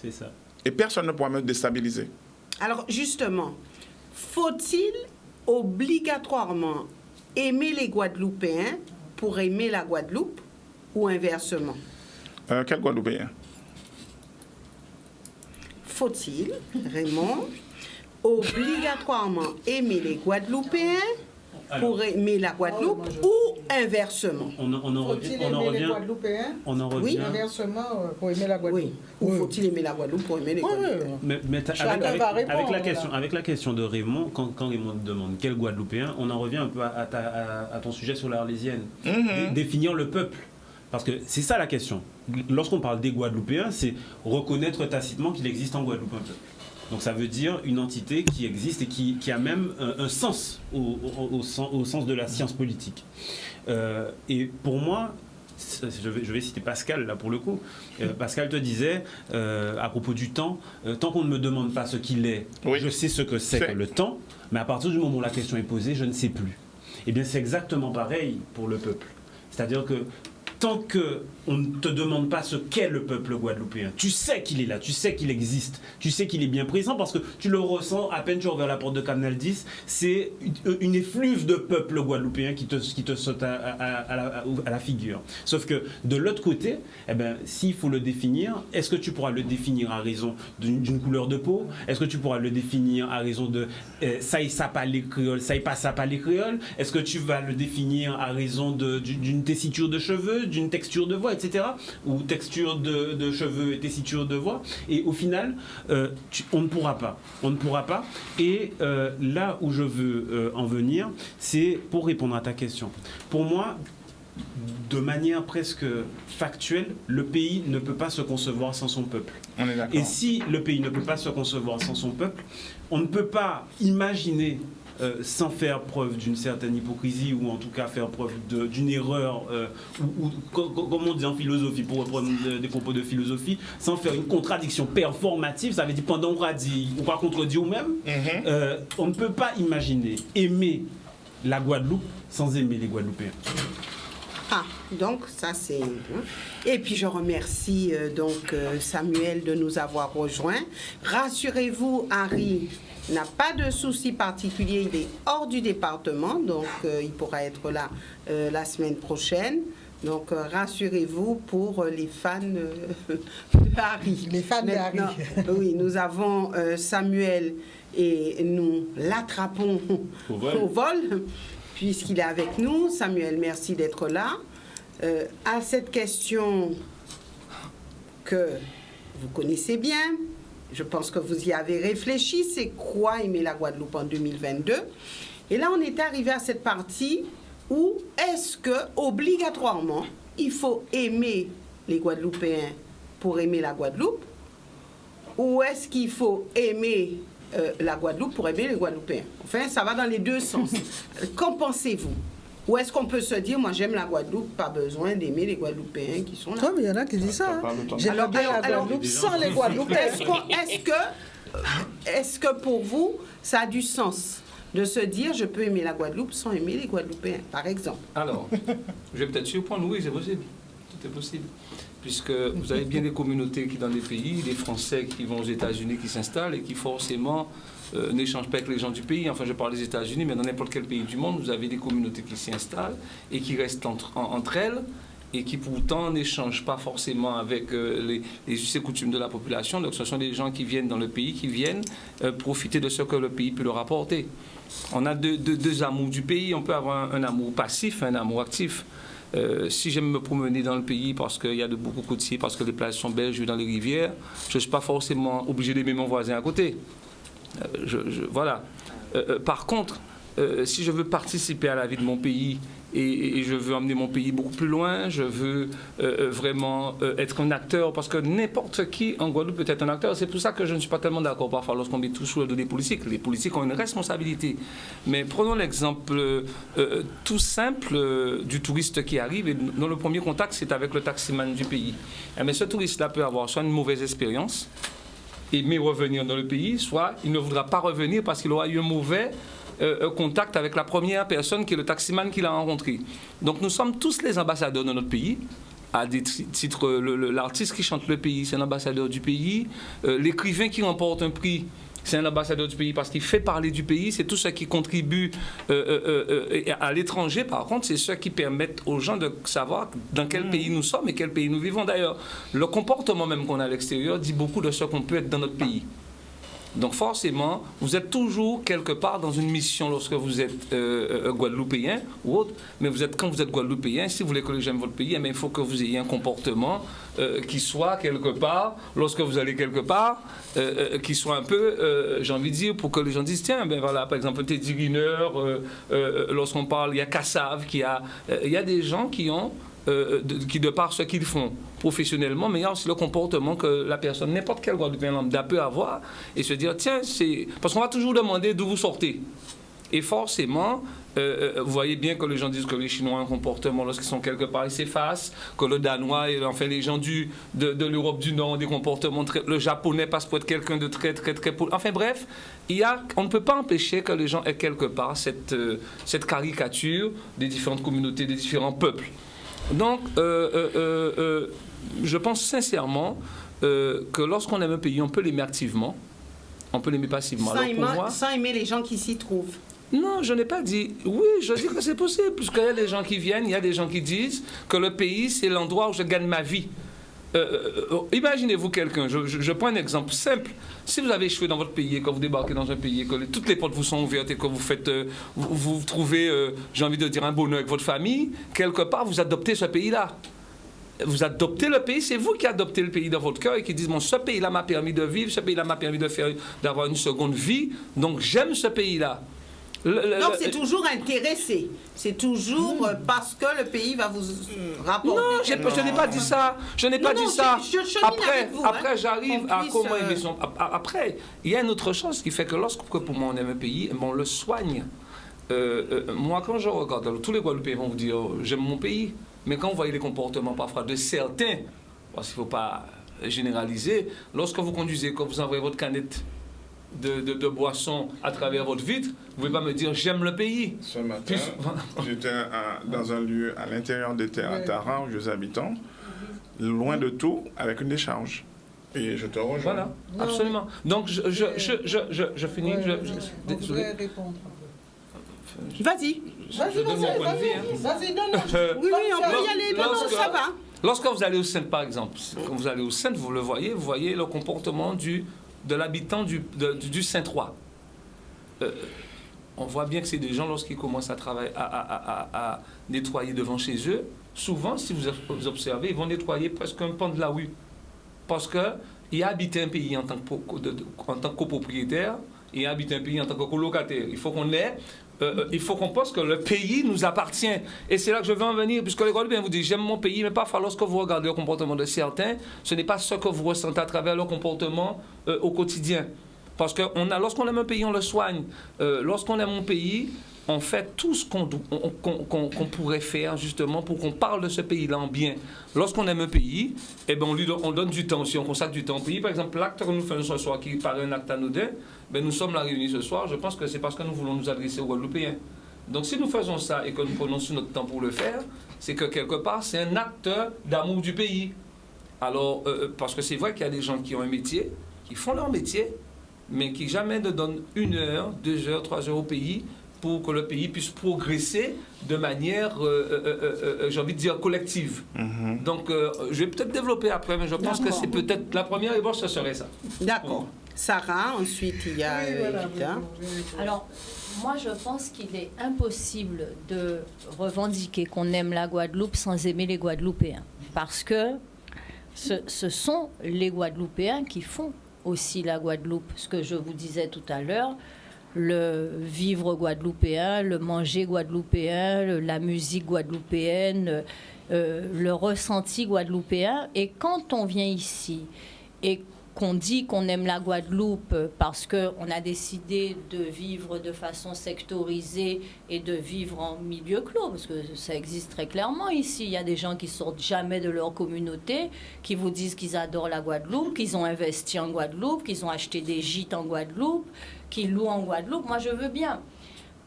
C'est ça. Et personne ne pourra me déstabiliser. Alors, justement, faut-il obligatoirement aimer les Guadeloupéens pour aimer la Guadeloupe ou inversement? Quel Guadeloupéen? Faut-il, Raymond, obligatoirement aimer les Guadeloupéens pour aimer la Guadeloupe ou inversement? On en revient. Les Guadeloupéens oui, inversement pour aimer la Guadeloupe. Oui. Ou faut-il aimer la Guadeloupe pour aimer les Guadeloupéens? Mais avec la question de Raymond, quand Raymond demande quel Guadeloupéen, on en revient un peu à ton sujet sur l'Arlésienne. Définir le peuple. Parce que c'est ça la question. Lorsqu'on parle des Guadeloupéens, c'est reconnaître tacitement qu'il existe en Guadeloupe un peuple. Donc ça veut dire une entité qui existe et qui a même un sens au sens de la science politique. Et pour moi, je vais citer Pascal là pour le coup. Pascal te disait à propos du temps, tant qu'on ne me demande pas ce qu'il est, je sais ce que c'est que le temps, mais à partir du moment où la question est posée, je ne sais plus. Eh bien c'est exactement pareil pour le peuple. C'est-à-dire que tant qu'on ne te demande pas ce qu'est le peuple guadeloupéen, tu sais qu'il est là, tu sais qu'il existe, tu sais qu'il est bien présent parce que tu le ressens à peine tu ouvres la porte de Canal 10, c'est une effluve de peuple guadeloupéen qui te saute à la figure. Sauf que de l'autre côté, eh ben, s'il faut le définir, est-ce que tu pourras le définir à raison d'une couleur de peau? Est-ce que tu pourras le définir à raison de ça y ça pas les créoles, ça y pas ça pas les créoles? Est-ce que tu vas le définir à raison d'une tessiture de cheveux, d'une texture de voix, etc. Ou texture de cheveux et tessiture de voix. Et au final, on ne pourra pas. On ne pourra pas. Et là où je veux en venir, c'est pour répondre à ta question. Pour moi, de manière presque factuelle, le pays ne peut pas se concevoir sans son peuple. On est d'accord. Et si le pays ne peut pas se concevoir sans son peuple, on ne peut pas imaginer sans faire preuve d'une certaine hypocrisie ou en tout cas faire preuve d'une erreur ou comme on dit en philosophie, pour reprendre des propos de philosophie, sans faire une contradiction performative, ça veut dire pendant qu'on a dit ou pas contredit ou même, on ne peut pas imaginer aimer la Guadeloupe sans aimer les Guadeloupéens. Ah, donc ça c'est... Et puis je remercie Samuel de nous avoir rejoints. Rassurez-vous, Harry n'a pas de souci particulier, il est hors du département, donc il pourra être là la semaine prochaine. Donc rassurez-vous pour les fans de Harry. Les fans de Harry. Oui, nous avons Samuel et nous l'attrapons au vol. Puisqu'il est avec nous. Samuel, merci d'être là. À cette question que vous connaissez bien, je pense que vous y avez réfléchi, c'est quoi aimer la Guadeloupe en 2022? Et là, on est arrivé à cette partie où est-ce que, obligatoirement, il faut aimer les Guadeloupéens pour aimer la Guadeloupe? Ou est-ce qu'il faut aimer la Guadeloupe pour aimer les Guadeloupéens? Enfin, ça va dans les deux sens. Qu'en pensez-vous? Ou est-ce qu'on peut se dire, moi j'aime la Guadeloupe, pas besoin d'aimer les Guadeloupéens qui sont là? Non, mais il y en a qui disent ça. J'aime bien la Guadeloupe sans les Guadeloupéens. Est-ce que pour vous, ça a du sens de se dire, je peux aimer la Guadeloupe sans aimer les Guadeloupéens, par exemple? Alors, je vais peut-être surprendre, oui, c'est possible. Tout est possible. Puisque vous avez bien des communautés qui dans des pays, des Français qui vont aux États-Unis, qui s'installent et qui forcément n'échangent pas avec les gens du pays. Enfin, je parle des États-Unis, mais dans n'importe quel pays du monde, vous avez des communautés qui s'y installent et qui restent entre elles et qui pourtant n'échangent pas forcément avec les us et coutumes de la population. Donc ce sont des gens qui viennent dans le pays, qui viennent profiter de ce que le pays peut leur apporter. On a deux amours du pays. On peut avoir un amour passif, un amour actif. Si j'aime me promener dans le pays parce qu'il y a de beaucoup côtiers, parce que les plages sont belles, je vais dans les rivières, je ne suis pas forcément obligé d'aimer mon voisin à côté. Voilà. Par contre, si je veux participer à la vie de mon pays et je veux emmener mon pays beaucoup plus loin, je veux vraiment être un acteur, parce que n'importe qui en Guadeloupe peut être un acteur. C'est pour ça que je ne suis pas tellement d'accord parfois lorsqu'on met tout sous le dos des politiques. Les politiques ont une responsabilité. Mais prenons l'exemple tout simple du touriste qui arrive et dont le premier contact c'est avec le taximan du pays. Mais ce touriste-là peut avoir soit une mauvaise expérience, aimer revenir dans le pays, soit il ne voudra pas revenir parce qu'il aura eu un mauvais contact avec la première personne qui est le taximan qu'il a rencontré. Donc nous sommes tous les ambassadeurs de notre pays. À des titres, l'artiste qui chante le pays, c'est un ambassadeur du pays. L'écrivain qui remporte un prix, c'est un ambassadeur du pays parce qu'il fait parler du pays. C'est tout ce qui contribue à l'étranger. Par contre, c'est ceux qui permettent aux gens de savoir dans quel pays nous sommes et quel pays nous vivons. D'ailleurs, le comportement même qu'on a à l'extérieur dit beaucoup de ce qu'on peut être dans notre pays. Donc forcément, vous êtes toujours quelque part dans une mission lorsque vous êtes guadeloupéen ou autre, mais quand vous êtes guadeloupéen, si vous voulez que les gens aiment votre pays, il faut que vous ayez un comportement qui soit quelque part, lorsque vous allez quelque part, qui soit un peu, j'ai envie de dire, pour que les gens disent, tiens, ben voilà, par exemple, Teddy Riner, lorsqu'on parle, il y a Kassav, il y a des gens qui ont qui de par ce qu'ils font professionnellement, mais il y a aussi le comportement que la personne, n'importe quel Guadeloupéen lambda peut avoir et se dire, tiens, c'est... Parce qu'on va toujours demander d'où vous sortez. Et forcément, vous voyez bien que les gens disent que les Chinois ont un comportement lorsqu'ils sont quelque part, ils s'effacent, que le Danois, et enfin les gens de l'Europe du Nord ont des comportements très... Le Japonais passe pour être quelqu'un de très... Enfin bref, on ne peut pas empêcher que les gens aient quelque part cette caricature des différentes communautés, des différents peuples. Donc, je pense sincèrement que lorsqu'on aime un pays, on peut l'aimer activement, on peut l'aimer passivement. Sans aimer les gens qui s'y trouvent. Non, je n'ai pas dit. Oui, je dis que c'est possible, puisqu'il y a des gens qui viennent, il y a des gens qui disent que le pays, c'est l'endroit où je gagne ma vie. Imaginez-vous quelqu'un, je prends un exemple simple. Si vous avez échoué dans votre pays et que vous débarquez dans un pays et que toutes les portes vous sont ouvertes et que vous faites, vous trouvez, j'ai envie de dire, un bonheur avec votre famille, quelque part, vous adoptez ce pays-là. Vous adoptez le pays, c'est vous qui adoptez le pays dans votre cœur et qui dites, bon, ce pays-là m'a permis de vivre, ce pays-là m'a permis d'avoir une seconde vie, donc j'aime ce pays-là. Donc c'est toujours intéressé. C'est toujours parce que le pays va vous rapporter. Non, je n'ai pas dit ça. Je n'ai pas dit ça. Après, j'arrive à comment aimer son... Après, il y a une autre chose qui fait que lorsque pour moi on aime un pays, on le soigne. Moi, quand je regarde, alors, tous les Guadeloupéens vont vous dire j'aime mon pays. Mais quand vous voyez les comportements parfois de certains, parce qu'il ne faut pas généraliser, lorsque vous conduisez, quand vous envoyez votre canette de boissons à travers votre vitre, vous ne pouvez pas me dire j'aime le pays. Ce matin, j'étais dans un lieu à l'intérieur des terres à Tara, où je habitants, loin de tout, avec une décharge. Et je te rejoins. Voilà, absolument. Donc je finis. Je voudrais répondre. Vas-y. Vas-y, non, oui, on peut y aller, non, ça va. Lorsque vous allez au centre, par exemple, quand vous allez au centre, vous voyez le comportement de l'habitant du Saint-Trois. On voit bien que c'est des gens, lorsqu'ils commencent à travailler, à nettoyer devant chez eux, souvent, si vous observez, ils vont nettoyer presque un pan de la rue. Parce qu'il a habité un pays en tant que copropriétaire et habité un pays en tant que colocataire. Il faut qu'on pense que le pays nous appartient. Et c'est là que je veux en venir, puisque les Guadeloupéens vous disent j'aime mon pays, mais parfois lorsque vous regardez le comportement de certains, ce n'est pas ce que vous ressentez à travers leur comportement au quotidien. Parce que lorsqu'on aime un pays, on le soigne. Lorsqu'on aime un pays, on fait tout ce qu'on pourrait faire justement pour qu'on parle de ce pays-là en bien. Lorsqu'on aime un pays, eh ben on donne du temps aussi, on consacre du temps au pays. Par exemple, l'acte que nous faisons ce soir, qui paraît un acte anodin, ben nous sommes là réunis ce soir, je pense que c'est parce que nous voulons nous adresser aux Guadeloupéens. Donc si nous faisons ça et que nous prenons sur notre temps pour le faire, c'est que quelque part, c'est un acte d'amour du pays. Alors, parce que c'est vrai qu'il y a des gens qui ont un métier, qui font leur métier, mais qui jamais ne donnent 1 heure, 2 heures, 3 heures au pays, pour que le pays puisse progresser de manière, j'ai envie de dire, collective. Donc, je vais peut-être développer après, mais je pense que c'est peut-être la première ébauche, ce serait ça. D'accord. Sarah, ensuite il y a Evita. Alors, moi je pense qu'il est impossible de revendiquer qu'on aime la Guadeloupe sans aimer les Guadeloupéens. Parce que ce sont les Guadeloupéens qui font aussi la Guadeloupe. Ce que je vous disais tout à l'heure, le vivre guadeloupéen, le manger guadeloupéen, la musique guadeloupéenne, le ressenti guadeloupéen. Et quand on vient ici et qu'on dit qu'on aime la Guadeloupe parce qu'on a décidé de vivre de façon sectorisée et de vivre en milieu clos, parce que ça existe très clairement ici. Il y a des gens qui sortent jamais de leur communauté, qui vous disent qu'ils adorent la Guadeloupe, qu'ils ont investi en Guadeloupe, qu'ils ont acheté des gîtes en Guadeloupe, qui louent en Guadeloupe. Moi, je veux bien.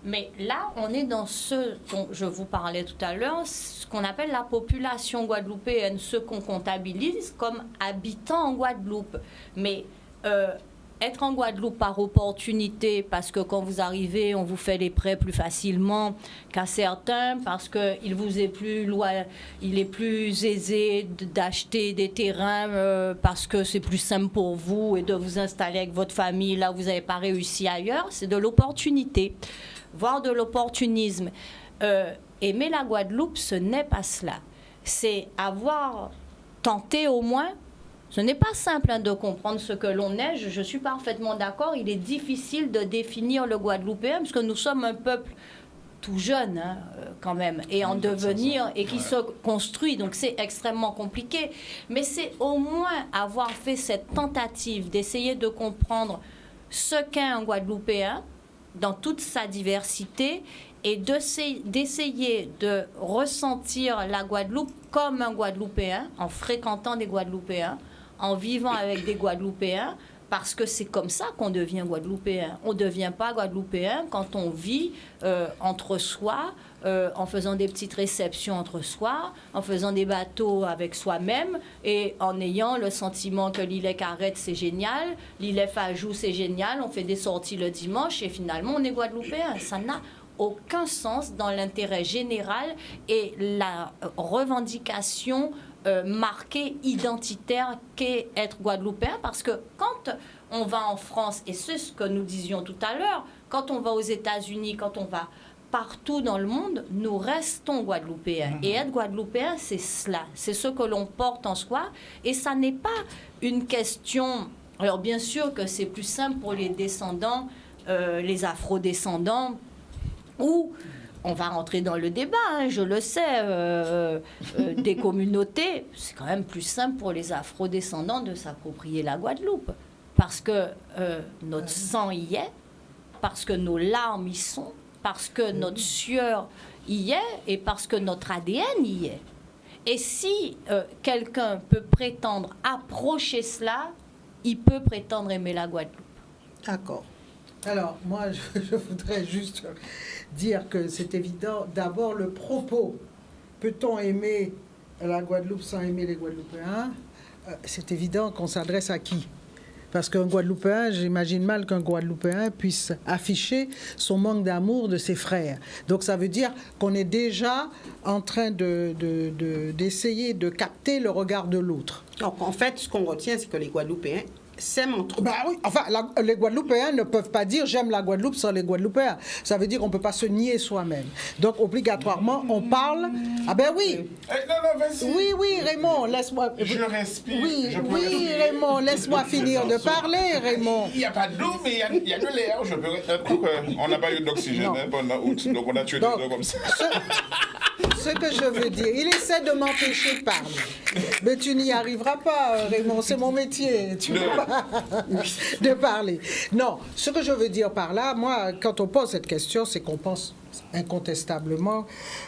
Mais là, on est dans ce dont je vous parlais tout à l'heure, ce qu'on appelle la population guadeloupéenne, ceux qu'on comptabilise comme habitants en Guadeloupe. Mais être en Guadeloupe par opportunité, parce que quand vous arrivez, on vous fait les prêts plus facilement qu'à certains, parce qu'il vous est il est plus aisé d'acheter des terrains parce que c'est plus simple pour vous et de vous installer avec votre famille là où vous n'avez pas réussi ailleurs, c'est de l'opportunité, voire de l'opportunisme. Aimer la Guadeloupe, ce n'est pas cela. C'est avoir tenté au moins. Ce n'est pas simple de comprendre ce que l'on est. Je suis parfaitement d'accord. Il est difficile de définir le Guadeloupéen parce que nous sommes un peuple tout jeune quand même et en devenir et qui se construit. Donc c'est extrêmement compliqué. Mais c'est au moins avoir fait cette tentative d'essayer de comprendre ce qu'est un Guadeloupéen dans toute sa diversité et d'essayer de ressentir la Guadeloupe comme un Guadeloupéen en fréquentant des Guadeloupéens, en vivant avec des Guadeloupéens, parce que c'est comme ça qu'on devient Guadeloupéen. On ne devient pas Guadeloupéen quand on vit entre soi, en faisant des petites réceptions entre soi, en faisant des bateaux avec soi-même et en ayant le sentiment que l'îlet Carrette, c'est génial, l'îlet Fajou, c'est génial, on fait des sorties le dimanche et finalement, on est Guadeloupéen. Ça n'a aucun sens dans l'intérêt général et la revendication marquée, identitaire qu'est être Guadeloupéen, parce que quand on va en France, et c'est ce que nous disions tout à l'heure, quand on va aux États-Unis, quand on va partout dans le monde, nous restons Guadeloupéens. Et être Guadeloupéen, c'est cela, c'est ce que l'on porte en soi, et ça n'est pas une question... Alors bien sûr que c'est plus simple pour les descendants, les afro-descendants, où... On va rentrer dans le débat, je le sais, des communautés. C'est quand même plus simple pour les afro-descendants de s'approprier la Guadeloupe. Parce que notre sang y est, parce que nos larmes y sont, parce que notre sueur y est et parce que notre ADN y est. Et si quelqu'un peut prétendre approcher cela, il peut prétendre aimer la Guadeloupe. D'accord. Alors, moi, je voudrais juste dire que c'est évident. D'abord, le propos. Peut-on aimer la Guadeloupe sans aimer les Guadeloupéens? C'est évident qu'on s'adresse à qui? Parce qu'un Guadeloupéen, j'imagine mal qu'un Guadeloupéen puisse afficher son manque d'amour de ses frères. Donc ça veut dire qu'on est déjà en train d'essayer de capter le regard de l'autre. Donc en fait, ce qu'on retient, c'est que les Guadeloupéens s'aiment entre eux. Bah oui, enfin, les Guadeloupéens ne peuvent pas dire j'aime la Guadeloupe sans les Guadeloupéens. Ça veut dire qu'on ne peut pas se nier soi-même. Donc, obligatoirement, on parle. Ah ben oui. Non, vas-y. Oui, Raymond, laisse-moi. Je respire. Oui, Raymond, laisse-moi finir de parler, Raymond. Il n'y a pas d'eau, mais il y a de l'air. On n'a pas eu d'oxygène pendant août, donc on a tué des eaux comme ça. Ce que je veux dire, il essaie de m'empêcher de parler. Mais tu n'y arriveras pas, Raymond, c'est mon métier. Tu ne peux pas de parler. Non, ce que je veux dire par là, moi, quand on pose cette question, c'est qu'on pense incontestablement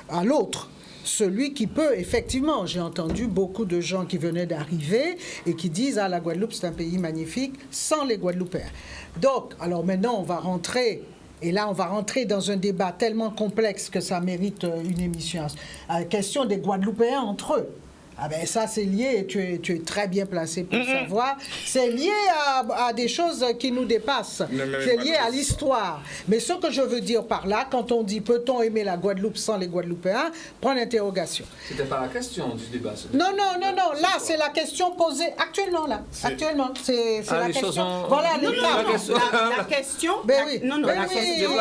à l'autre. Celui qui peut, effectivement, j'ai entendu beaucoup de gens qui venaient d'arriver et qui disent « Ah, la Guadeloupe, c'est un pays magnifique, sans les Guadeloupéens ». Donc, alors maintenant, on va rentrer... Et là, on va rentrer dans un débat tellement complexe que ça mérite une émission. La question des Guadeloupéens entre eux. Ah ben ça, c'est lié, tu es très bien placé pour savoir. C'est lié à des choses qui nous dépassent. C'est lié à l'histoire. Mais ce que je veux dire par là, quand on dit peut-on aimer la Guadeloupe sans les Guadeloupéens, point d'interrogation. C'était pas la question du débat. Non. Là, c'est la question posée actuellement, là. Actuellement, c'est la question. Voilà, la question. Ben oui. La question.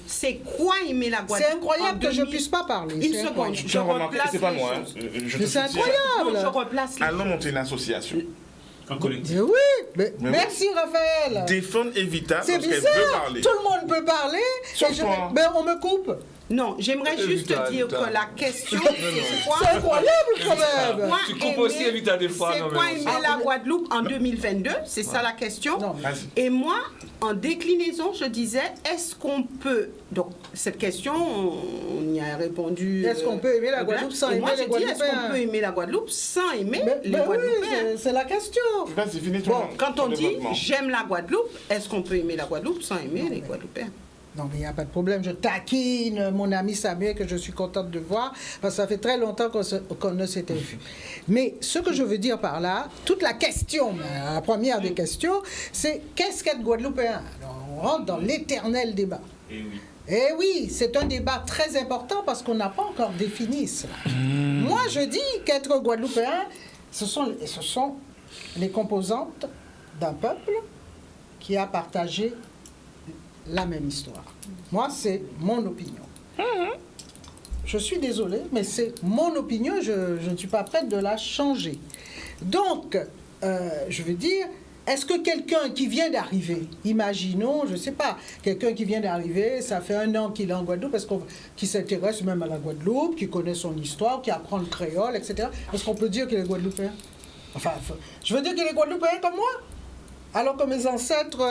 C'est quoi aimer la Guadeloupe? C'est incroyable que je puisse pas parler. Une seconde, je replace. C'est pas moi. C'est incroyable. Je replace. Allons monter une association. Un collectif. Oui, merci Raphaël. Défendre Evita parce qu'elle veut parler. Tout le monde peut parler. On me coupe. Non, j'aimerais juste dire que la question, c'est quoi? C'est incroyable quand même. Tu coupes aussi Evita des fois. C'est quoi aimer la Guadeloupe en 2022? C'est ça la question. Non. Et moi, en déclinaison, je disais, est-ce qu'on peut... Donc, cette question, on y a répondu... Est-ce qu'on peut aimer la Guadeloupe sans aimer les Guadeloupéens? Est-ce qu'on peut aimer la Guadeloupe sans aimer les Guadeloupéens? Oui, c'est la question. Vas-y, finis ton quand on dit « j'aime la Guadeloupe », est-ce qu'on peut aimer la Guadeloupe sans aimer les Guadeloupéens? Non, mais il n'y a pas de problème. Je taquine mon ami Samuel, que je suis contente de voir, parce que ça fait très longtemps qu'on ne s'était vu. Mais ce que je veux dire par là, toute la question, la première des questions, c'est qu'est-ce qu'être Guadeloupéen? Alors, on rentre dans l'éternel débat. Eh oui, c'est un débat très important parce qu'on n'a pas encore défini cela. Moi, je dis qu'être Guadeloupéen, ce sont les composantes d'un peuple qui a partagé la même histoire. Moi, c'est mon opinion. Je suis désolée, mais c'est mon opinion, je ne suis pas prête de la changer. Donc, je veux dire, est-ce que quelqu'un qui vient d'arriver, imaginons, je ne sais pas, quelqu'un qui vient d'arriver, ça fait 1 an qu'il est en Guadeloupe, qui s'intéresse même à la Guadeloupe, qui connaît son histoire, qui apprend le créole, etc., est-ce qu'on peut dire qu'il est Guadeloupéen? Enfin, je veux dire qu'il est Guadeloupéen comme moi? Alors que mes ancêtres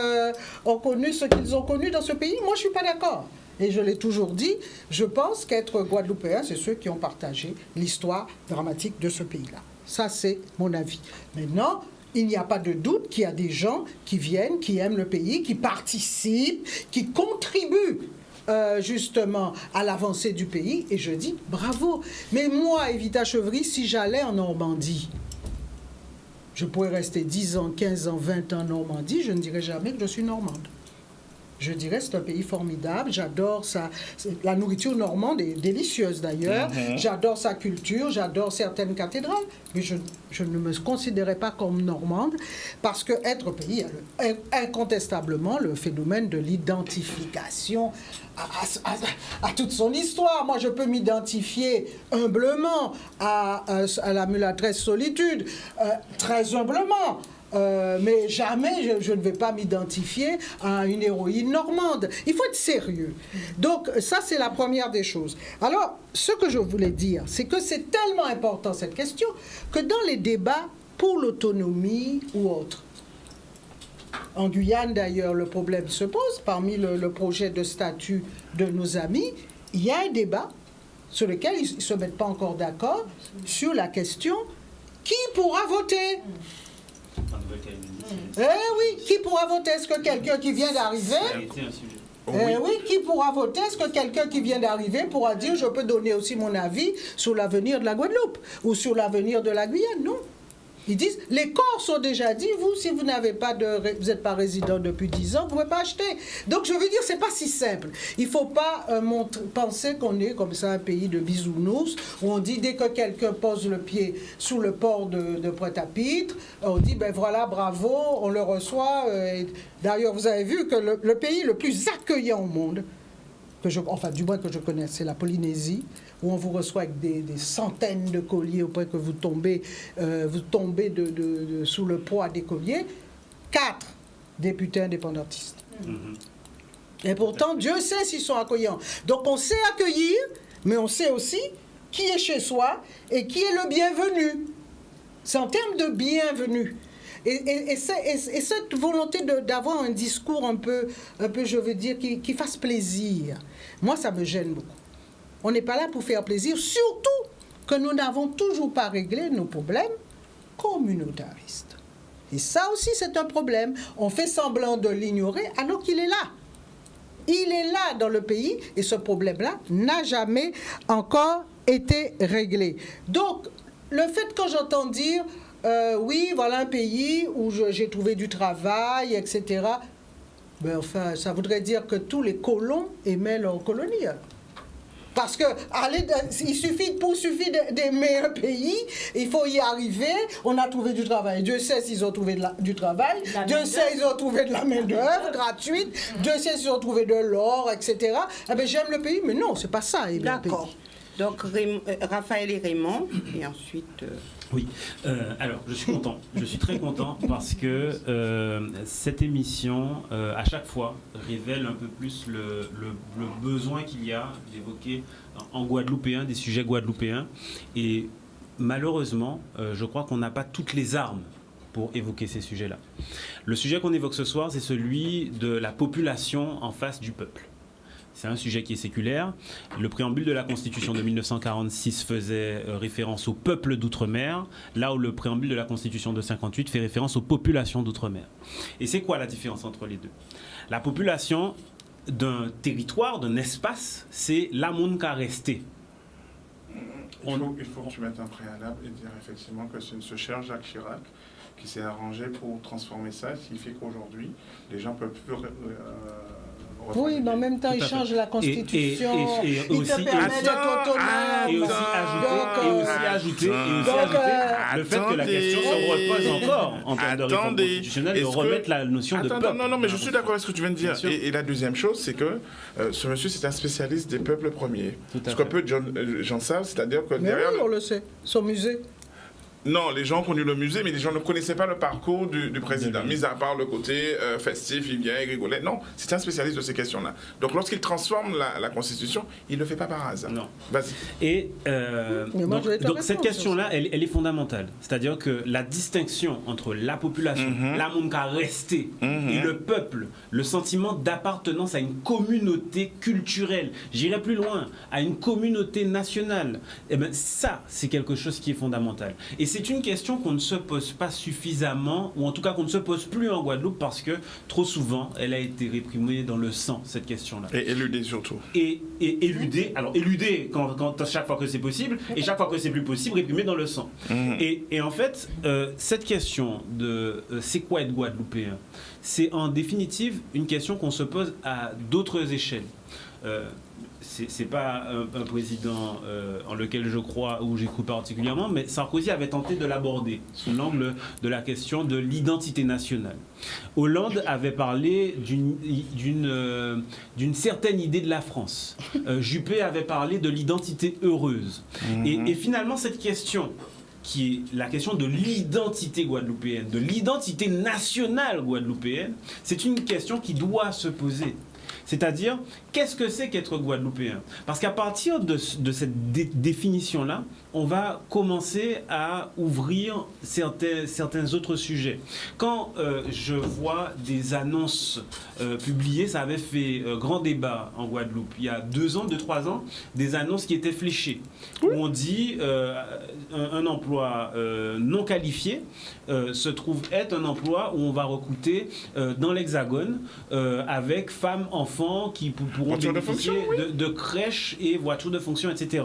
ont connu ce qu'ils ont connu dans ce pays, moi je ne suis pas d'accord. Et je l'ai toujours dit, je pense qu'être Guadeloupéen, c'est ceux qui ont partagé l'histoire dramatique de ce pays-là. Ça, c'est mon avis. Maintenant, il n'y a pas de doute qu'il y a des gens qui viennent, qui aiment le pays, qui participent, qui contribuent justement à l'avancée du pays. Et je dis bravo. Mais moi, Evita Chevry, si j'allais en Normandie, je pourrais rester 10 ans, 15 ans, 20 ans en Normandie, je ne dirais jamais que je suis normande. Je dirais c'est un pays formidable, j'adore ça. La nourriture normande est délicieuse d'ailleurs, j'adore sa culture, j'adore certaines cathédrales, mais je ne me considérais pas comme normande parce que être pays a incontestablement le phénomène de l'identification à toute son histoire. Moi, je peux m'identifier humblement à la mulâtresse Solitude, très humblement. Mais jamais je ne vais pas m'identifier à une héroïne normande. Il faut être sérieux. Donc ça, c'est la première des choses. Alors, ce que je voulais dire, c'est que c'est tellement important cette question que dans les débats pour l'autonomie ou autre, en Guyane d'ailleurs, le problème se pose. Parmi le projet de statut de nos amis, il y a un débat sur lequel ils ne se mettent pas encore d'accord sur la question qui pourra voter. Eh oui, qui pourra voter? Est-ce que quelqu'un qui vient d'arriver... oui, qui pourra voter? Est-ce que quelqu'un qui vient d'arriver pourra dire je peux donner aussi mon avis sur l'avenir de la Guadeloupe ou sur l'avenir de la Guyane? Non. Ils disent, les corps sont déjà dit, vous, si vous n'avez pas vous n'êtes pas résident depuis 10 ans, vous ne pouvez pas acheter. Donc, je veux dire, c'est pas si simple. Il ne faut pas penser qu'on est comme ça un pays de bisounours, où on dit, dès que quelqu'un pose le pied sous le port de Pointe-à-Pitre, on dit, ben voilà, bravo, on le reçoit. D'ailleurs, vous avez vu que le pays le plus accueillant au monde, enfin, du moins que je connais, c'est la Polynésie, où on vous reçoit avec des centaines de colliers au point que vous tombez sous le poids des colliers. 4 députés indépendantistes. Et pourtant, Dieu sait s'ils sont accueillants. Donc, on sait accueillir, mais on sait aussi qui est chez soi et qui est le bienvenu. C'est en termes de bienvenue. Et cette volonté d'avoir un discours un peu, je veux dire, qui fasse plaisir, moi, ça me gêne beaucoup. On n'est pas là pour faire plaisir, surtout que nous n'avons toujours pas réglé nos problèmes communautaristes. Et ça aussi, c'est un problème. On fait semblant de l'ignorer alors qu'il est là. Il est là dans le pays et ce problème-là n'a jamais encore été réglé. Donc, le fait que j'entends dire, oui, voilà un pays où j'ai trouvé du travail, etc., ben enfin, ça voudrait dire que tous les colons aimaient leur colonie. Parce que il suffit d'aimer un pays, il faut y arriver. On a trouvé du travail. Dieu sait s'ils ont trouvé du travail. Dieu sait s'ils ont trouvé de la main-d'œuvre gratuite. Dieu sait s'ils ont trouvé de l'or, etc. Eh bien, j'aime le pays, mais non, c'est pas ça. D'accord. Donc, Raphaël et Raymond, et ensuite... Oui, alors je suis content, je suis très content parce que cette émission, à chaque fois, révèle un peu plus le besoin qu'il y a d'évoquer en guadeloupéen des sujets guadeloupéens. Et malheureusement, je crois qu'on n'a pas toutes les armes pour évoquer ces sujets-là. Le sujet qu'on évoque ce soir, c'est celui de la population en face du peuple. C'est un sujet qui est séculaire. Le préambule de la Constitution de 1946 faisait référence au peuple d'outre-mer, là où le préambule de la Constitution de 58 fait référence aux populations d'outre-mer. Et c'est quoi la différence entre les deux? La population, d'un territoire, d'un espace, c'est la monde qu'a resté. Il faut que tu mettes un préalable et dire effectivement que c'est ce cher Jacques Chirac qui s'est arrangé pour transformer ça, ce qui fait qu'aujourd'hui, les gens peuvent plus... oui, mais en même temps, il change la Constitution, et il aussi, te permet d'être autonome. Et aussi ajouter le fait que la question se repose encore en termes de réforme constitutionnelle, de remettre la notion de peuple. Non, mais je suis d'accord avec ce que tu viens de dire. Et la deuxième chose, c'est que ce monsieur, c'est un spécialiste des peuples premiers. Ce que peu de gens savent, c'est-à-dire que derrière... Mais oui, on le sait, son musée. Non, les gens ont connu le musée, mais les gens ne connaissaient pas le parcours du président, mis à part le côté festif, il vient, il rigolait. Non, c'est un spécialiste de ces questions-là. Donc, lorsqu'il transforme la Constitution, il ne le fait pas par hasard. Non. Vas-y. Et donc cette question-là, elle est fondamentale. C'est-à-dire que la distinction entre la population, la monde qui a resté, et le peuple, le sentiment d'appartenance à une communauté culturelle, j'irai plus loin, à une communauté nationale, eh bien, ça, c'est quelque chose qui est fondamental. Et c'est une question qu'on ne se pose pas suffisamment, ou en tout cas qu'on ne se pose plus en Guadeloupe, parce que trop souvent, elle a été réprimée dans le sang, cette question-là. Et éludée surtout. Et éludée, alors éludée chaque fois que c'est possible, et chaque fois que c'est plus possible, réprimée dans le sang. Et en fait, cette question de c'est quoi être Guadeloupéen, c'est en définitive une question qu'on se pose à d'autres échelles. C'est pas un président en lequel je crois ou j'écoute particulièrement, mais Sarkozy avait tenté de l'aborder sous l'angle de la question de l'identité nationale. Hollande avait parlé d'une certaine idée de la France. Juppé avait parlé de l'identité heureuse. Et finalement, cette question, qui est la question de l'identité guadeloupéenne, de l'identité nationale guadeloupéenne, c'est une question qui doit se poser. C'est-à-dire, qu'est-ce que c'est qu'être guadeloupéen? Parce qu'à partir de cette définition-là, on va commencer à ouvrir certains autres sujets. Quand je vois des annonces publiées, ça avait fait grand débat en Guadeloupe, il y a 2 ans, 3 ans, des annonces qui étaient fléchées, où on dit un emploi non qualifié se trouve être un emploi où on va recruter dans l'Hexagone avec femmes, enfants qui pourront bénéficier de crèches et voitures de fonction, etc.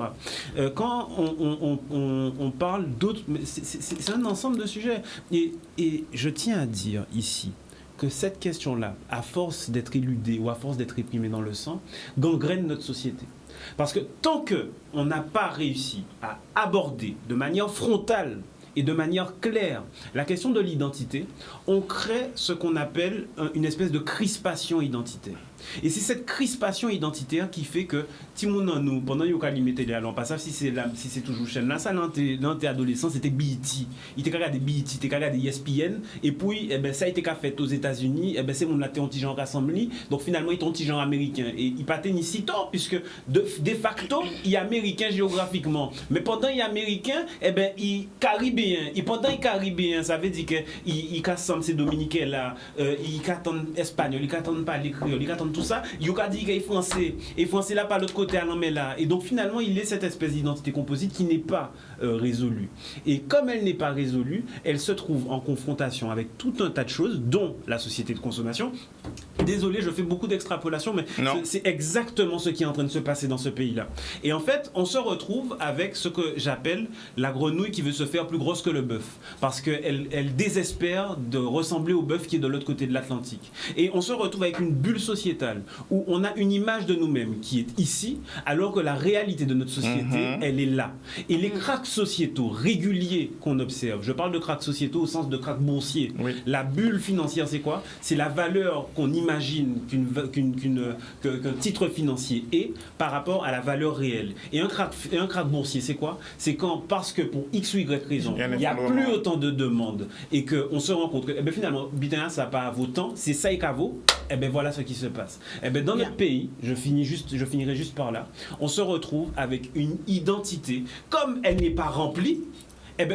Quand on parle d'autres... C'est un ensemble de sujets. Et je tiens à dire ici que cette question-là, à force d'être éludée ou à force d'être réprimée dans le sang, gangrène notre société. Parce que tant qu'on n'a pas réussi à aborder de manière frontale et de manière claire la question de l'identité, on crée ce qu'on appelle une espèce de crispation identitaire. Et c'est cette crispation identitaire qui fait que Timoun nous, pendant que nous mettons les allons, pas ça si c'est toujours chaîne là, ça dans tes adolescents c'était BET. Il était regardé BET, il était regardé ESPN, et puis ça a été fait aux États-Unis, c'est mon laté anti-genre rassemblé, donc finalement il est anti-genre américain. Et il pas ni si tort, puisque de facto il est américain géographiquement. Mais pendant il est américain, il est caribéen. Et pendant il est caribéen, ça veut dire qu'il casse ces dominicains là, il attend espagnol, il attend pas les créoles, il attend tout ça, il a dit qu'il est français, et français là par l'autre côté à l'homme là, et donc finalement il est cette espèce d'identité composite qui n'est pas résolue. Et comme elle n'est pas résolue, elle se trouve en confrontation avec tout un tas de choses, dont la société de consommation. Désolé, je fais beaucoup d'extrapolations, mais c'est exactement ce qui est en train de se passer dans ce pays-là. Et en fait, on se retrouve avec ce que j'appelle la grenouille qui veut se faire plus grosse que le bœuf, parce qu'elle désespère de ressembler au bœuf qui est de l'autre côté de l'Atlantique. Et on se retrouve avec une bulle sociétale où on a une image de nous-mêmes qui est ici, alors que la réalité de notre société, elle est là. Et les cracks sociétaux réguliers qu'on observe, je parle de cracks sociétaux au sens de cracks boursiers. La bulle financière, c'est quoi? C'est la valeur qu'on imagine qu'un titre financier est par rapport à la valeur réelle. Et un crack boursier, c'est quoi? C'est quand, parce que pour X ou Y raison, il n'y a plus autant de demandes et qu'on se rend compte que finalement, Bitin, ça n'a pas vaut tant, c'est ça et qu'à vaut, voilà ce qui se passe. Dans notre pays, je finirai juste par là, on se retrouve avec une identité, comme elle n'est pas remplie,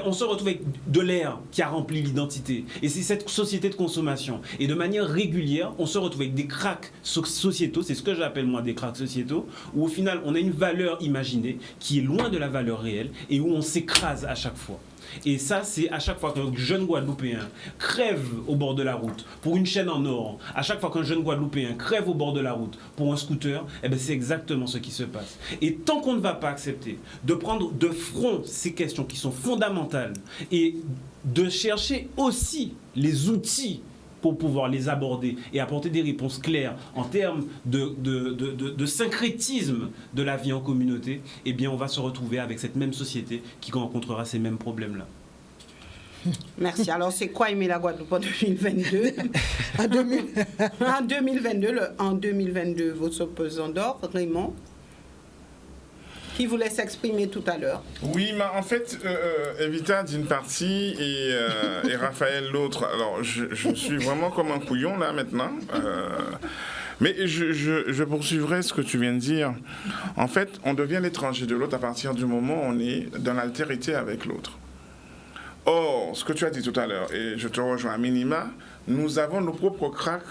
on se retrouve avec de l'air qui a rempli l'identité. Et c'est cette société de consommation. Et de manière régulière, on se retrouve avec des cracks sociétaux, c'est ce que j'appelle moi des cracks sociétaux, où au final, on a une valeur imaginée qui est loin de la valeur réelle et où on s'écrase à chaque fois. Et ça, c'est à chaque fois qu'un jeune Guadeloupéen crève au bord de la route pour une chaîne en or, à chaque fois qu'un jeune Guadeloupéen crève au bord de la route pour un scooter, eh bien, c'est exactement ce qui se passe. Et tant qu'on ne va pas accepter de prendre de front ces questions qui sont fondamentales et de chercher aussi les outils pour pouvoir les aborder et apporter des réponses claires en termes de syncrétisme de la vie en communauté, eh bien on va se retrouver avec cette même société qui rencontrera ces mêmes problèmes-là. Merci. Alors, c'est quoi aimer la Guadeloupe en 2022? En 2022, votre pesant d'or, Raymond, qui vous laisse exprimer tout à l'heure. Oui, mais en fait, Evita d'une partie et Raphaël l'autre. Alors, je suis vraiment comme un couillon là maintenant. Mais je poursuivrai ce que tu viens de dire. En fait, on devient l'étranger de l'autre à partir du moment où on est dans l'altérité avec l'autre. Or, ce que tu as dit tout à l'heure, et je te rejoins à minima, nous avons nos propres cracks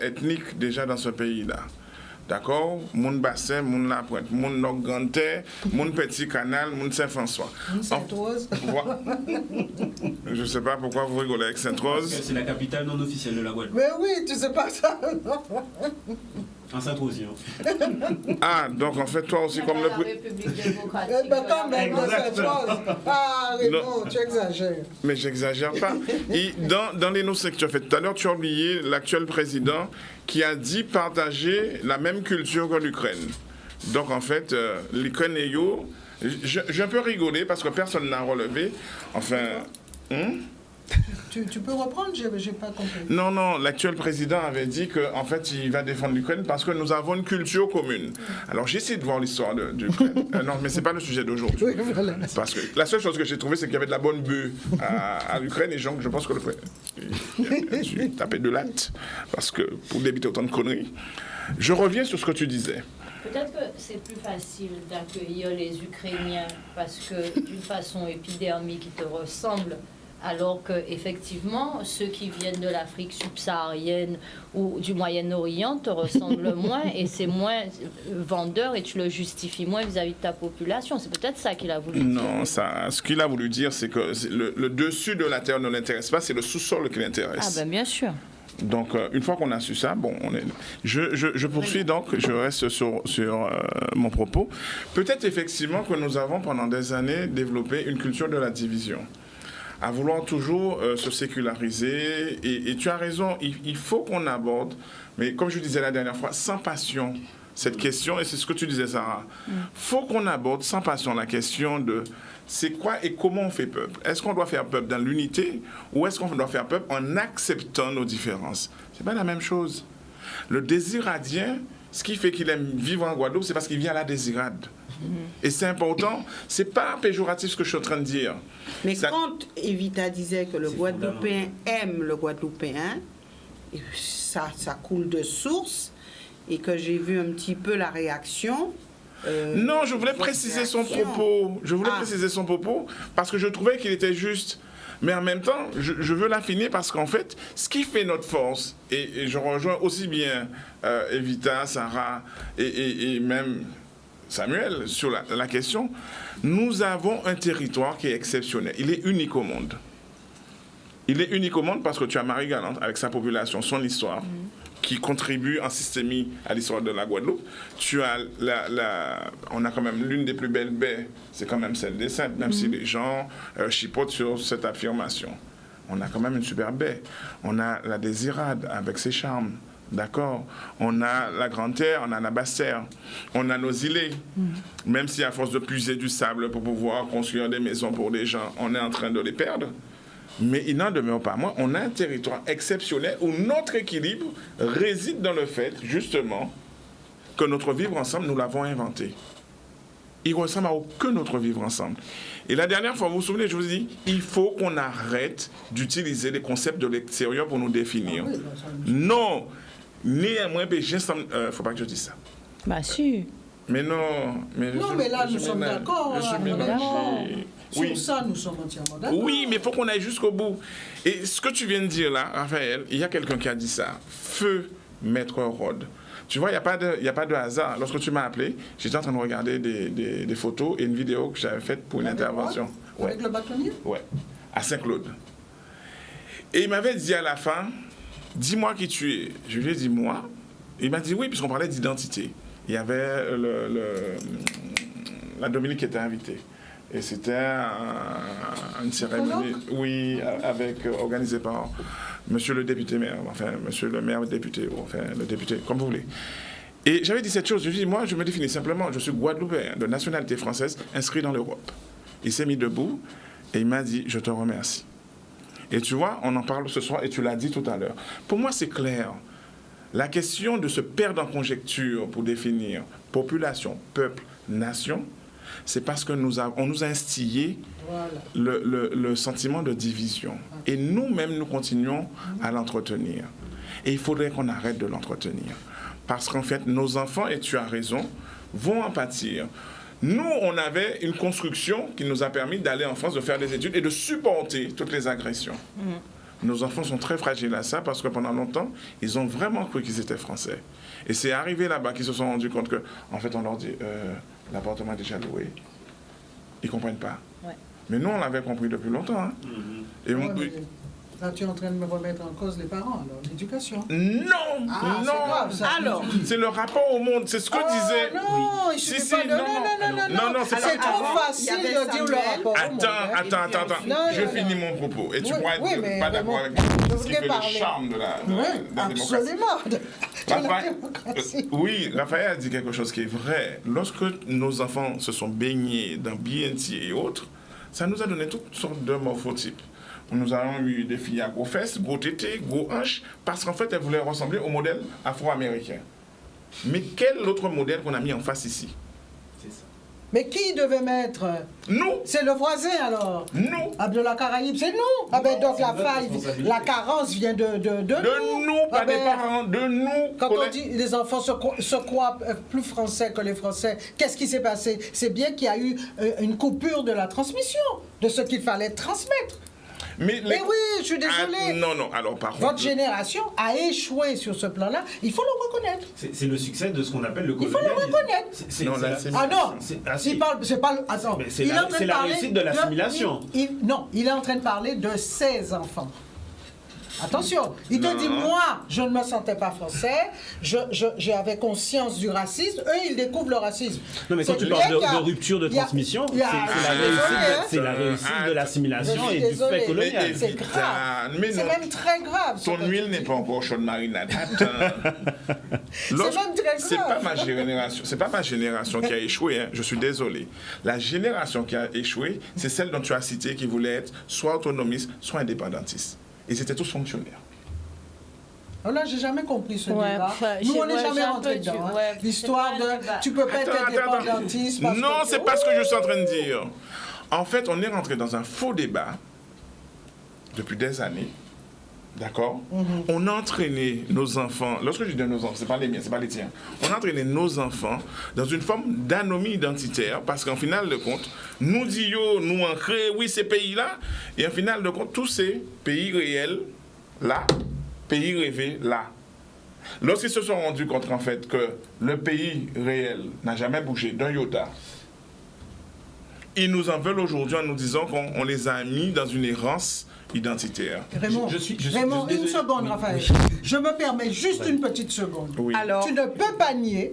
ethniques déjà dans ce pays-là. D'accord? Moun Bassin, Moun La Pointe, Moun Nord-Grande-Terre, Moun Petit Canal, Moun Saint-François. Moun Sainte-Rose. Je ne sais pas pourquoi vous rigolez avec Sainte-Rose. C'est la capitale non officielle de la Guadeloupe. Mais oui, tu sais pas ça. En Sainte-Rose. Ah, donc en fait, toi aussi, comme le... République démocratique. Quand même, Sainte-Rose. Ah, Raymond, tu exagères. Mais j'exagère pas. Et dans les notions que tu as fait tout à l'heure, tu as oublié l'actuel président qui a dit partager la même culture que l'Ukraine. Donc en fait, l'Ukraine et yo, j'ai un peu rigolé parce que personne n'a relevé. Enfin... Tu peux reprendre, j'ai pas compris. Non, l'actuel président avait dit qu'en fait, il va défendre l'Ukraine parce que nous avons une culture commune. Alors, j'ai essayé de voir l'histoire de l'Ukraine. Non, mais c'est pas le sujet d'aujourd'hui. Oui, voilà. Parce que la seule chose que j'ai trouvée, c'est qu'il y avait de la bonne bœuf à l'Ukraine et donc, je pense que le frère, il a tapé de latte parce que pour débiter autant de conneries. Je reviens sur ce que tu disais. Peut-être que c'est plus facile d'accueillir les Ukrainiens parce que d'une façon épidermique, ils te ressemblent. Alors qu'effectivement, ceux qui viennent de l'Afrique subsaharienne ou du Moyen-Orient te ressemblent moins et c'est moins vendeur et tu le justifies moins vis-à-vis de ta population. C'est peut-être ça qu'il a voulu dire. Non, ce qu'il a voulu dire, c'est que le dessus de la terre ne l'intéresse pas, c'est le sous-sol qui l'intéresse. Ah ben bien sûr. Donc, une fois qu'on a su ça, bon, je poursuis donc, je reste sur mon propos. Peut-être effectivement que nous avons pendant des années développé une culture de la division, à vouloir toujours se séculariser. Et tu as raison, il faut qu'on aborde, mais comme je disais la dernière fois, sans passion, cette question, et c'est ce que tu disais, Sarah. Faut qu'on aborde sans passion la question de c'est quoi et comment on fait peuple. Est-ce qu'on doit faire peuple dans l'unité ou est-ce qu'on doit faire peuple en acceptant nos différences? C'est pas la même chose. Le désiradien, ce qui fait qu'il aime vivre en Guadeloupe, c'est parce qu'il vient à la désirade. Et c'est important, c'est pas péjoratif ce que je suis en train de dire. Mais quand Evita disait que le Guadeloupéen aime le Guadeloupéen, ça coule de source, et que j'ai vu un petit peu la réaction. Non, je voulais préciser son propos. Je voulais préciser son propos parce que je trouvais qu'il était juste. Mais en même temps, je veux l'affiner parce qu'en fait, ce qui fait notre force, et je rejoins aussi bien Evita, Sarah et même Samuel sur la question, nous avons un territoire qui est exceptionnel. Il est unique au monde. Il est unique au monde parce que tu as Marie-Galante avec sa population, son histoire, qui contribue en systémie à l'histoire de la Guadeloupe. Tu as on a quand même l'une des plus belles baies, c'est quand même celle des Saintes, même si les gens chipotent sur cette affirmation. On a quand même une super baie. On a la Désirade avec ses charmes. D'accord? On a la Grande Terre, on a la Basse Terre, on a nos îlets. Même si à force de puiser du sable pour pouvoir construire des maisons pour les gens, on est en train de les perdre. Mais il n'en demeure pas moins, on a un territoire exceptionnel où notre équilibre réside dans le fait, justement, que notre vivre ensemble, nous l'avons inventé. Il ne ressemble à aucun autre vivre ensemble. Et la dernière fois, vous vous souvenez, je vous ai dit, il faut qu'on arrête d'utiliser les concepts de l'extérieur pour nous définir. Non, néanmoins, il ne faut pas que je dise ça. Bah si. Mais non. Mais là, nous sommes d'accord. Oui. Sur ça, nous sommes entièrement d'accord. Oui, mais il faut qu'on aille jusqu'au bout. Et ce que tu viens de dire là, Raphaël, il y a quelqu'un qui a dit ça. Feu Maître Rod. Tu vois, il n'y a pas de hasard. Lorsque tu m'as appelé, j'étais en train de regarder des photos et une vidéo que j'avais faite pour une intervention. Avec le bâtonnier? Ouais, à Saint-Claude. Et il m'avait dit à la fin, dis-moi qui tu es. Je lui ai dit moi. Il m'a dit oui, puisqu'on parlait d'identité. Il y avait la Dominique qui était invitée. Et c'était une cérémonie, oui, organisée par monsieur le député maire, enfin, monsieur le maire député, ou enfin, le député, comme vous voulez. Et j'avais dit cette chose, je lui ai dit, moi, je me définis simplement, je suis Guadeloupéen, de nationalité française, inscrit dans l'Europe. Il s'est mis debout et il m'a dit, je te remercie. Et tu vois, on en parle ce soir et tu l'as dit tout à l'heure. Pour moi, c'est clair. La question de se perdre en conjecture pour définir population, peuple, nation, c'est parce qu'on nous a instillé le sentiment de division. Et nous-mêmes, nous continuons à l'entretenir. Et il faudrait qu'on arrête de l'entretenir. Parce qu'en fait, nos enfants, et tu as raison, vont en pâtir. Nous, on avait une construction qui nous a permis d'aller en France, de faire des études et de supporter toutes les agressions. Nos enfants sont très fragiles à ça parce que pendant longtemps, ils ont vraiment cru qu'ils étaient français. Et c'est arrivé là-bas qu'ils se sont rendus compte que, en fait, on leur dit, l'appartement est déjà loué. Ils ne comprennent pas. Ouais. Mais nous, on l'avait compris depuis longtemps. Hein. Et là, tu es en train de me remettre en cause les parents, alors, l'éducation. Non, non. C'est grave, ça. Alors, c'est le rapport au monde, c'est ce que disait. Non, il suffit pas de... Non, c'est trop facile de dire le rapport au monde. Attends. Je finis mon propos. Et tu pourras être pas d'accord avec moi. C'est ce qui fait le charme de la démocratie. Absolument. Oui, Raphaël a dit quelque chose qui est vrai. Lorsque nos enfants se sont baignés dans BNT et autres, ça nous a donné toutes sortes de morphotypes. Nous avons eu des filles à gros fesses, gros tétés, gros hanches, parce qu'en fait, elles voulaient ressembler au modèle afro-américain. Mais quel autre modèle qu'on a mis en face ici? C'est ça. Mais qui devait mettre? Nous. C'est le voisin alors? Nous. De la Caraïbe, c'est nous. Ah ben donc la faille, la carence vient de nous. De nous, pas des parents, de nous. Quand on dit les enfants se croient plus français que les Français, qu'est-ce qui s'est passé? C'est bien qu'il y a eu une coupure de la transmission, de ce qu'il fallait transmettre. Mais oui, je suis désolée. Non, alors par contre... Votre génération a échoué sur ce plan-là. Il faut le reconnaître. C'est le succès de ce qu'on appelle le colonialisme. Il faut le reconnaître. Attends. C'est la réussite de l'assimilation. Il est en train de parler de ses enfants. Attention, il te dit, moi, je ne me sentais pas français, j'avais conscience du racisme, eux, ils découvrent le racisme. Non, mais quand tu parles de rupture de transmission, c'est la réussite de l'assimilation et du fait colonial. C'est grave. C'est même très grave. Ton huile n'est pas encore chaude, marinade. C'est même très grave. C'est pas ma génération qui a échoué, hein. Je suis désolé. La génération qui a échoué, c'est celle dont tu as cité qui voulait être soit autonomiste, soit indépendantiste. Ils étaient tous fonctionnaires. Là, j'ai jamais compris ce débat. Nous, on n'est jamais rentré dedans. L'histoire de tu peux pas être indépendantiste. Non, c'est pas ce que je suis en train de dire. En fait, on est rentré dans un faux débat depuis des années. D'accord? On a entraîné nos enfants, lorsque je dis nos enfants, c'est pas les miens, c'est pas les tiens. On a entraîné nos enfants dans une forme d'anomie identitaire parce qu'en final de compte, nous disons, nous ancrer, oui, ces pays-là, et en final de compte, tous ces pays réels, là, pays rêvés, là. Lorsqu'ils se sont rendus compte, en fait, que le pays réel n'a jamais bougé d'un iota, ils nous en veulent aujourd'hui en nous disant qu'on les a mis dans une errance identitaire. Raymond, Raymond, une seconde, Raphaël. Je me permets juste une petite seconde. Oui. Alors, tu ne peux pas nier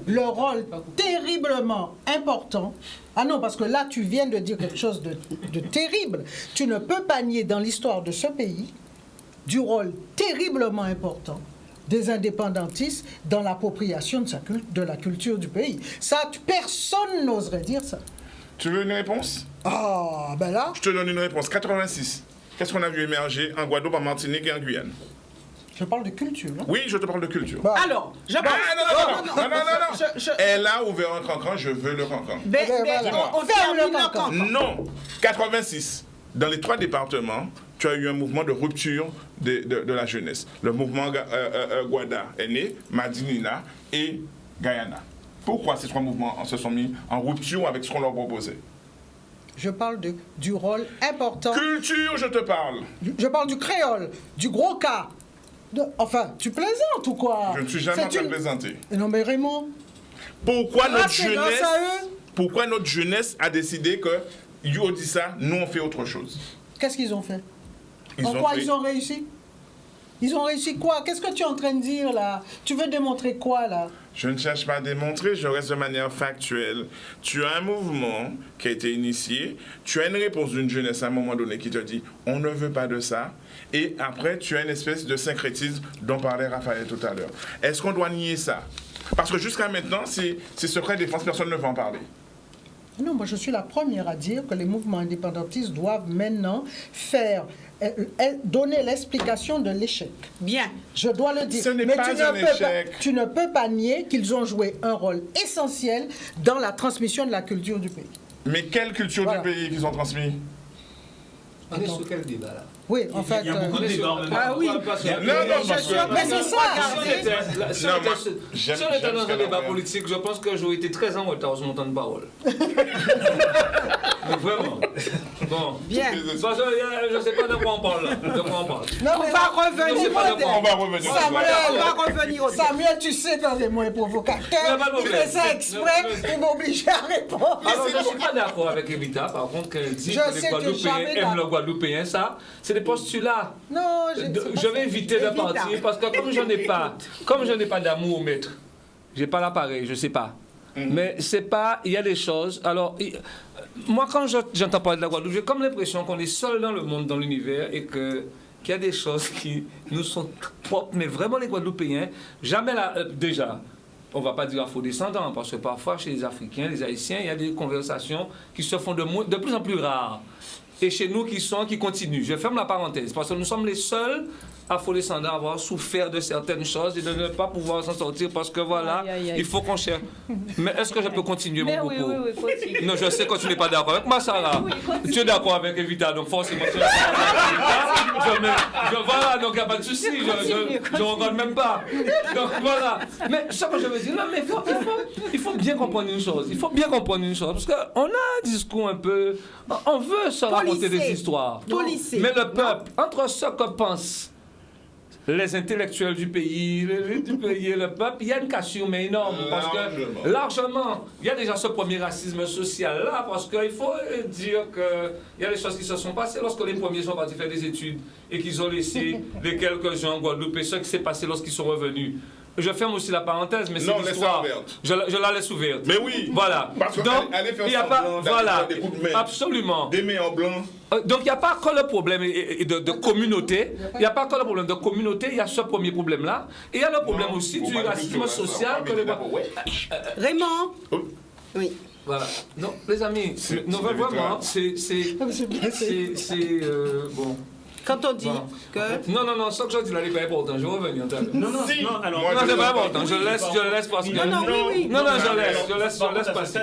le rôle terriblement important. Ah non, parce que là, tu viens de dire quelque chose de terrible. Tu ne peux pas nier dans l'histoire de ce pays du rôle terriblement important des indépendantistes dans l'appropriation de la culture du pays. Ça, personne n'oserait dire ça. Tu veux une réponse? Ah, ben là... Je te donne une réponse. 86. Qu'est-ce qu'on a vu émerger en Guadeloupe, en Martinique et en Guyane? Je parle de culture. Hein? Oui, je te parle de culture. Bah. Alors, je pense... Non. Elle a ouvert un cancan, je veux le cancan. On ferme le cancan. Non. 86. Dans les 3 départements, tu as eu un mouvement de rupture de la jeunesse. Le mouvement Guada est né, Madinina et Guyana. Pourquoi ces 3 mouvements se sont mis en rupture avec ce qu'on leur proposait? Je parle du rôle important... Culture, je te parle. Je parle du créole, du gros cas. Enfin, tu plaisantes ou quoi? Je ne suis jamais en train de plaisanter. Non mais Raymond... Pourquoi notre jeunesse a décidé que ils ont dit ça, nous on fait autre chose. Qu'est-ce qu'ils ont fait? En quoi ils ont réussi? Ils ont réussi quoi? Qu'est-ce que tu es en train de dire là? Tu veux démontrer quoi là? Je ne cherche pas à démontrer, je reste de manière factuelle. Tu as un mouvement qui a été initié, tu as une réponse d'une jeunesse à un moment donné qui te dit on ne veut pas de ça, et après tu as une espèce de syncrétisme dont parlait Raphaël tout à l'heure. Est-ce qu'on doit nier ça? Parce que jusqu'à maintenant, c'est secret défense, personne ne veut en parler. Non, moi je suis la première à dire que les mouvements indépendantistes doivent maintenant donner l'explication de l'échec. Bien. Je dois le dire. Ce n'est pas un échec. Tu ne peux pas nier qu'ils ont joué un rôle essentiel dans la transmission de la culture du pays. Mais quelle culture du pays qu'ils ont transmis? On est sur quel débat là? Oui, en fait. Il y a beaucoup de débats. Ah oui. Non, parce que... Mais c'est ça. Si on était dans un débat politique, je pense que j'aurais été très en retard sur mon temps de parole. Vraiment. Bon. Bien. Parce que je ne sais pas de quoi on parle là. De quoi on parle. Non, On va revenir. On va revenir. On va revenir au Samuel, tu sais quand c'est moins provocateur, il fait ça exprès pour m'obliger à répondre. Alors, je ne suis pas d'accord avec Evita, par contre, qu'elle dit que les Guadeloupéens aiment le Guadeloupéen, ça, c'est des postulats. Non, je vais éviter de partir parce que comme je n'ai pas d'amour, maître, j'ai pas l'appareil, je sais pas. Mais c'est pas, il y a des choses. Alors, moi, quand j'entends parler de la Guadeloupe, j'ai comme l'impression qu'on est seul dans le monde, dans l'univers, et qu'il y a des choses qui nous sont propres, mais vraiment les Guadeloupéens, jamais là, déjà. On ne va pas dire afro-descendants, parce que parfois, chez les Africains, les Haïtiens, il y a des conversations qui se font de plus en plus rares. Et chez nous, qui continuent. Je ferme la parenthèse, parce que nous sommes les seuls afro-descendants à avoir souffert de certaines choses et de ne pas pouvoir s'en sortir, parce que voilà, il faut qu'on cherche. Mais est-ce que je peux continuer mon propos? Oui, continue. Non, je sais que tu n'es pas d'accord avec moi, Sarah. Tu es d'accord avec Evita, donc forcément, tu es d'accord avec Evita. Voilà, donc il n'y a pas de souci, je ne regarde même pas. Donc voilà. Mais ce que je veux dire, non, mais il faut bien comprendre une chose. Il faut bien comprendre une chose, parce qu'on a un discours un peu... On veut se raconter des histoires. Mais le peuple, entre ce que pensent les intellectuels du pays et le peuple, il y a une cassure mais énorme. Parce que largement, il y a déjà ce premier racisme social là, parce qu'il faut dire qu'il y a des choses qui se sont passées lorsque les premiers sont partis faire des études et qu'ils ont laissé les quelques-uns en Guadeloupe et ce qui s'est passé lorsqu'ils sont revenus. Je ferme aussi la parenthèse, mais c'est l'histoire. Je la laisse ouverte. Mais oui. Voilà. Parce que donc, il n'y a pas. Voilà. Absolument. Des mains en blanc. Donc, il n'y a pas que le problème de communauté. Il n'y a pas que le problème de communauté. Il y a ce premier problème-là. Et il y a le problème aussi du racisme social. Raymond. Oui. Voilà. Non, les amis, non, vraiment, c'est bon. Quand on dit que... Non, ce que je dis là n'est pas important. Je vais revenir. Non, alors... Non, c'est pas important. Je laisse parce que... Non, je laisse passer.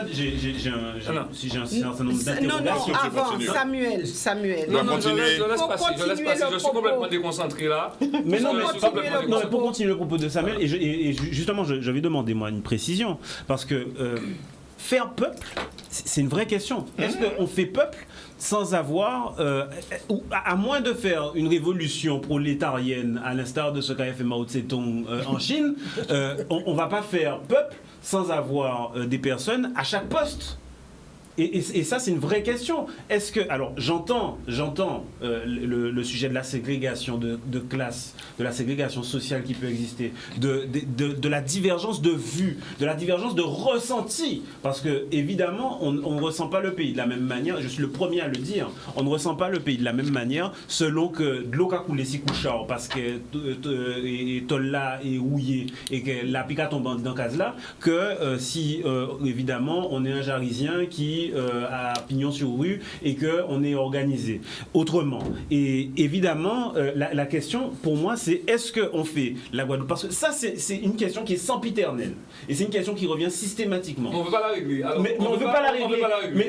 Si j'ai un certain nombre d'interrogations... Non, avant, Samuel. Non, je laisse passer. Je suis complètement déconcentré là. Mais non, pour continuer le propos de Samuel, et justement, je vais demander, moi, une précision. Parce que faire peuple, c'est une vraie question. Est-ce qu'on fait peuple sans avoir, à moins de faire une révolution prolétarienne, à l'instar de ce qu'a fait Mao Tse-tung en Chine, on ne va pas faire peuple sans avoir des personnes à chaque poste. Et ça, c'est une vraie question. Est-ce que... Alors, j'entends le sujet de la ségrégation de classe, de la ségrégation sociale qui peut exister, de la divergence de vue, de la divergence de ressenti. Parce que, évidemment, on ne ressent pas le pays de la même manière. Je suis le premier à le dire. On ne ressent pas le pays de la même manière selon que de l'eau qu'a coulé si couchard, parce que Tolla est houillé et que la pica tombe dans case là, que si, évidemment, on est un Jarisien qui à pignon sur rue et qu'on est organisé autrement. Et évidemment, la question pour moi, c'est est-ce qu'on fait la Guadeloupe? Parce que ça, c'est une question qui est sempiternelle. Et c'est une question qui revient systématiquement. On ne veut pas la régler. Alors, mais on ne veut pas la régler.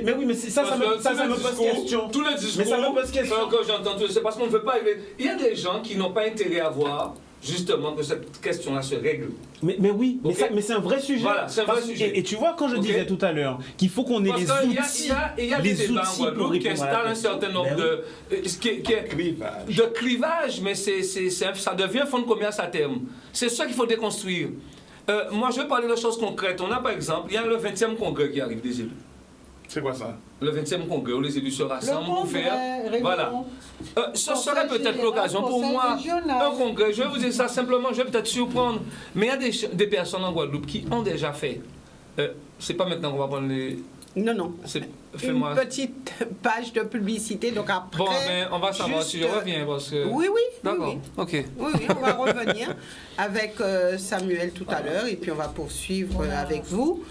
Mais oui, mais ça me pose question. Tous les discours mais ça me pose question. que j'entends, c'est parce qu'on ne veut pas régler. Il y a des gens qui n'ont pas intérêt à voir justement que cette question-là se règle. Mais oui, okay. mais c'est un vrai sujet. Voilà, c'est un vrai sujet. Et tu vois, quand je disais tout à l'heure qu'il faut qu'on ait les outils, il y a des débats en Guadeloupe qui installent un certain nombre de clivages, mais ça devient un fonds de commerce à terme. C'est ça qu'il faut déconstruire. Moi, je vais parler de choses concrètes. On a par exemple, il y a le 20e congrès qui arrive des élus. C'est quoi ça? Le 20e congrès où les élus se rassemblent pour faire. Voilà. Ce serait peut-être l'occasion pour moi, un congrès. Je vais vous dire ça simplement, je vais peut-être surprendre. Mais il y a des personnes en Guadeloupe qui ont déjà fait. C'est pas maintenant qu'on va prendre les. Non, non. Une petite page de publicité. Donc après. Bon, mais on va savoir si je reviens. Parce que... Oui, oui. D'accord. Oui. Ok. Oui, oui, on va revenir avec Samuel tout à l'heure et puis on va poursuivre avec vous,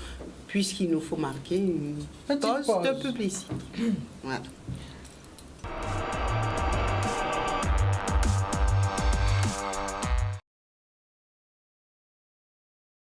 puisqu'il nous faut marquer une pause de publicité. Voilà.